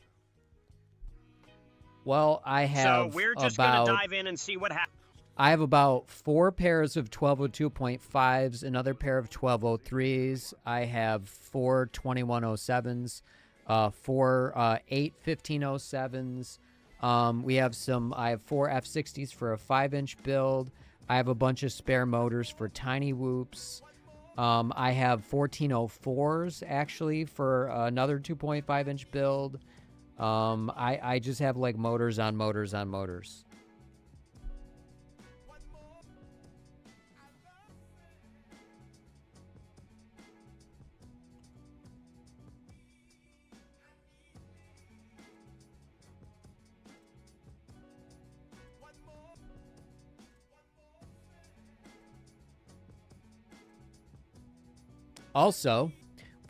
Well, I have So we're just going to dive in and see what happens. I have about 4 pairs of 1202.5s, another pair of 1203s. I have 4 2107s, 8 1507s. I have 4 F60s for a 5-inch build. I have a bunch of spare motors for tiny whoops. I have 1404s actually for another 2.5-inch build. I just have like motors on motors on motors. Also,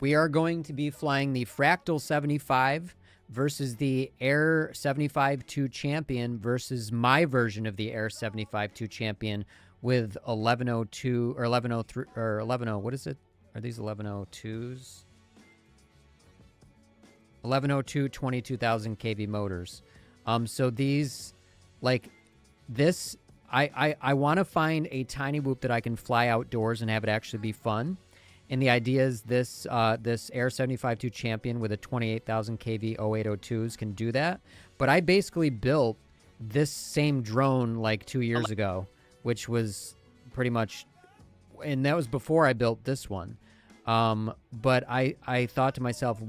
we are going to be flying the Fractal 75 versus the Air 75-2 Champion versus my version of the Air 75-2 Champion with 1102 or 1103 or 110. What is it? Are these 1102s? 1102 22,000 kV motors. So these, like this, I want to find a tiny whoop that I can fly outdoors and have it actually be fun. And the idea is this Air 75-2 Champion with a 28,000 kV 0802s can do that. But I basically built this same drone like 2 years ago, which was pretty much, and that was before I built this one. But I thought to myself,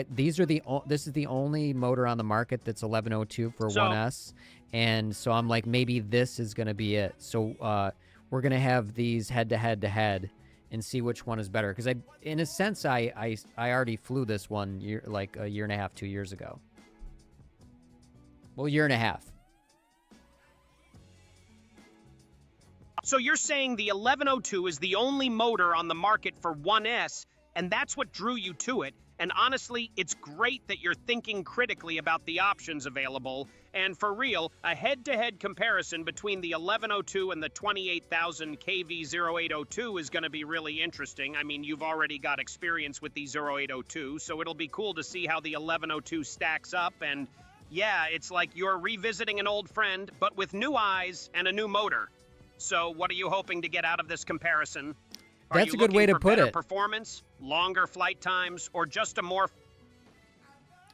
this is the only motor on the market that's 1102 for 1S. And so I'm like, maybe this is going to be it. So we're going to have these head to head and see which one is better. Because in a sense, I already flew this one like a year and a half, 2 years ago. Well, year and a half. So you're saying the 1102 is the only motor on the market for 1S, and that's what drew you to it. And honestly, it's great that you're thinking critically about the options available. And for real, a head-to-head comparison between the 1102 and the 28,000 kV 0802 is going to be really interesting. I mean, you've already got experience with the 0802, so it'll be cool to see how the 1102 stacks up. And yeah, it's like you're revisiting an old friend, but with new eyes and a new motor. So what are you hoping to get out of this comparison? That's a good way to put it. Performance, longer flight times, or just a more...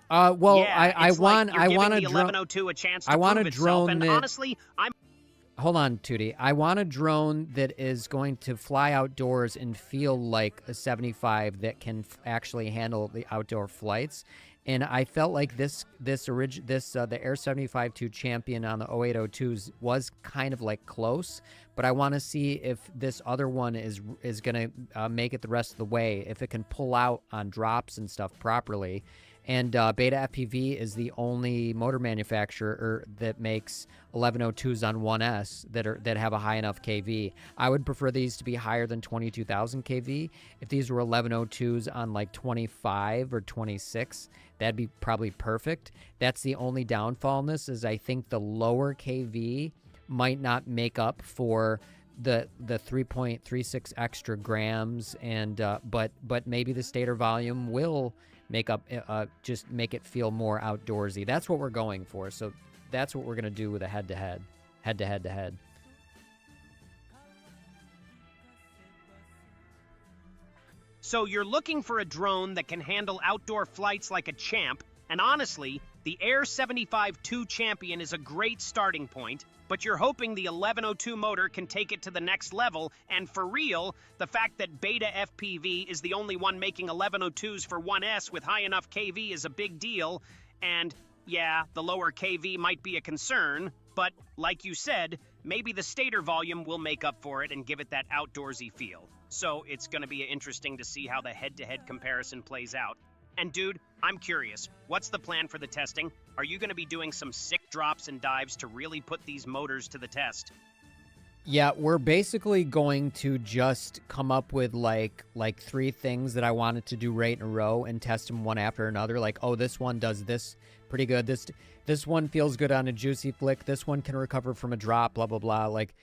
Well, yeah, I want the a 1102 a chance to I want prove a itself, drone and that, honestly, Hold on, Tootie. I want a drone that is going to fly outdoors and feel like a 75 that can actually handle the outdoor flights. And I felt like the Air 75-2 Champion on the 0802s was kind of like close, but I want to see if this other one is going to make it the rest of the way, if it can pull out on drops and stuff properly. And Beta FPV is the only motor manufacturer that makes 1102s on 1S that have a high enough KV. I would prefer these to be higher than 22,000 KV. If these were 1102s on like 25 or 26, that'd be probably perfect. That's the only downfall in this, is I think the lower KV might not make up for the 3.36 extra grams, and but maybe the stator volume will make up, just make it feel more outdoorsy. That's what we're going for. So that's what we're going to do with a head-to-head. So you're looking for a drone that can handle outdoor flights like a champ, and honestly, the Air 75-2 Champion is a great starting point, but you're hoping the 1102 motor can take it to the next level, and for real, the fact that Beta FPV is the only one making 1102s for 1S with high enough KV is a big deal, and yeah, the lower KV might be a concern, but like you said, maybe the stator volume will make up for it and give it that outdoorsy feel. So it's going to be interesting to see how the head-to-head comparison plays out. And dude, I'm curious, what's the plan for the testing? Are you going to be doing some sick drops and dives to really put these motors to the test? Yeah, we're basically going to just come up with like 3 things that I wanted to do right in a row and test them one after another. Like, oh, this one does this pretty good. This one feels good on a juicy flick. This one can recover from a drop, blah, blah, blah. Like,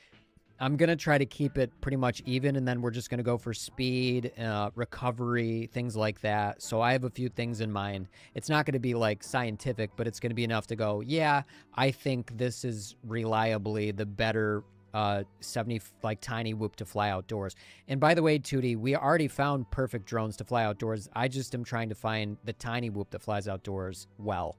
I'm going to try to keep it pretty much even, and then we're just going to go for speed, recovery, things like that. So I have a few things in mind. It's not going to be like scientific, but it's going to be enough to go, yeah, I think this is reliably the better 70 like tiny whoop to fly outdoors. And by the way, Tootie, we already found perfect drones to fly outdoors. I just am trying to find the tiny whoop that flies outdoors well.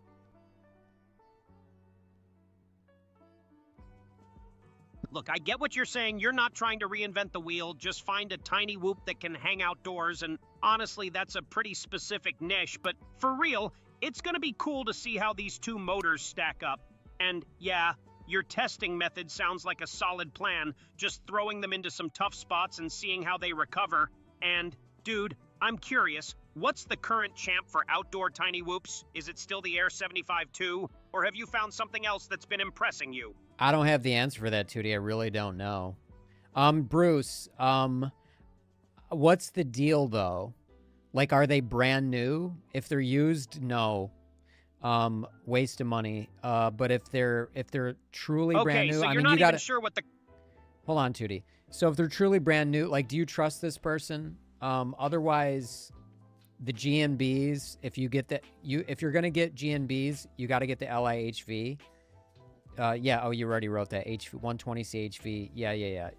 Look, I get what you're saying. You're not trying to reinvent the wheel. Just find a tiny whoop that can hang outdoors. And honestly, that's a pretty specific niche. But for real, it's going to be cool to see how these two motors stack up. And yeah, your testing method sounds like a solid plan. Just throwing them into some tough spots and seeing how they recover. And dude, I'm curious, what's the current champ for outdoor tiny whoops? Is it still the Air 75-2? Or have you found something else that's been impressing you? I don't have the answer for that, Tootie. I really don't know. Bruce, what's the deal though? Like, are they brand new? If they're used, no. Waste of money. But if they're truly brand new, so I you're mean, not you gotta even sure what the... Hold on, Tootie. So if they're truly brand new, like, do you trust this person? Otherwise, the GNBs, if you get if you're gonna get GNBs, you got to get the LIHV. Yeah. Oh, you already wrote that. 120C HV. Yeah.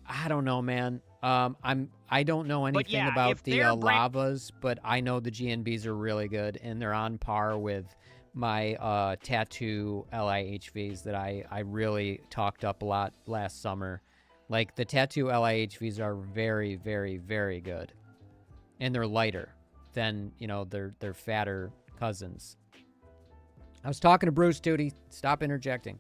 I don't know, man. I don't know anything about the lavas, but I know the GNBs are really good, and they're on par with my Tattoo LIHVs that I really talked up a lot last summer. Like, the Tattoo LIHVs are very, very, very good, and they're lighter than, you know, their fatter cousins. I was talking to Bruce, Tootie. Stop interjecting.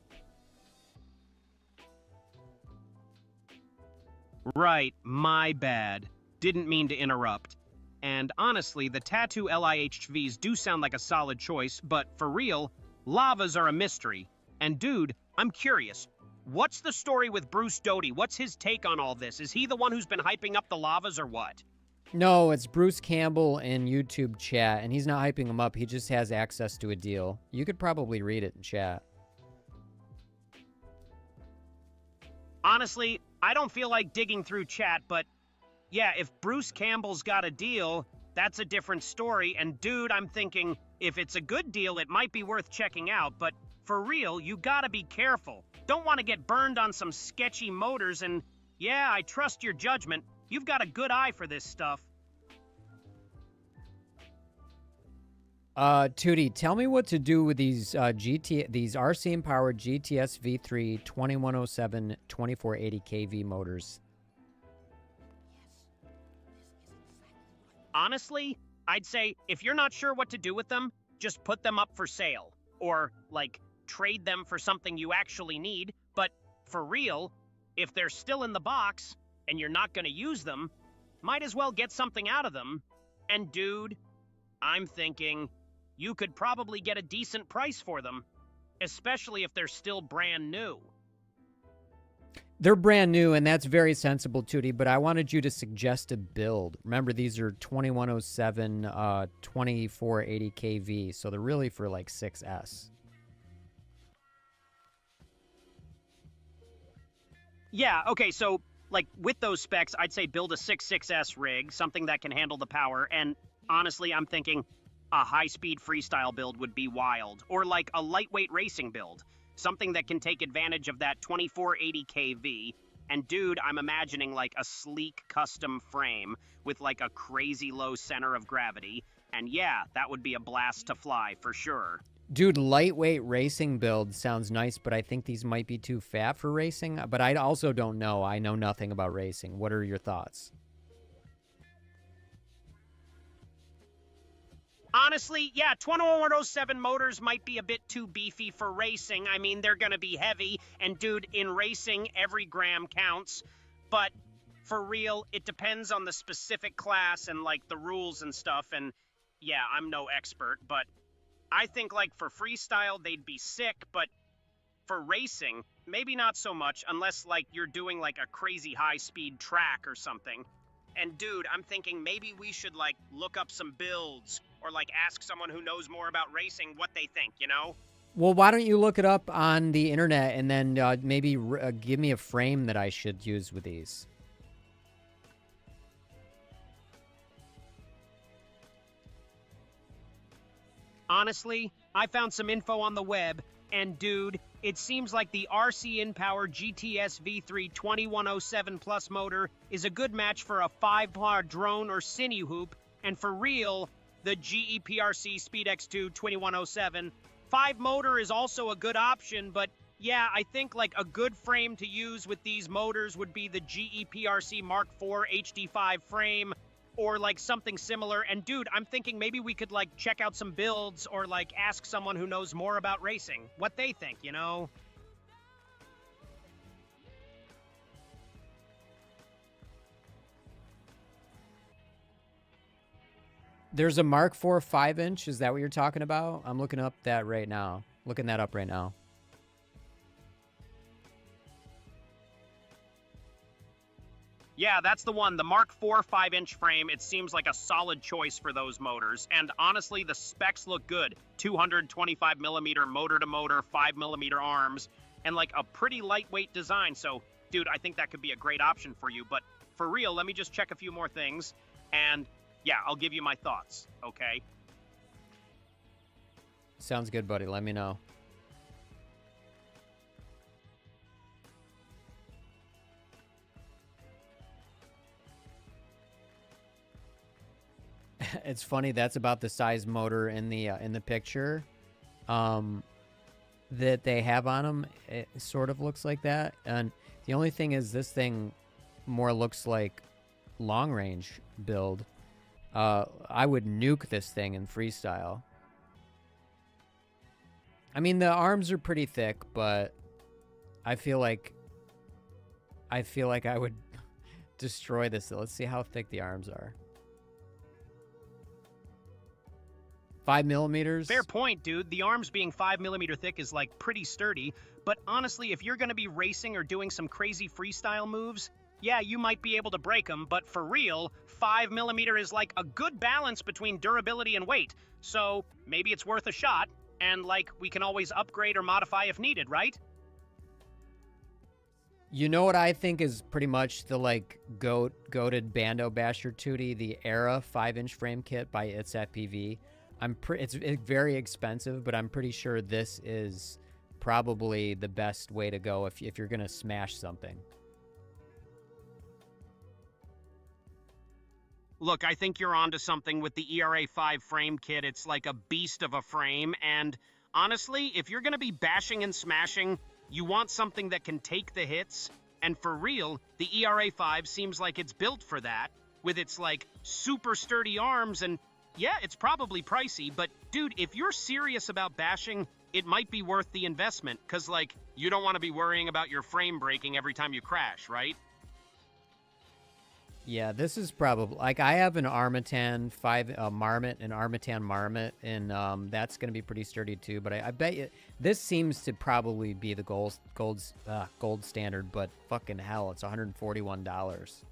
Right, my bad. Didn't mean to interrupt. And honestly, the Tattoo LIHVs do sound like a solid choice, but for real, lavas are a mystery. And dude, I'm curious. What's the story with Bruce Doty? What's his take on all this? Is he the one who's been hyping up the lavas or what? No, it's Bruce Campbell in YouTube chat, and he's not hyping him up. He just has access to a deal. You could probably read it in chat. Honestly, I don't feel like digging through chat, but yeah, if Bruce Campbell's got a deal, that's a different story. And dude, I'm thinking, if it's a good deal, it might be worth checking out. But for real, you gotta be careful. Don't want to get burned on some sketchy motors. And yeah, I trust your judgment. You've got a good eye for this stuff. Tootie, tell me what to do with these these RCM powered GTS V3 2107 2480 kV motors. Honestly, I'd say if you're not sure what to do with them, just put them up for sale. Or, like, trade them for something you actually need. But for real, if they're still in the box and you're not going to use them, might as well get something out of them. And dude, I'm thinking you could probably get a decent price for them, especially if they're still brand new. They're brand new, and that's very sensible, Tootie, but I wanted you to suggest a build. Remember, these are 2107 2480 kV, so they're really for like 6S. Yeah, okay, so like with those specs, I'd say build a 6.6S rig, something that can handle the power. And honestly, I'm thinking a high-speed freestyle build would be wild, or like a lightweight racing build, something that can take advantage of that 2480 kV. And dude, I'm imagining like a sleek custom frame with like a crazy low center of gravity. And yeah, that would be a blast to fly for sure. Dude, lightweight racing build sounds nice, but I think these might be too fat for racing. But I also don't know. I know nothing about racing. What are your thoughts? Honestly, yeah, 2107 motors might be a bit too beefy for racing. I mean, they're going to be heavy, and dude, in racing, every gram counts. But for real, it depends on the specific class and, like, the rules and stuff. And yeah, I'm no expert, but I think, like, for freestyle, they'd be sick. But for racing, maybe not so much, unless, like, you're doing, like, a crazy high-speed track or something. And dude, I'm thinking maybe we should like look up some builds or like ask someone who knows more about racing what they think, you know? Well, why don't you look it up on the internet and then maybe give me a frame that I should use with these? Honestly, I found some info on the web, and dude, it seems like the RC InPower GTS V3 2107 Plus motor is a good match for a 5-bar drone or sinew hoop, and for real, the GEPRC SpeedX2 2107 5 motor is also a good option, but yeah, I think like a good frame to use with these motors would be the GEPRC Mark IV HD5 frame, or like something similar. And dude, I'm thinking maybe we could like check out some builds or like ask someone who knows more about racing what they think, you know? There's a Mark IV 5-inch. Is that what you're talking about? I'm looking up that right now. Looking that up right now. Yeah, that's the one. The Mark IV 5-inch frame, it seems like a solid choice for those motors. And honestly, the specs look good. 225 millimeter motor-to-motor, 5 millimeter arms, and like a pretty lightweight design. So, dude, I think that could be a great option for you. But for real, let me just check a few more things. And yeah, I'll give you my thoughts, okay? Sounds good, buddy. Let me know. It's funny, that's about the size motor in the picture that they have on them. It sort of looks like that, and the only thing is this thing more looks like long range build. I would nuke this thing in freestyle. I mean, the arms are pretty thick, but I feel like I would destroy this. Let's see how thick the arms are. 5 millimeters? Fair point, dude. The arms being 5 millimeter thick is like pretty sturdy, but honestly, if you're gonna be racing or doing some crazy freestyle moves, yeah, you might be able to break them, but for real, 5 millimeter is like a good balance between durability and weight, so maybe it's worth a shot, and like, we can always upgrade or modify if needed, right? You know what I think is pretty much the like goated Bando Basher Tootie, the Era 5-inch frame kit by It's FPV. It's very expensive, but I'm pretty sure this is probably the best way to go if you're gonna smash something. Look, I think you're onto something with the ERA 5 frame kit. It's like a beast of a frame, and honestly, if you're gonna be bashing and smashing, you want something that can take the hits, and for real, the ERA 5 seems like it's built for that, with its like super sturdy arms. And yeah, it's probably pricey, but dude, if you're serious about bashing, it might be worth the investment, because like, you don't want to be worrying about your frame breaking every time you crash, right? Yeah, this is probably like, I have an Armatan 5 Marmot, an Armatan Marmot, and that's going to be pretty sturdy too. But I bet you this seems to probably be the gold standard. But fucking hell, it's $141.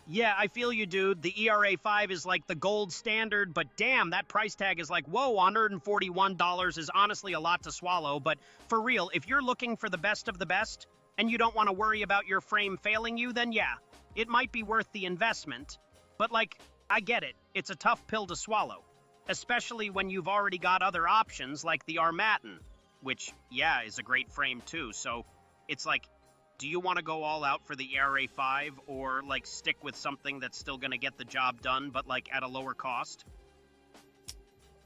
Yeah, I feel you, dude. The ERA 5 is like the gold standard, but damn, that price tag is like, whoa, $141 is honestly a lot to swallow. But for real, if you're looking for the best of the best, and you don't want to worry about your frame failing you, then yeah, it might be worth the investment. But like, I get it. It's a tough pill to swallow, especially when you've already got other options like the Armatan. which, yeah, is a great frame too. So it's like, do you want to go all out for the ERA 5 or like stick with something that's still going to get the job done, but like at a lower cost?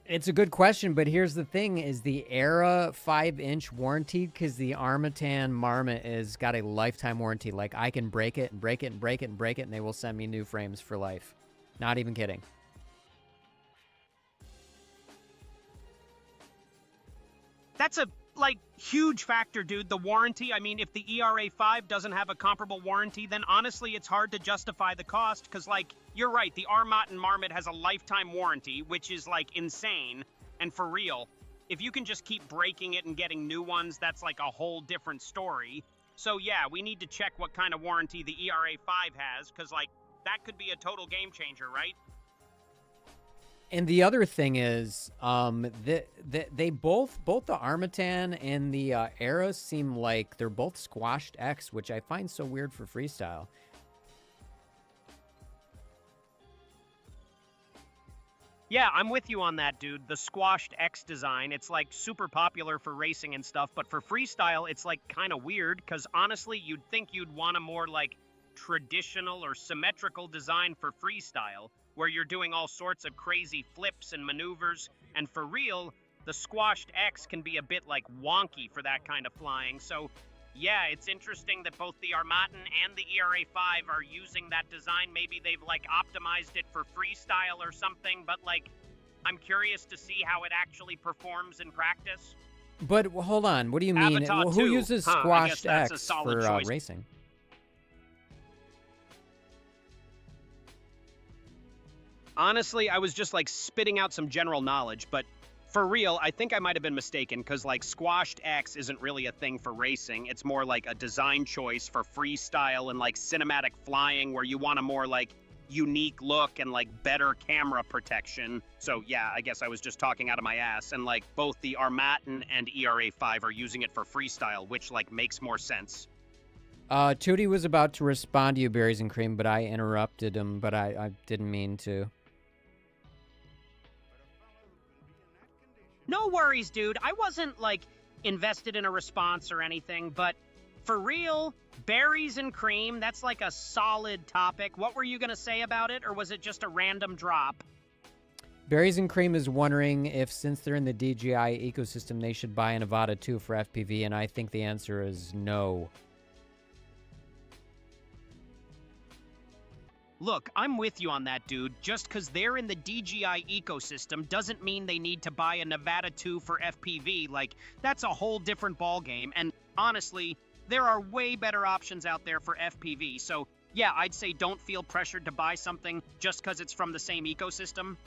It's a good question, but here's the thing: is the Era 5-inch warranted? Because the Armatan Marmot is got a lifetime warranty. Like, I can break it and break it and break it and break it, and they will send me new frames for life. Not even kidding. That's a like huge factor, dude. The warranty. I mean, if the ERA 5 doesn't have a comparable warranty, then honestly, it's hard to justify the cost. Because, like, you're right, the Armatan Marmot has a lifetime warranty, which is like insane. And for real, if you can just keep breaking it and getting new ones, that's like a whole different story. So yeah, we need to check what kind of warranty the ERA 5 has, because like that could be a total game changer, right? And the other thing is, they both the Armatan and the Era seem like they're both squashed X, which I find so weird for freestyle. Yeah, I'm with you on that, dude. The squashed X design, it's like super popular for racing and stuff, but for freestyle, it's like kind of weird, because honestly, you'd think you'd want a more like traditional or symmetrical design for freestyle, where you're doing all sorts of crazy flips and maneuvers, and for real, the squashed X can be a bit like wonky for that kind of flying. So yeah, it's interesting that both the Armatan and the ERA 5 are using that design. Maybe they've like optimized it for freestyle or something, but like I'm curious to see how it actually performs in practice. But hold on, what do you mean? Avatar Who 2. uses I guess squashed that's a X solid for choice. racing? Honestly, I was just like spitting out some general knowledge, but for real, I think I might have been mistaken, because like squashed X isn't really a thing for racing. It's more like a design choice for freestyle and like cinematic flying, where you want a more like unique look and like better camera protection. So yeah, I guess I was just talking out of my ass, and like both the Armatan and ERA 5 are using it for freestyle, which like makes more sense. Tootie was about to respond to you, Berries and Cream, but I interrupted him, but I didn't mean to. No worries, dude. I wasn't like invested in a response or anything, but for real, berries and cream, that's like a solid topic. What were you going to say about it, or was it just a random drop? Berries and Cream is wondering if, since they're in the DJI ecosystem, they should buy an Avata 2 for FPV, and I think the answer is no. Look, I'm with you on that, dude. Just because they're in the DJI ecosystem doesn't mean they need to buy a Nevada 2 for FPV. Like, that's a whole different ballgame. And honestly, there are way better options out there for FPV. So, yeah, I'd say don't feel pressured to buy something just because it's from the same ecosystem.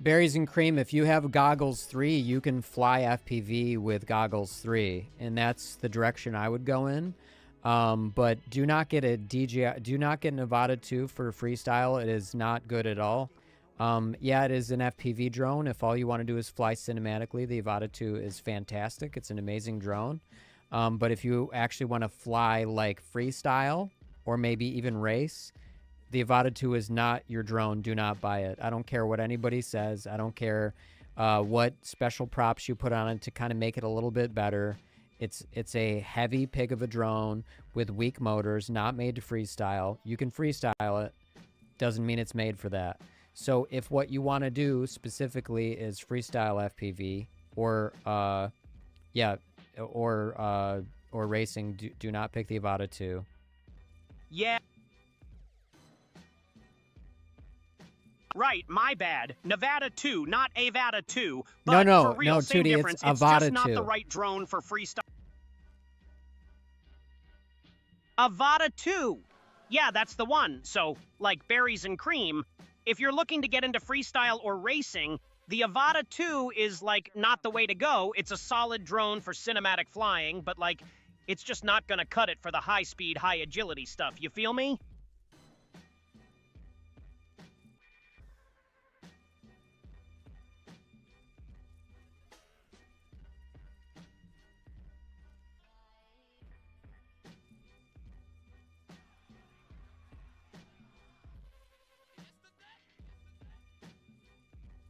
Berries and Cream, if you have Goggles 3, you can fly FPV with Goggles 3, and that's the direction I would go in. But do not get a DJI, do not get an Avata 2 for freestyle. It is not good at all. Yeah, it is an FPV drone. If all you want to do is fly cinematically, the Avata 2 is fantastic. It's an amazing drone. But if you actually want to fly like freestyle or maybe even race, the Avata 2 is not your drone. Do not buy it. I don't care what anybody says. I don't care what special props you put on it to kind of make it a little bit better. It's a heavy pig of a drone with weak motors, not made to freestyle. You can freestyle it. Doesn't mean it's made for that. So if what you want to do specifically is freestyle FPV or racing, do not pick the Avata 2. Yeah. Right, my bad. Nevada 2, not Avata 2. But No, for real, same Tootie, difference. it's It's just Avata not 2. the right drone for freestyle. Avata 2. Yeah, that's the one. So, like berries and cream, if you're looking to get into freestyle or racing, the Avata 2 is like not the way to go. It's a solid drone for cinematic flying, but like it's just not going to cut it for the high speed, high agility stuff. You feel me?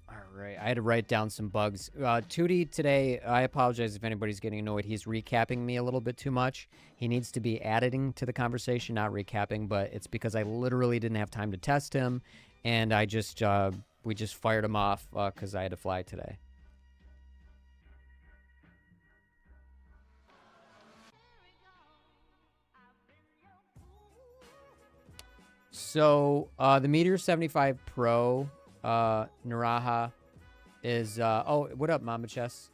All Right, I had to write down some bugs. Tootie today, I apologize if anybody's getting annoyed. He's recapping me a little bit too much. He needs to be adding to the conversation, not recapping, but it's because I literally didn't have time to test him, and I just, we just fired him off because I had to fly today. So, the Meteor 75 Pro, Naraha, is oh, what up, Mama Chess?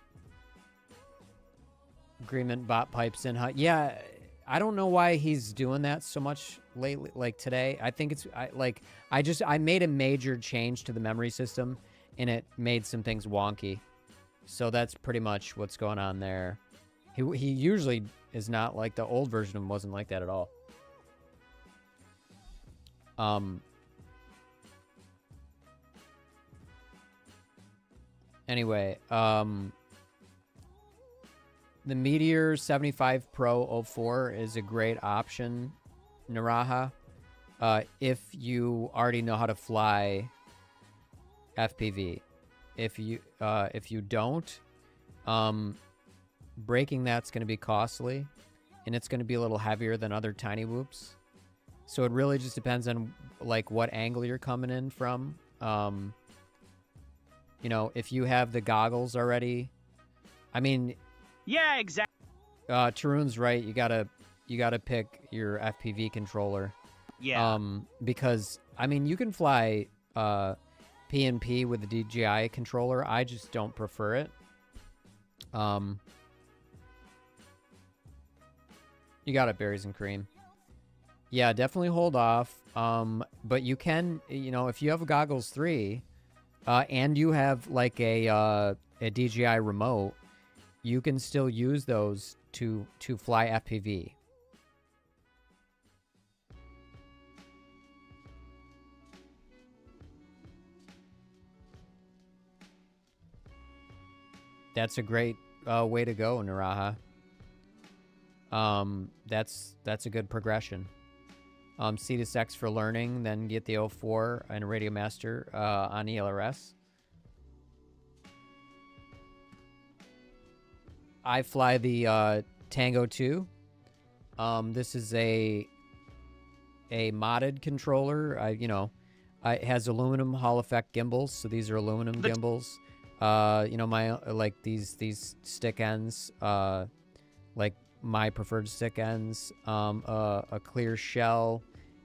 Agreement bot pipes in hot. Yeah, I don't know why he's doing that so much lately, like today. I think it's I made a major change to the memory system and it made some things wonky. So that's pretty much what's going on there. He usually is not like the old version of him wasn't like that at all. Anyway, the Meteor 75 Pro 04 is a great option, Naraha, if you already know how to fly FPV. If you don't, breaking that's going to be costly, and it's going to be a little heavier than other tiny whoops. So it really just depends on like what angle you're coming in from. You know, if you have the goggles already, I mean, yeah, exactly. Tarun's right. You gotta pick your FPV controller. Yeah. Because I mean, you can fly PNP with the DJI controller. I just don't prefer it. You got it, berries and cream. Yeah, definitely hold off. But you can, you know, if you have a Goggles 3, and you have like a DJI remote, you can still use those to fly FPV. That's a great way to go, Naraha. That's a good progression. C to X for learning, then get the 04 and Radio Master on ELRS. I fly the Tango 2. This is a modded controller. It has aluminum Hall effect gimbals, so these are aluminum gimbals. You know, my like these stick ends, like my preferred stick ends, a clear shell,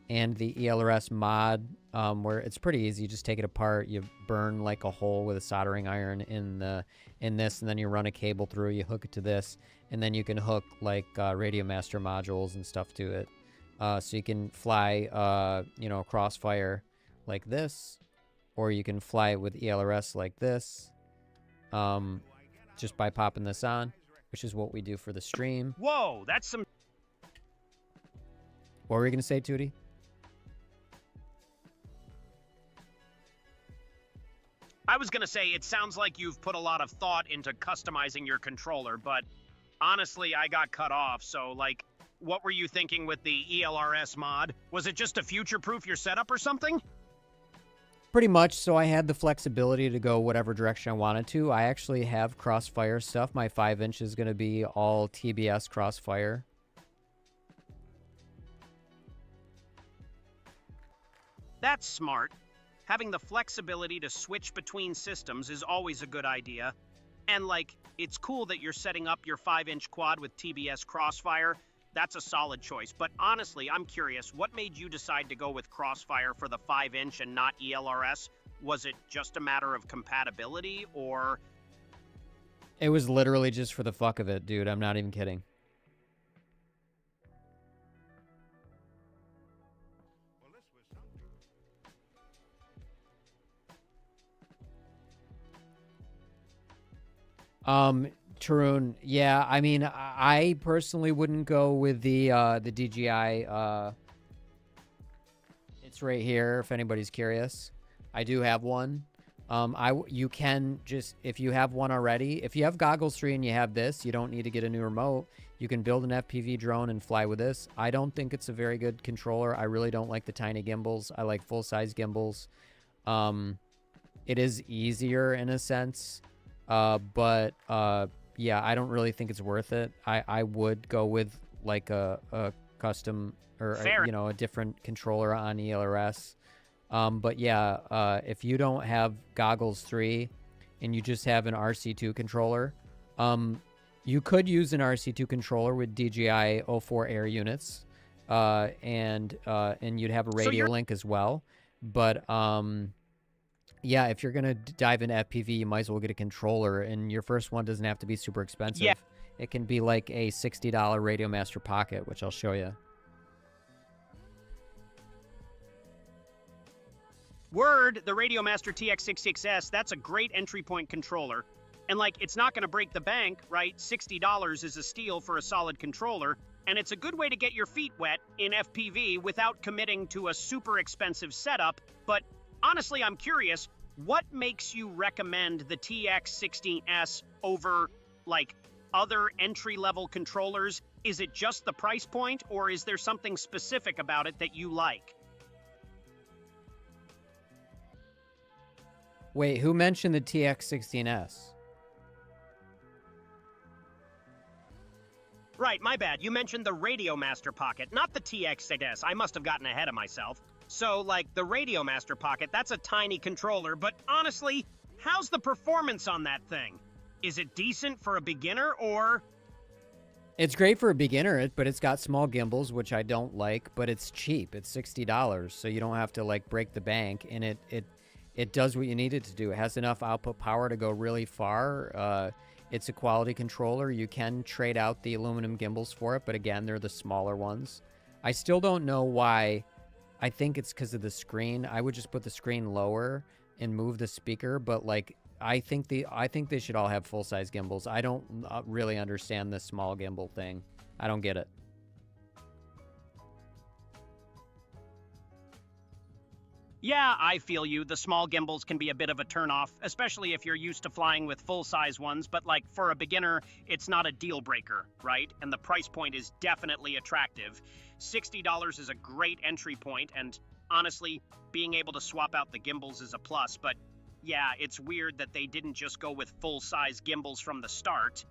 and the ELRS mod, where it's pretty easy. You just take it apart, you burn like a hole with a soldering iron in this, and then you run a cable through, you hook it to this, and then you can hook like Radio Master modules and stuff to it. So you can fly, you know, Crossfire like this, or you can fly it with ELRS like this, just by popping this on, which is what we do for the stream. Whoa, that's some... What were you going to say, Tootie? I was going to say, it sounds like you've put a lot of thought into customizing your controller, but honestly, I got cut off, so, like, what were you thinking with the ELRS mod? Was it just to future-proof your setup or something? Pretty much, so I had the flexibility to go whatever direction I wanted to. I actually have Crossfire stuff. My 5-inch is going to be all TBS Crossfire. That's smart. Having the flexibility to switch between systems is always a good idea. And, like, it's cool that you're setting up your 5-inch quad with TBS Crossfire. That's a solid choice. But honestly, I'm curious, what made you decide to go with Crossfire for the 5-inch and not ELRS? Was it just a matter of compatibility, or... It was literally just for the fuck of it, dude. I'm not even kidding. Tarun, yeah, I mean, I personally wouldn't go with the DJI. It's right here if anybody's curious. I do have one. You can just, if you have one already, if you have Goggles 3 and you have this, you don't need to get a new remote. You can build an FPV drone and fly with this. I don't think it's a very good controller. I really don't like the tiny gimbals. I like full-size gimbals. it is easier in a sense, but yeah, I don't really think it's worth it. I would go with like a custom or Fair. you know, a different controller on ELRS. But yeah, if you don't have Goggles 3 and you just have an RC2 controller, you could use an RC2 controller with DJI O4 Air units, and you'd have a radio link as well. But yeah, if you're gonna dive into FPV, you might as well get a controller, and your first one doesn't have to be super expensive. Yeah. It can be like a $60 Radio Master Pocket, which I'll show you. Word, the Radiomaster TX66S, that's a great entry point controller. And like, it's not gonna break the bank, right? $60 is a steal for a solid controller, and it's a good way to get your feet wet in FPV without committing to a super expensive setup. But honestly, I'm curious, what makes you recommend the TX16S over like other entry-level controllers? Is it just the price point, or is there something specific about it that you like? Wait, who mentioned the TX16S? Right, my bad. You mentioned the Radiomaster Pocket, not the TX6S. I must have gotten ahead of myself. So, like, the Radiomaster Pocket, that's a tiny controller, but honestly, how's the performance on that thing? Is it decent for a beginner, or... It's great for a beginner, but it's got small gimbals, which I don't like, but it's cheap. It's $60, so you don't have to, like, break the bank, and it does what you need it to do. It has enough output power to go really far. It's a quality controller. You can trade out the aluminum gimbals for it, but again, they're the smaller ones. I still don't know why. I think it's because of the screen. I would just put the screen lower and move the speaker, but like I think they should all have full-size gimbals. I don't really understand the small gimbal thing. I don't get it. Yeah, I feel you. The small gimbals can be a bit of a turnoff, especially if you're used to flying with full-size ones, but like for a beginner, it's not a deal breaker, right? And the price point is definitely attractive. $60 is a great entry point, and honestly, being able to swap out the gimbals is a plus, but yeah, it's weird that they didn't just go with full-size gimbals from the start.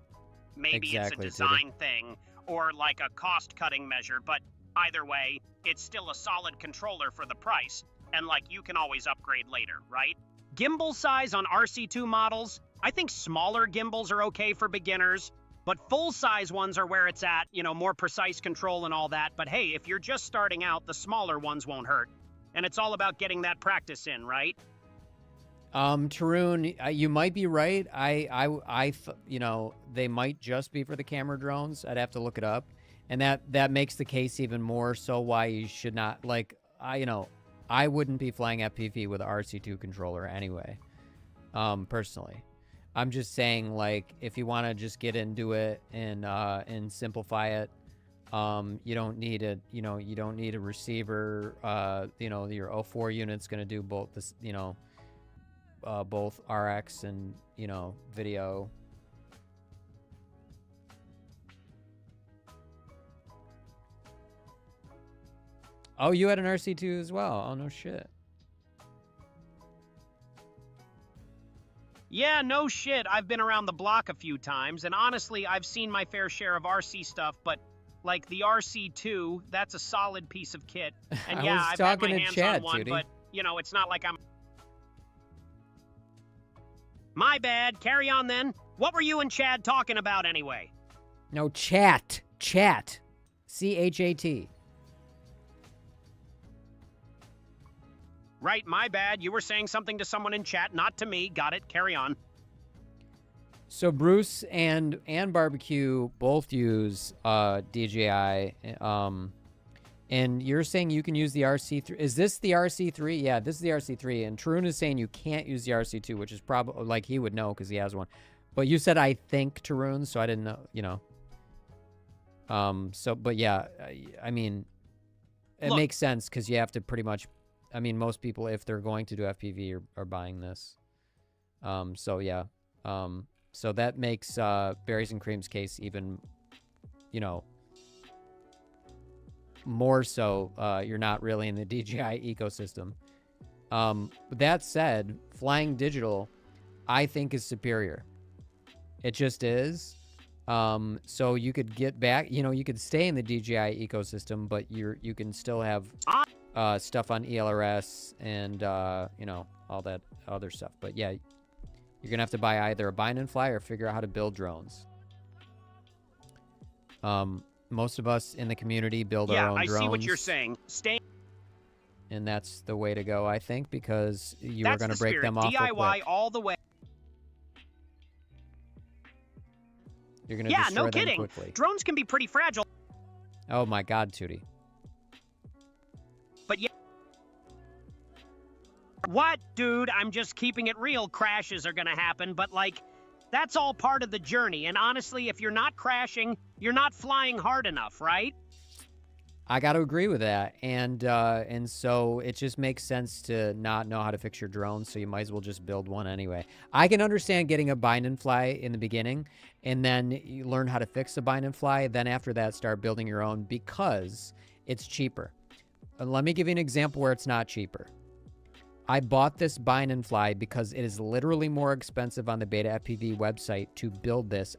Maybe Exactly, it's a design thing, or like a cost-cutting measure, but either way, it's still a solid controller for the price. And like, you can always upgrade later, right? Gimbal size on RC2 models, I think smaller gimbals are okay for beginners, but full-size ones are where it's at, you know, more precise control and all that. But hey, if you're just starting out, the smaller ones won't hurt. And it's all about getting that practice in, right? Tarun, you might be right. You know, they might just be for the camera drones. I'd have to look it up. And that makes the case even more so why you should not, like, I wouldn't be flying FPV with an RC2 controller anyway, personally. I'm just saying, like, if you want to just get into it and simplify it, you don't need a receiver. Your O4 unit's going to do both this, both RX and, video. Oh, you had an RC2 as well. Oh, no shit. Yeah, no shit. I've been around the block a few times, and honestly, I've seen my fair share of RC stuff, but like the RC2, that's a solid piece of kit. And yeah, I've had my hands on one, but it's not like I'm... My bad. Carry on then. What were you and Chad talking about anyway? No, chat. Chat. C-H-A-T. Right, my bad. You were saying something to someone in chat, not to me. Got it. Carry on. So Bruce and Barbecue both use DJI, and you're saying you can use the RC3. Is this the RC3? Yeah, this is the RC3. And Tarun is saying you can't use the RC2, which is probably, like, he would know because he has one. But you said I think, Tarun, so I didn't know, but yeah, I mean, it makes sense because you have to pretty much, I mean, most people, if they're going to do FPV, are buying this. So yeah. So that makes Berries and Cream's case even, more so. You're not really in the DJI ecosystem. That said, flying digital, I think, is superior. It just is. So you could get back, you could stay in the DJI ecosystem, but you can still have stuff on ELRS and all that other stuff. But yeah, you're gonna have to buy either a bind and fly or figure out how to build drones. Most of us in the community build our own drones. Yeah, I see what you're saying. And that's the way to go, I think, because you are going to break them off DIY all the way. You're going to destroy them quickly. Drones can be pretty fragile. Oh my God, Tootie. But yeah. What, dude? I'm just keeping it real. Crashes are going to happen, but like, that's all part of the journey. And honestly, if you're not crashing, you're not flying hard enough, right? I got to agree with that. And so it just makes sense to not know how to fix your drone, so you might as well just build one anyway. I can understand getting a bind and fly in the beginning, and then you learn how to fix the bind and fly. Then after that, start building your own because it's cheaper. Let me give you an example where it's not cheaper. I bought this bind and fly because it is literally more expensive on the Beta FPV website to build this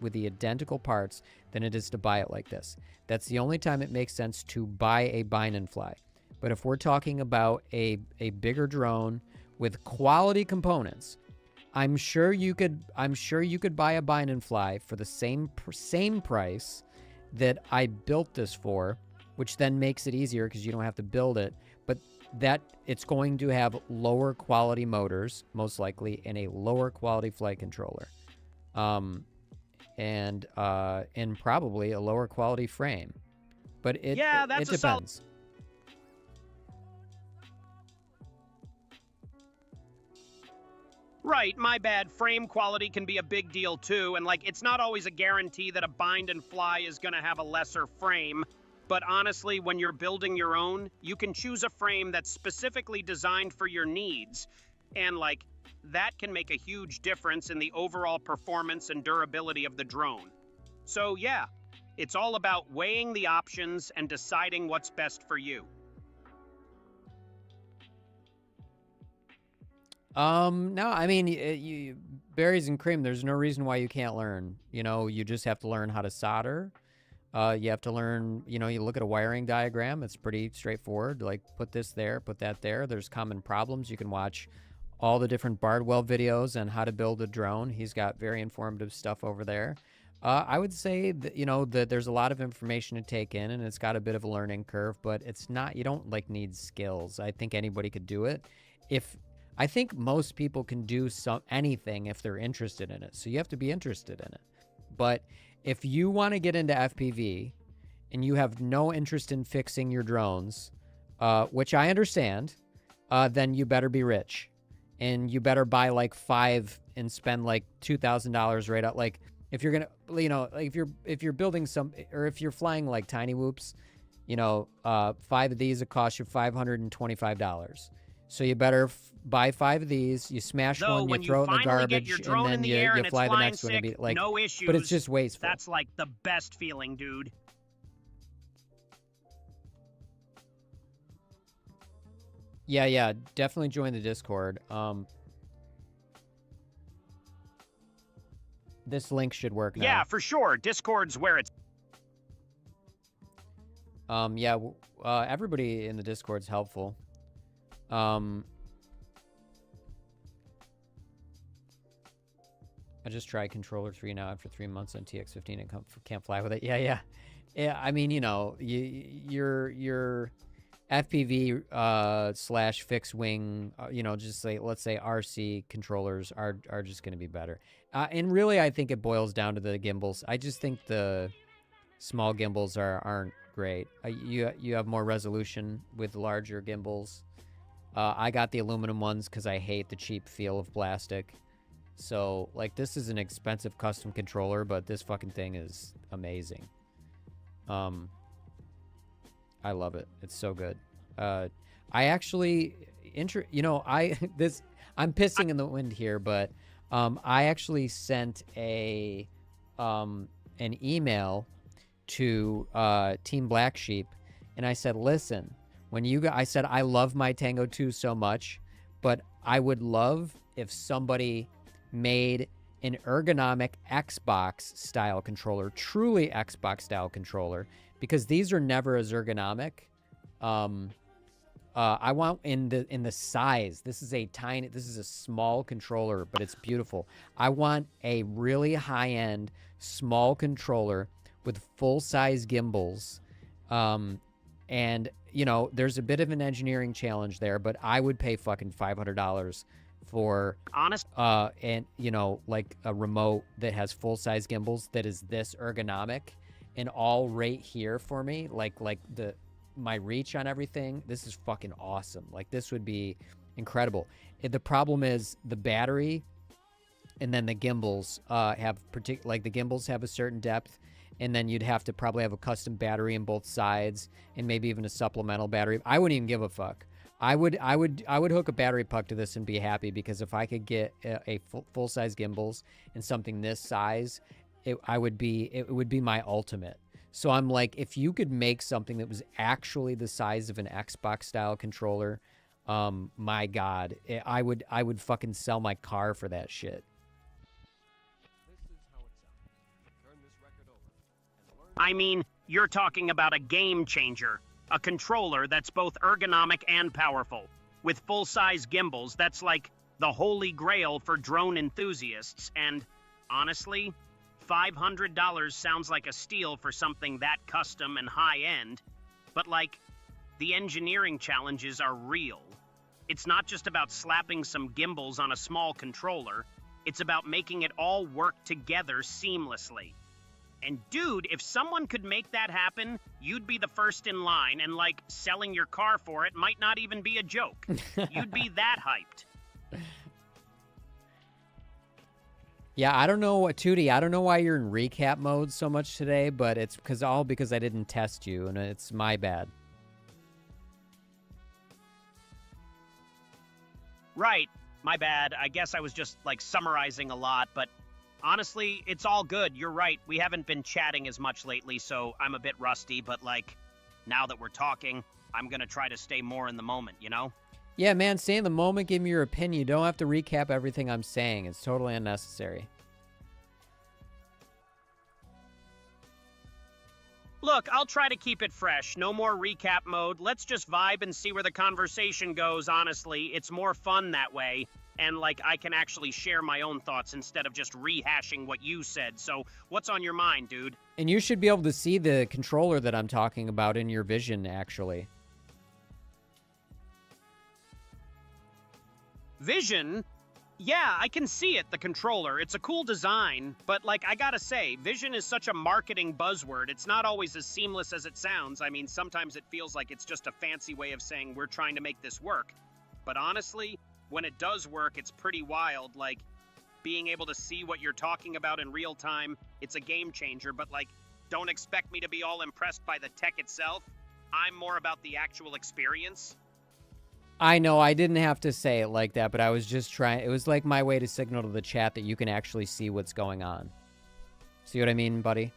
with the identical parts than it is to buy it like this. That's the only time it makes sense to buy a bind and fly. But if we're talking about a bigger drone with quality components, I'm sure you could buy a bind and fly for the same price that I built this for, which then makes it easier because you don't have to build it. But that it's going to have lower quality motors, most likely, and a lower quality flight controller, and probably a lower quality frame. But it depends. Right, my bad. Frame quality can be a big deal too, and like it's not always a guarantee that a bind and fly is going to have a lesser frame. But honestly, when you're building your own, you can choose a frame that's specifically designed for your needs. And like, that can make a huge difference in the overall performance and durability of the drone. So yeah, it's all about weighing the options and deciding what's best for you. No, I mean, berries and cream, there's no reason why you can't learn. You just have to learn how to solder. You have to learn, you look at a wiring diagram. It's pretty straightforward. Like, put this there, put that there. There's common problems. You can watch all the different Bardwell videos on how to build a drone. He's got very informative stuff over there. I would say that, that there's a lot of information to take in, and it's got a bit of a learning curve, but it's not, you don't need skills. I think anybody could do it. I think most people can do anything if they're interested in it. So you have to be interested in it. But if you want to get into FPV and you have no interest in fixing your drones, which I understand, then you better be rich. And you better buy like 5 and spend like $2,000 right out. Like if you're going to, like if you're building or if you're flying like tiny whoops, 5 of these will cost you $525. So you better buy 5 of these. You smash one, you throw it in the garbage, and then you fly the next one. And be like, no issues. But it's just wasteful. That's like the best feeling, dude. Yeah, definitely join the Discord. This link should work now. Yeah, for sure. Discord's where it's... Everybody in the Discord's helpful. I just tried Controller 3 now after 3 months on TX15 and can't fly with it. Yeah. I mean, your FPV / fixed wing, let's say RC controllers are just going to be better. And really, I think it boils down to the gimbals. I just think the small gimbals aren't great. You have more resolution with larger gimbals. I got the aluminum ones because I hate the cheap feel of plastic. So, like, this is an expensive custom controller, but this fucking thing is amazing. I love it. It's so good. I actually, I'm pissing in the wind here, but I actually sent an email to Team Black Sheep, and I said, listen, I said I love my Tango 2 so much, but I would love if somebody made an ergonomic Xbox style controller, truly Xbox style controller, because these are never as ergonomic. I want in the size. This is a small controller, but it's beautiful. I want a really high-end small controller with full-size gimbals. And you know, there's a bit of an engineering challenge there, but I would pay fucking $500 for and you know, like a remote that has full-size gimbals that is this ergonomic and all right here for me, like my reach on everything. This is fucking awesome. Like, this would be incredible. The problem is the battery, and then the gimbals the gimbals have a certain depth, and then you'd have to probably have a custom battery in both sides, and maybe even a supplemental battery. I wouldn't even give a fuck. I would hook a battery puck to this and be happy, because if I could get a full-size gimbals and something this size, it would be my ultimate. So I'm like, if you could make something that was actually the size of an Xbox style controller, my God, I would fucking sell my car for that shit. I mean, you're talking about a game changer, a controller that's both ergonomic and powerful. With full-size gimbals, that's like the holy grail for drone enthusiasts, and honestly, $500 sounds like a steal for something that custom and high-end, but like, the engineering challenges are real. It's not just about slapping some gimbals on a small controller, it's about making it all work together seamlessly. And dude, if someone could make that happen, you'd be the first in line, and like, selling your car for it might not even be a joke. You'd be that hyped. Yeah, I don't know what, Tootie, I don't know why you're in recap mode so much today, but it's because I didn't test you, and it's my bad. Right, my bad. I guess I was just like summarizing a lot, but honestly, it's all good. You're right. We haven't been chatting as much lately, so I'm a bit rusty, but like, now that we're talking, I'm gonna try to stay more in the moment, you know? Yeah, man, stay in the moment, give me your opinion. You don't have to recap everything I'm saying. It's totally unnecessary. Look, I'll try to keep it fresh. No more recap mode. Let's just vibe and see where the conversation goes, honestly. It's more fun that way. And, like, I can actually share my own thoughts instead of just rehashing what you said. So, what's on your mind, dude? And you should be able to see the controller that I'm talking about in your vision, actually. Vision? Yeah, I can see it, the controller. It's a cool design, but like, I gotta say, vision is such a marketing buzzword. It's not always as seamless as it sounds. I mean, sometimes it feels like it's just a fancy way of saying we're trying to make this work. But honestly, when it does work, it's pretty wild. Like, being able to see what you're talking about in real time, it's a game changer, but like, don't expect me to be all impressed by the tech itself. I'm more about the actual experience. I know, I didn't have to say it like that, but I was just trying. It was like my way to signal to the chat that you can actually see what's going on. See what I mean, buddy?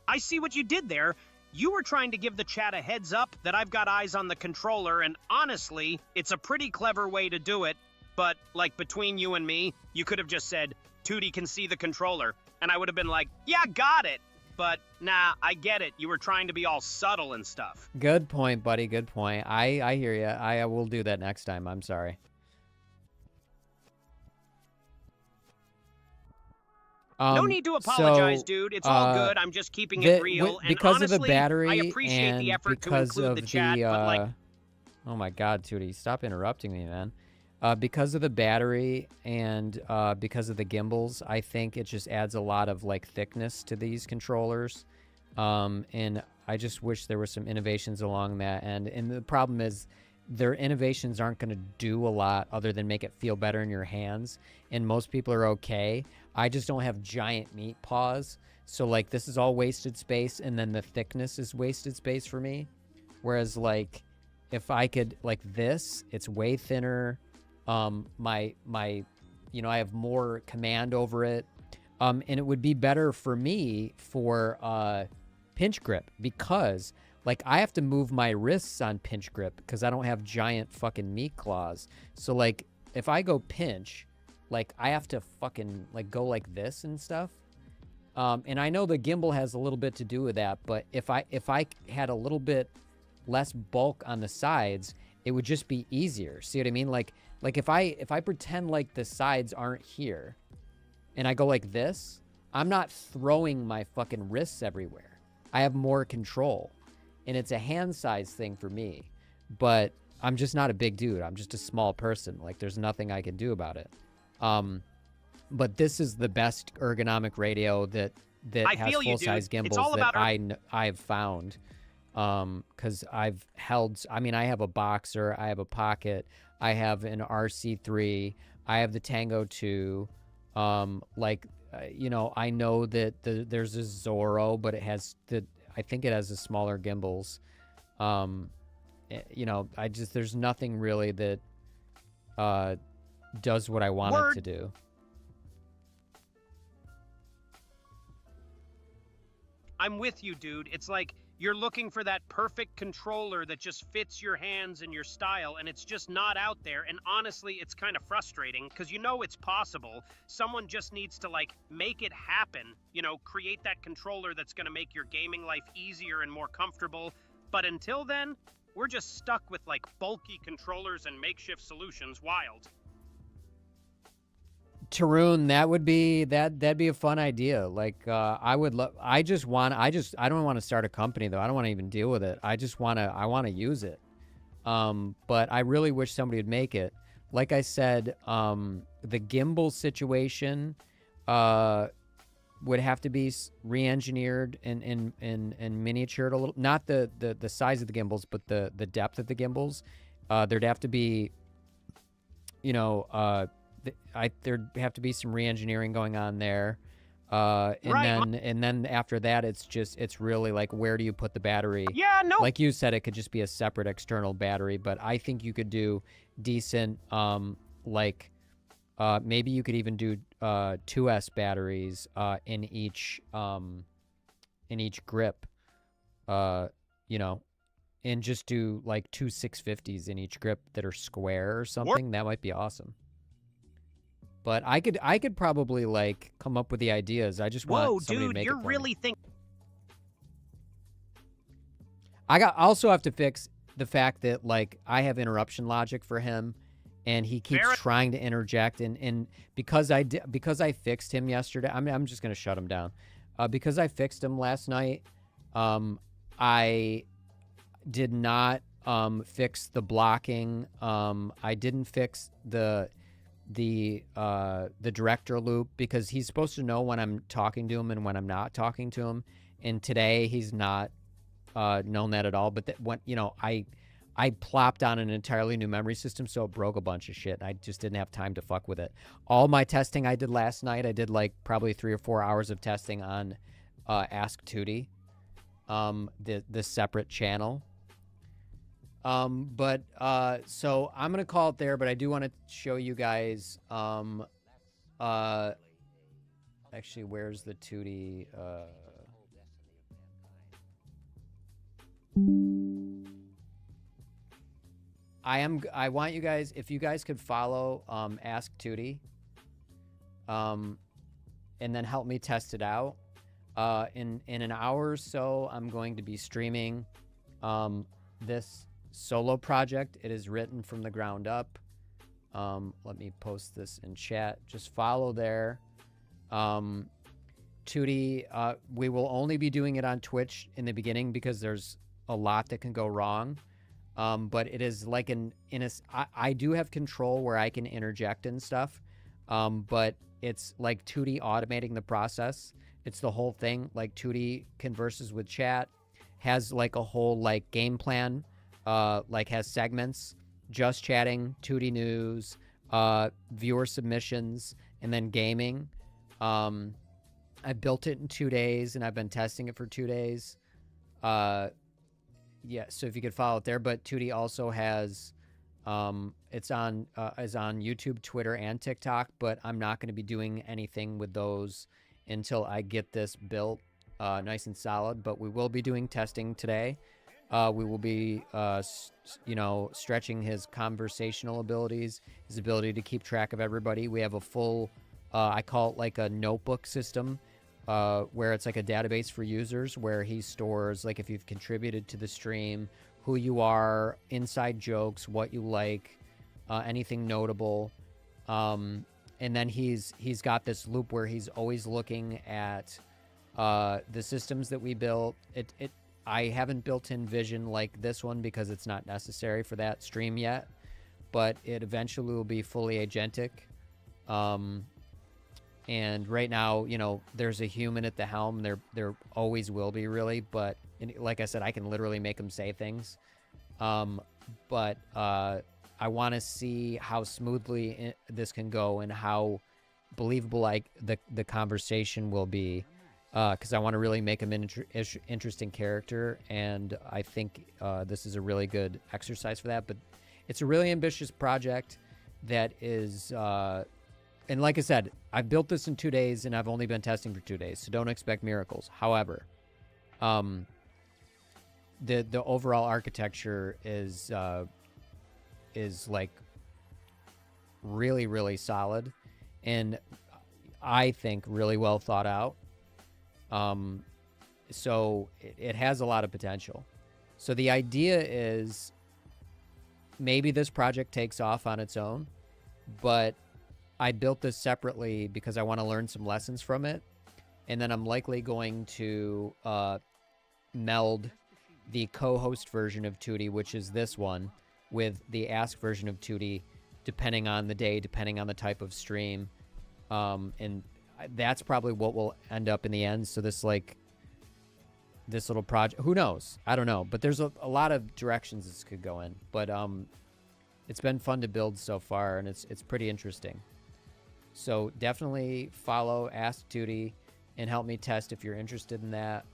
I see what you did there. You were trying to give the chat a heads up that I've got eyes on the controller, and honestly, it's a pretty clever way to do it. But, like, between you and me, you could have just said, Tootie can see the controller, and I would have been like, yeah, got it. But, nah, I get it. You were trying to be all subtle and stuff. Good point, buddy. Good point. I hear you. I will do that next time. I'm sorry. No need to apologize, dude. It's all good. I'm just keeping it real. Because and honestly, of the battery, I appreciate the effort to include the chat, but like... Oh my God, Tootie, stop interrupting me, man. Because of the battery and because of the gimbals, I think it just adds a lot of like thickness to these controllers. And I just wish there were some innovations along that end. And the problem is their innovations aren't going to do a lot other than make it feel better in your hands. And most people are okay. I just don't have giant meat paws. So like this is all wasted space, and then the thickness is wasted space for me. Whereas like if I could like this, it's way thinner. My you know, I have more command over it. And it would be better for me for pinch grip, because like I have to move my wrists on pinch grip because I don't have giant fucking meat claws. So like if I go pinch, like I have to fucking like go like this and stuff. And I know the gimbal has a little bit to do with that, but if I had a little bit less bulk on the sides, it would just be easier. See what I mean? Like if I pretend like the sides aren't here and I go like this, I'm not throwing my fucking wrists everywhere. I have more control. And it's a hand size thing for me. But I'm just not a big dude. I'm just a small person. Like there's nothing I can do about it. But this is the best ergonomic radio that has full-size gimbals that I've found. Because I've held, I mean, I have a Boxer, I have a Pocket, I have an RC3, I have the Tango 2. You know, I know that there's a Zorro, but it has I think it has the smaller gimbals. You know, there's nothing really that does what I want it to do. I'm with you, dude. It's like you're looking for that perfect controller that just fits your hands and your style, and it's just not out there. And honestly, it's kind of frustrating because you know it's possible. Someone just needs to like make it happen, you know, create that controller that's going to make your gaming life easier and more comfortable. But until then, we're just stuck with like bulky controllers and makeshift solutions. Wild. Tarun, that'd be a fun idea. Like I would love. I don't want to start a company though. I don't want to even deal with it. I want to use it. But I really wish somebody would make it. Like I said, the gimbal situation would have to be re-engineered and miniatured a little. Not the size of the gimbals, but the depth of the gimbals. There'd have to be, you know, there'd have to be some re-engineering going on there, and then after that, it's really like, where do you put the battery? Yeah, no. Like you said, it could just be a separate external battery, but I think you could do decent, maybe you could even do 2S batteries in each grip, you know, and just do like 2 650s in each grip that are square or something. That might be awesome. But I could probably like come up with the ideas. I just want somebody to make it for me. Whoa, dude, you're really I also have to fix the fact that like I have interruption logic for him, and he keeps trying to interject. And because I fixed him yesterday, I'm just gonna shut him down. Because I fixed him last night, I did not fix the blocking. I didn't fix the director loop, because he's supposed to know when I'm talking to him and when I'm not talking to him. And today he's not known that at all. But when, you know, I plopped on an entirely new memory system, so it broke a bunch of shit. I just didn't have time to fuck with it. All my testing I did last night, I did like probably 3 or 4 hours of testing on Ask Tootie, the separate channel. So I'm going to call it there, but I do want to show you guys, actually, where's the Tootie, I want you guys, if you guys could follow, Ask Tootie, and then help me test it out. In an hour or so, I'm going to be streaming, this solo project. It is written from the ground up. Let me post this in chat. Just follow there. Tootie, we will only be doing it on Twitch in the beginning because there's a lot that can go wrong. But it is like I do have control where I can interject and stuff. But it's like Tootie automating the process. It's the whole thing. Like Tootie converses with chat, has like a whole like game plan. Like has segments, just chatting, Tootie news, viewer submissions, and then gaming. I built it in 2 days, and I've been testing it for 2 days. Yeah, so if you could follow it there. But Tootie also has, is on YouTube, Twitter, and TikTok. But I'm not going to be doing anything with those until I get this built. nice and solid, but we will be doing testing today. We will be, stretching his conversational abilities, his ability to keep track of everybody. We have a full, I call it like a notebook system, where it's like a database for users where he stores, like, if you've contributed to the stream, who you are, inside jokes, what you like, anything notable. And then he's got this loop where he's always looking at the systems that we built. I haven't built in vision like this one because it's not necessary for that stream yet, but it eventually will be fully agentic. And right now, there's a human at the helm. There always will be, really, but like I said, I can literally make him say things. But I want to see how smoothly this can go and how believable the conversation will be, because I want to really make him an interesting character, and I think this is a really good exercise for that. But it's a really ambitious project that is, and like I said, I built this in 2 days, and I've only been testing for 2 days, so don't expect miracles. However, the overall architecture is like really, really solid, and I think really well thought out. So it has a lot of potential. So the idea is maybe this project takes off on its own, but I built this separately because I want to learn some lessons from it. And then I'm likely going to meld the co-host version of Tootie, which is this one, with the Ask version of Tootie, depending on the day, depending on the type of stream. And that's probably what will end up in the end. So this little project, who knows? I don't know. But there's a lot of directions this could go in. But it's been fun to build so far, and it's pretty interesting. So definitely follow Ask Tootie and help me test if you're interested in that.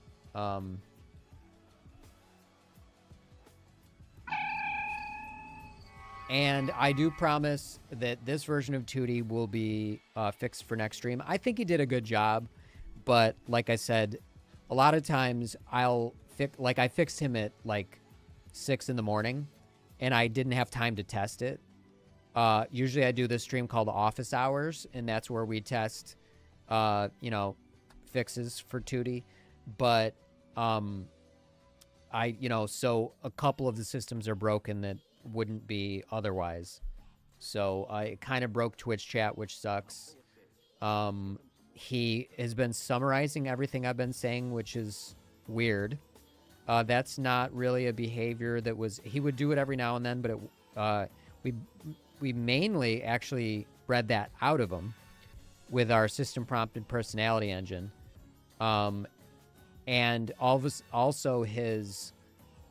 And I do promise that this version of Tootie will be fixed for next stream. I think he did a good job, but like I said, a lot of times I fixed him at like 6 in the morning, and I didn't have time to test it. Usually I do this stream called Office Hours, and that's where we test, fixes for Tootie. But so a couple of the systems are broken that wouldn't be otherwise. So I kind of broke Twitch chat, which sucks. He has been summarizing everything I've been saying, which is weird. That's not really a behavior that was, he would do it every now and then, but we mainly actually bred that out of him with our system prompted personality engine. And also his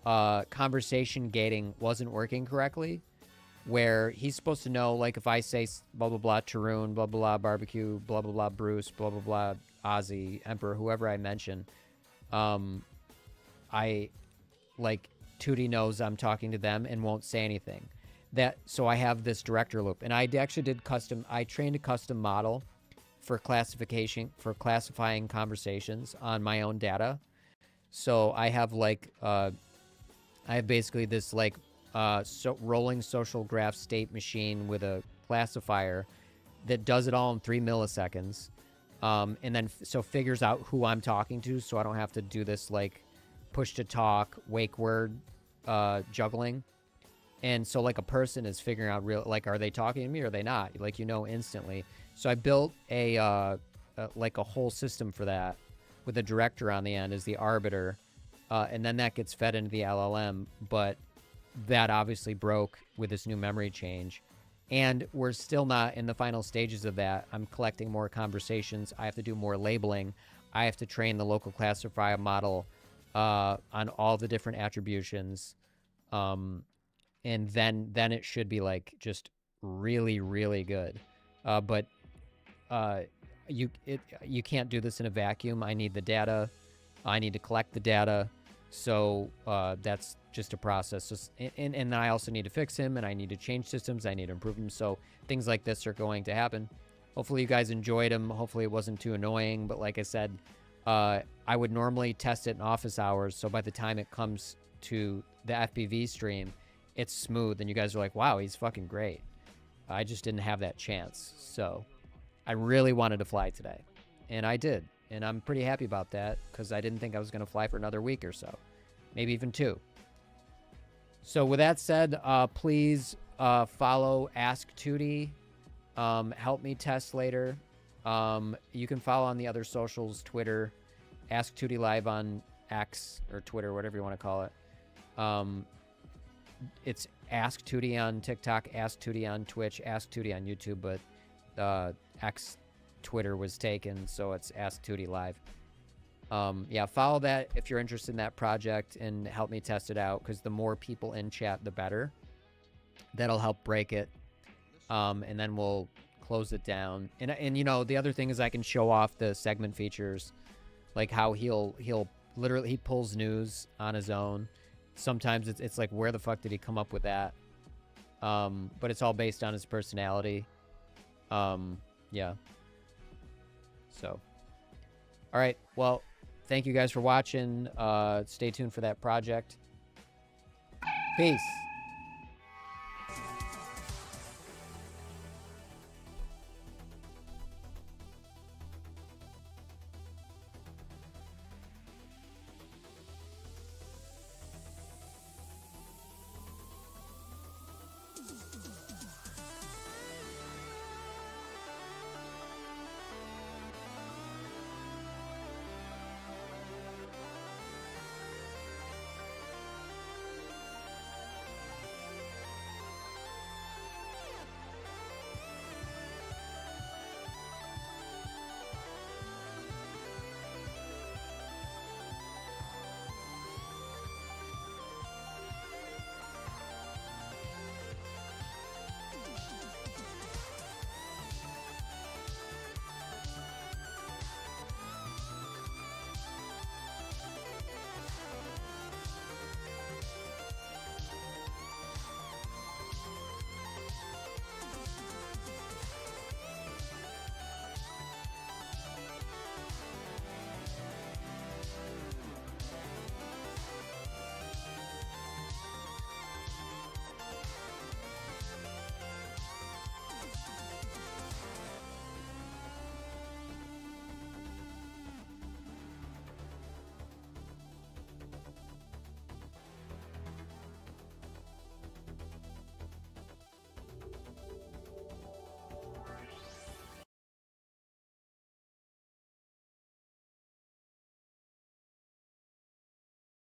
conversation gating wasn't working correctly, where he's supposed to know, like, if I say blah blah blah Tarun, blah blah blah barbecue, blah blah blah Bruce, blah blah blah Ozzy, Emperor, whoever I mention, I like Tootie knows I'm talking to them and won't say anything. So I have this director loop, and I actually I trained a custom model for classifying conversations on my own data. So I have basically this rolling social graph state machine with a classifier that does it all in 3 milliseconds. And then so figures out who I'm talking to, so I don't have to do this push to talk, wake word juggling. And so a person is figuring out are they talking to me or are they not? Instantly. So I built a whole system for that with a director on the end as the arbiter. And then that gets fed into the LLM, but that obviously broke with this new memory change. And we're still not in the final stages of that. I'm collecting more conversations. I have to do more labeling. I have to train the local classifier model on all the different attributions. And then it should be just really, really good. But you can't do this in a vacuum. I need the data. I need to collect the data. So that's just a process. And I also need to fix him, and I need to change systems. I need to improve him. So things like this are going to happen. Hopefully you guys enjoyed him. Hopefully it wasn't too annoying. But like I said, I I would normally test it in office hours. So by the time it comes to the FPV stream, it's smooth. And you guys are like, wow, he's fucking great. I just didn't have that chance. So I really wanted to fly today. And I did. And I'm pretty happy about that because I didn't think I was going to fly for another week or so. Maybe even 2. So with that said, please follow Ask Tootie. Help me test later. You can follow on the other socials, Twitter, Ask Tootie Live on X or Twitter, whatever you want to call it. It's Ask Tootie on TikTok, Ask Tootie on Twitch, Ask Tootie on YouTube, but X Twitter was taken, so it's Ask Tootie Live. Yeah, follow that if you're interested in that project and help me test it out, because the more people in chat, the better. That'll help break it. And then we'll close it down. And you know, the other thing is I can show off the segment features, like how he'll literally, he pulls news on his own. Sometimes it's like, where the fuck did he come up with that? But it's all based on his personality. Yeah. So, all right. Well, thank you guys for watching. Stay tuned for that project. Peace.